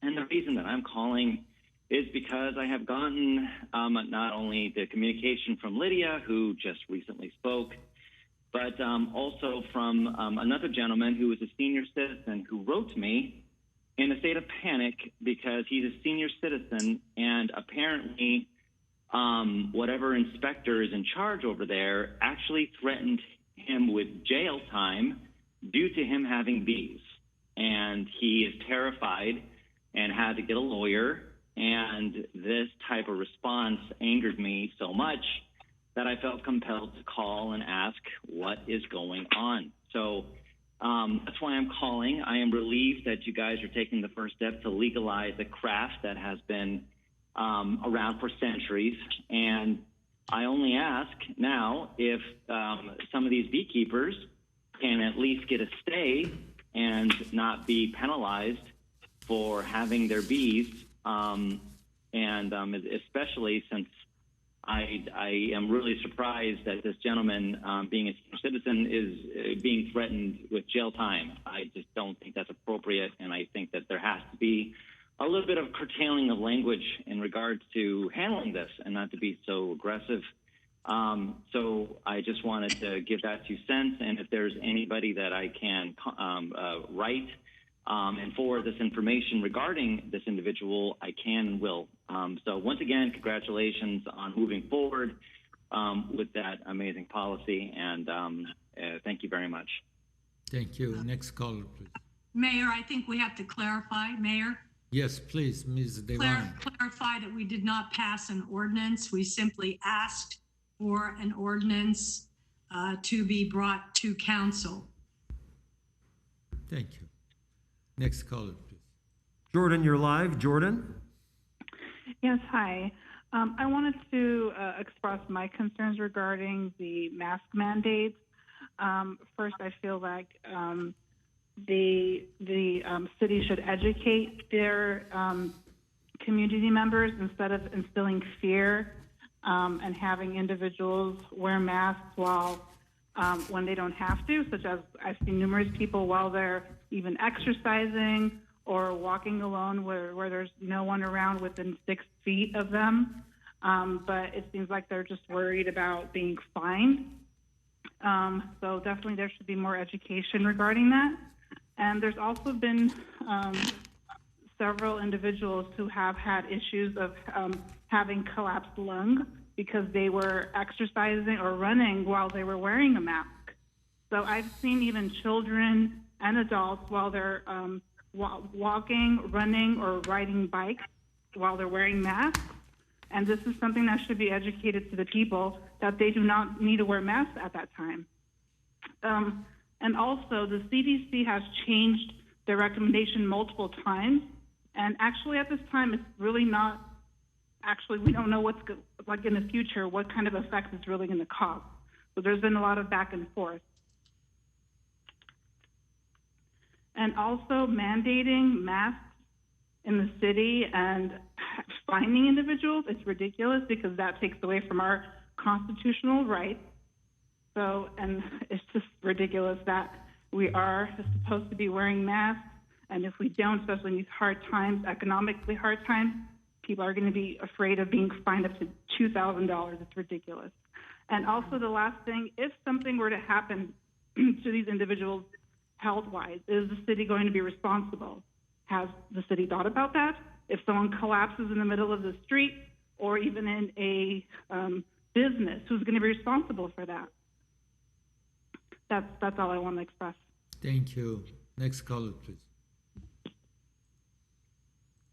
And the reason that I'm calling is because I have gotten not only the communication from Lydia, who just recently spoke, but also from another gentleman who is a senior citizen who wrote me in a state of panic because he's a senior citizen and apparently whatever inspector is in charge over there actually threatened him with jail time due to him having bees. And he is terrified and had to get a lawyer. And this type of response angered me so much that I felt compelled to call and ask what is going on. So that's why I'm calling. I am relieved that you guys are taking the first step to legalize a craft that has been around for centuries. And I only ask now if some of these beekeepers can at least get a stay and not be penalized for having their bees, and especially since I am really surprised that this gentleman, being a senior citizen, is being threatened with jail time. I just don't think that's appropriate, and I think that there has to be a little bit of curtailing of language in regards to handling this and not to be so aggressive. So I just wanted to give that 2 cents, and if there's anybody that I can write and forward this information regarding this individual, I can and will. So once again, congratulations on moving forward with that amazing policy, and thank you very much. Thank you. Next caller, please. Mayor, I think we have to clarify, Mayor. Yes, please, Ms. Devine. Clarify that we did not pass an ordinance. We simply asked for an ordinance to be brought to council. Thank you. Next caller, please. Jordan, you're live. Jordan? Yes, hi. I wanted to express my concerns regarding the mask mandates. First, I feel like the city should educate their community members instead of instilling fear and having individuals wear masks while when they don't have to, such as I've seen numerous people while they're even exercising or walking alone where there's no one around within 6 feet of them. But it seems like they're just worried about being fined. So definitely there should be more education regarding that. And there's also been several individuals who have had issues of having collapsed lungs because they were exercising or running while they were wearing a mask. So I've seen even children and adults while they're walking, running, or riding bikes while they're wearing masks. And this is something that should be educated to the people that they do not need to wear masks at that time. And also, the CDC has changed their recommendation multiple times. And actually, at this time, it's really not, actually, we don't know what's like in the future, what kind of effect it's really going to cause. So there's been a lot of back and forth. And also mandating masks in the city and fining individuals, it's ridiculous because that takes away from our constitutional rights. So, and it's just ridiculous that we are supposed to be wearing masks, and if we don't, especially in these hard times, economically hard times, people are going to be afraid of being fined up to $2,000. It's ridiculous. And also the last thing, if something were to happen to these individuals health-wise, is the city going to be responsible? Has the city thought about that? If someone collapses in the middle of the street or even in a business, who's going to be responsible for that? That's all I want to express. Thank you. Next caller, please.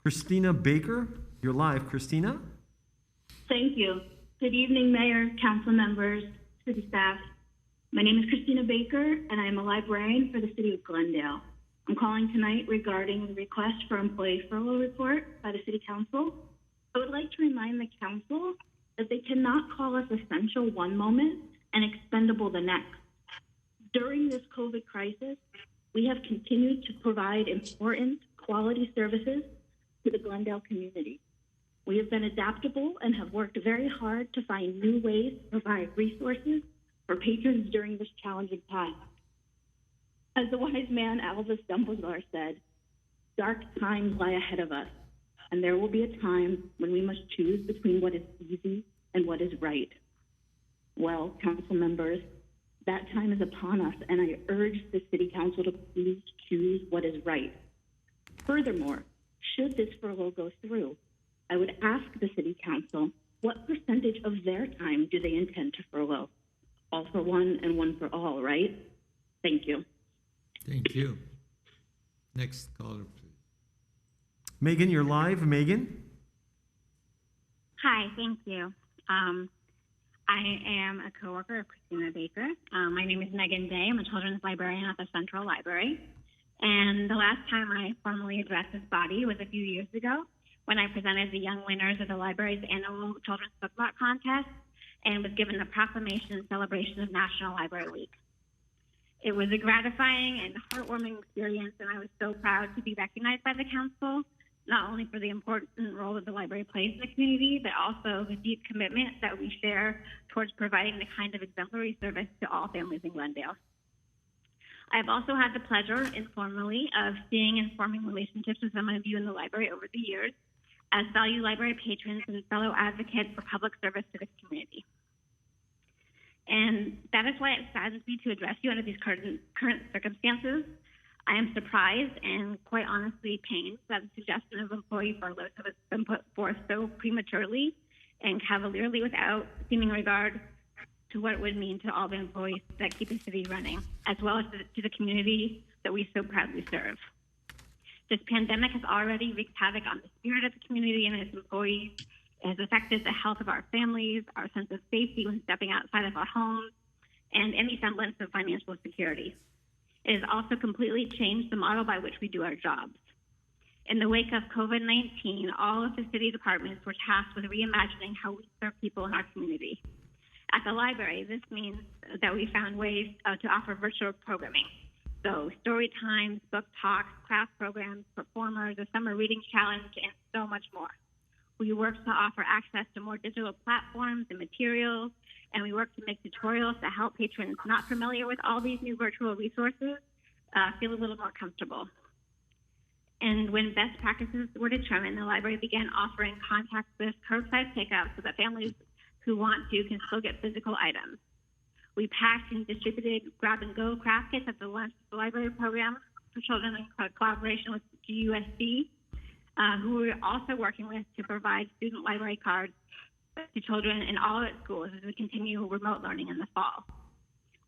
Christina Baker, you're live. Christina? Thank you. Good evening, Mayor, council members, city staff. My name is Christina Baker, and I am a librarian for the city of Glendale. I'm calling tonight regarding the request for employee furlough report by the city council. I would like to remind the council that they cannot call us essential one moment and expendable the next. During this COVID crisis, we have continued to provide important quality services to the Glendale community. We have been adaptable and have worked very hard to find new ways to provide resources for patrons during this challenging time. As the wise man Albus Dumbledore said, dark times lie ahead of us, and there will be a time when we must choose between what is easy and what is right. Well, council members, that time is upon us, and I urge the city council to please choose what is right. Furthermore, should this furlough go through, I would ask the city council what percentage of their time do they intend to furlough? All for one and one for all, right? Thank you. Thank you. Next caller, please. Megan, you're live. Megan? Hi, thank you. I am a coworker of Christina Baker. My name is Megan Day. I'm a children's librarian at the Central Library. And the last time I formally addressed this body was a few years ago when I presented the young winners of the library's annual Children's Book Mark contest and was given the proclamation in celebration of National Library Week. It was a gratifying and heartwarming experience, and I was so proud to be recognized by the council, not only for the important role that the library plays in the community, but also the deep commitment that we share towards providing the kind of exemplary service to all families in Glendale. I've also had the pleasure informally of seeing and forming relationships with some of you in the library over the years as value library patrons and fellow advocates for public service to the community. And that is why it saddens me to address you under these current circumstances. I am surprised and quite honestly pained that the suggestion of employee furloughs has been put forth so prematurely and cavalierly without seeming regard to what it would mean to all the employees that keep the city running, as well as to the community that we so proudly serve. This pandemic has already wreaked havoc on the spirit of the community and its employees. It has affected the health of our families, our sense of safety when stepping outside of our homes, and any semblance of financial security. It has also completely changed the model by which we do our jobs. In the wake of COVID-19, all of the city departments were tasked with reimagining how we serve people in our community. At the library, this means that we found ways to offer virtual programming. So story times, book talks, craft programs, performers, a summer reading challenge, and so much more. We work to offer access to more digital platforms and materials, and we work to make tutorials to help patrons not familiar with all these new virtual resources feel a little more comfortable. And when best practices were determined, the library began offering contactless curbside pickup so that families who want to can still get physical items. We packed and distributed grab-and-go craft kits at the Lunch at the Library program for children in collaboration with GUSD, who we're also working with to provide student library cards to children in all its schools as we continue remote learning in the fall.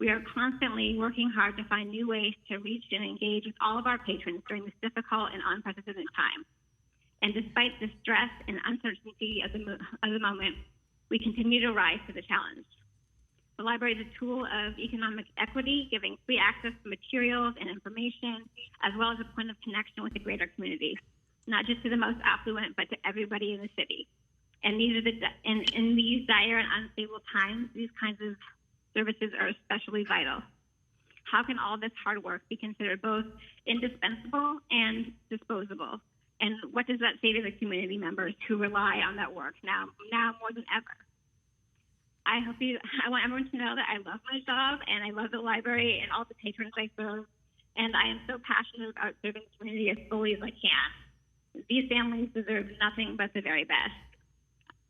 We are constantly working hard to find new ways to reach and engage with all of our patrons during this difficult and unprecedented time. And despite the stress and uncertainty of the moment, we continue to rise to the challenge. The library is a tool of economic equity, giving free access to materials and information, as well as a point of connection with the greater community, not just to the most affluent, but to everybody in the city. And in these dire and unstable times, these kinds of services are especially vital. How can all this hard work be considered both indispensable and disposable? And what does that say to the community members who rely on that work now more than ever? I want everyone to know that I love my job and I love the library and all the patrons I serve. And I am so passionate about serving the community as fully as I can. These families deserve nothing but the very best.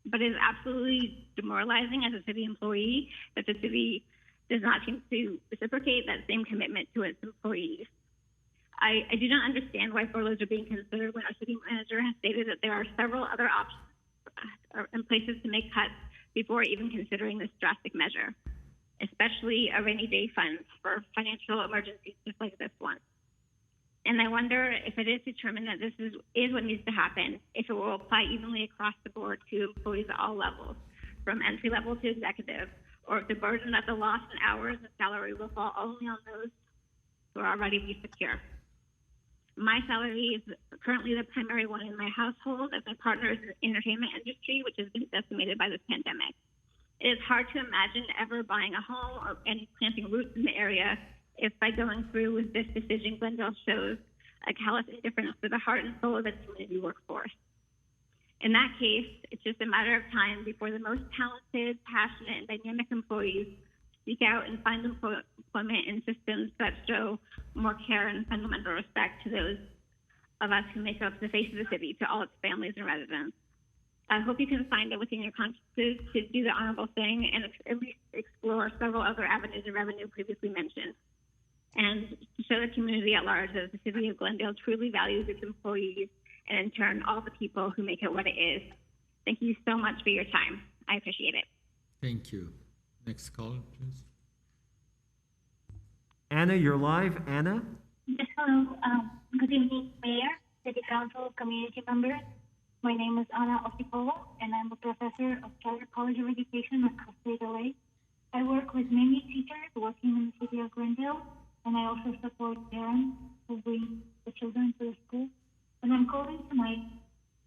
But it is absolutely demoralizing as a city employee that the city does not seem to reciprocate that same commitment to its employees. I do not understand why furloughs are being considered when our city manager has stated that there are several other options and places to make cuts before even considering this drastic measure, especially a rainy day fund for financial emergencies just like this one. And I wonder if it is determined that this is what needs to happen, if it will apply evenly across the board to employees at all levels, from entry level to executive, or if the burden of the loss in hours and salary will fall only on those who are already secure. My salary is currently the primary one in my household, as my partner is in the entertainment industry, which has been decimated by this pandemic. It is hard to imagine ever buying a home or any planting roots in the area if by going through with this decision, Glendale shows a callous indifference to the heart and soul of its community workforce. In that case, it's just a matter of time before the most talented, passionate, and dynamic employees seek out and find employment in systems that show more care and fundamental respect to those of us who make up the face of the city, to all its families and residents. I hope you can find it within your consciences to do the honorable thing and at least explore several other avenues of revenue previously mentioned, and to show the community at large that the city of Glendale truly values its employees and in turn all the people who make it what it is. Thank you so much for your time. I appreciate it. Thank you. Next caller, please. Anna, you're live. Anna? Yes, hello. Good evening, Mayor, City Council, community members. My name is Ana Osipova, and I'm a professor of Charter College of Education at Costa LA. I work with many teachers working in the city of Glendale, and I also support parents who bring the children to the school. And I'm calling tonight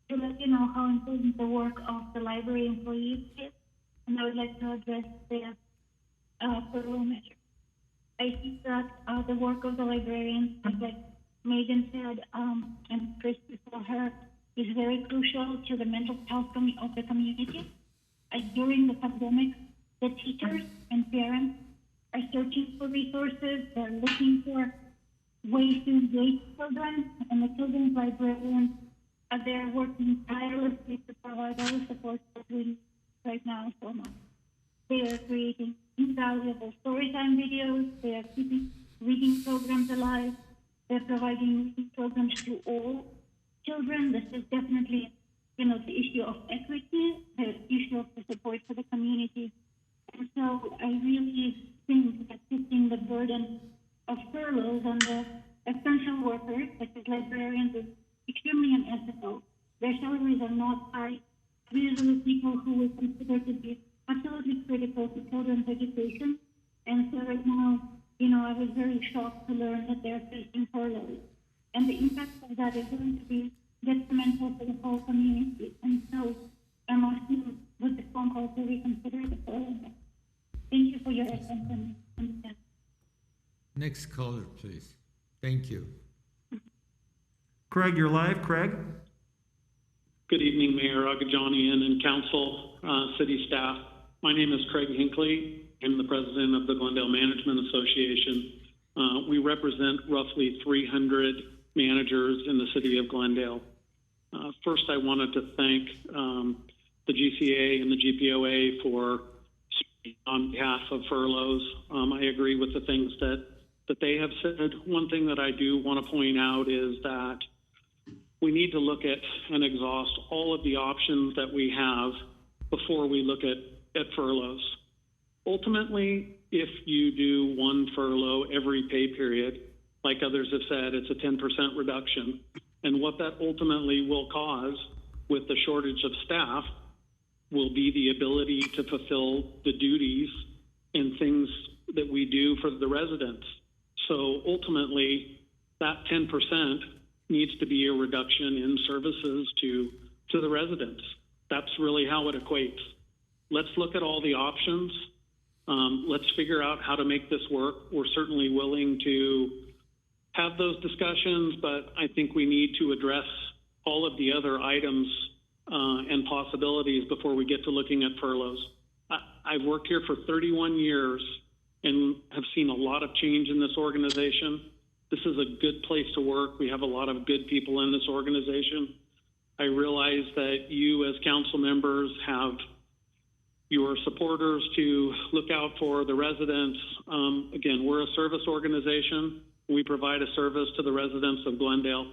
to let you know how important the work of the library employees is, and I would like to address the furlough measure. I think that the work of the librarians, like Megan said, and Chris before her, is very crucial to the mental health of the community. During the pandemic, the teachers and parents are searching for resources. They're looking for ways to engage children, and the children's librarians they're working tirelessly to provide all the support that we need right now so much. They are creating invaluable storytime videos. They are keeping reading programs alive. They're providing reading programs to all children. This is definitely, the issue of equity, the issue of the support for the community. And so I really think that shifting the burden of furloughs on the essential workers, such as librarians, is extremely unethical. Their salaries are not high. These are the people who we consider to be absolutely critical to children's education. And so right now, I was very shocked to learn that they're facing furloughs. And the impact of that is going to be detrimental to the whole community. And so I'm asking with the phone call to reconsider the furlough. Thank you for your attention. Next caller, please. Thank you. Craig, you're live. Craig? Good evening, Mayor Agajanian and Council, City staff. My name is Craig Hinckley. I'm the president of the Glendale Management Association. We represent roughly 300 managers in the city of Glendale. First, I wanted to thank the GCA and the GPOA for speaking on behalf of furloughs. I agree with the things that they have said. One thing that I do want to point out is that we need to look at and exhaust all of the options that we have before we look at furloughs. Ultimately, if you do one furlough every pay period, like others have said, it's a 10% reduction. And what that ultimately will cause with the shortage of staff will be the ability to fulfill the duties and things that we do for the residents. So ultimately, that 10% needs to be a reduction in services to the residents. That's really how it equates. Let's look at all the options. Let's figure out how to make this work. We're certainly willing to have those discussions, but I think we need to address all of the other items and possibilities before we get to looking at furloughs. I've worked here for 31 years and have seen a lot of change in this organization. This is a good place to work. We have a lot of good people in this organization. I realize that you as council members have your supporters to look out for the residents. Again, we're a service organization. We provide a service to the residents of Glendale.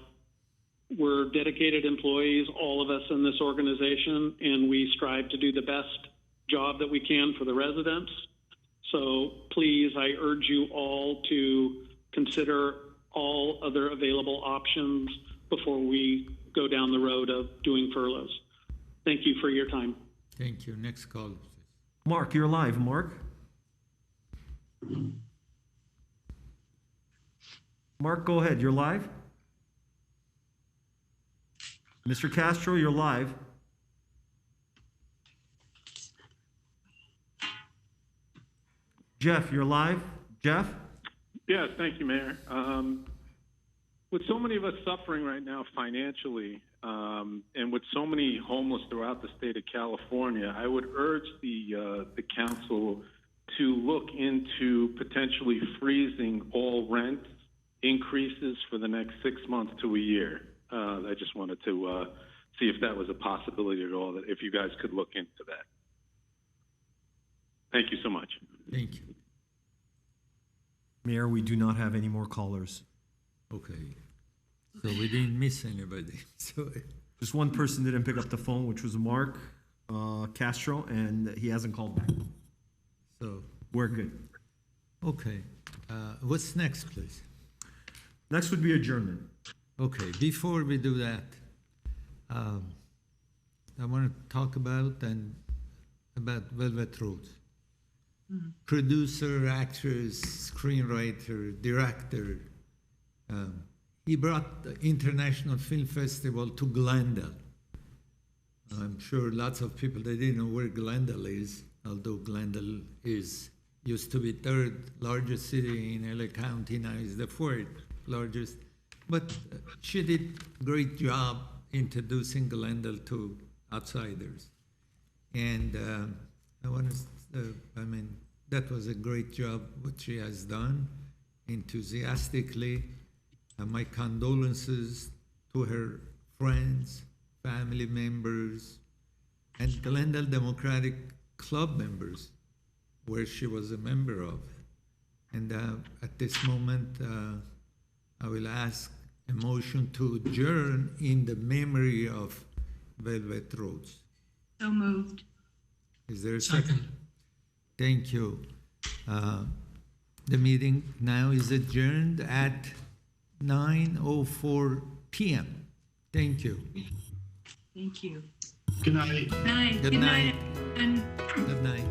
We're dedicated employees, all of us in this organization, and we strive to do the best job that we can for the residents. So please, I urge you all to consider all other available options before we go down the road of doing furloughs. Thank you for your time. Thank you. Next call, please. Mark, you're live. Mark? Mark, go ahead. You're live. Mr. Castro, you're live. Jeff, you're live. Jeff? Yes, thank you, Mayor. With so many of us suffering right now financially, and with so many homeless throughout the state of California, I would urge the council to look into potentially freezing all rent increases for the next 6 months to a year. I just wanted to see if that was a possibility at all, that if you guys could look into that. Thank you so much. Thank you. Mayor, we do not have any more callers. Okay. So we didn't miss anybody. So just one person didn't pick up the phone, which was Mark. Castro, and he hasn't called back. So, we're good. okay. What's next, please? Next would be adjournment. Okay, before we do that, I want to talk about Velvet Rose. Producer, actress, screenwriter, director. He brought the International Film Festival to Glendale. I'm sure lots of people, they didn't know where Glendale is, although Glendale used to be third largest city in LA County, now is the fourth largest. But she did a great job introducing Glendale to outsiders. And that was a great job what she has done, enthusiastically. My condolences to her friends, family members, and Glendale Democratic Club members, where she was a member of. And at this moment, I will ask a motion to adjourn in the memory of Velvet Rose. So moved. Is there a second? Thank you. The meeting now is adjourned at 9:04 p.m. Thank you. Thank you. Good night. Night. Good night. And Good night.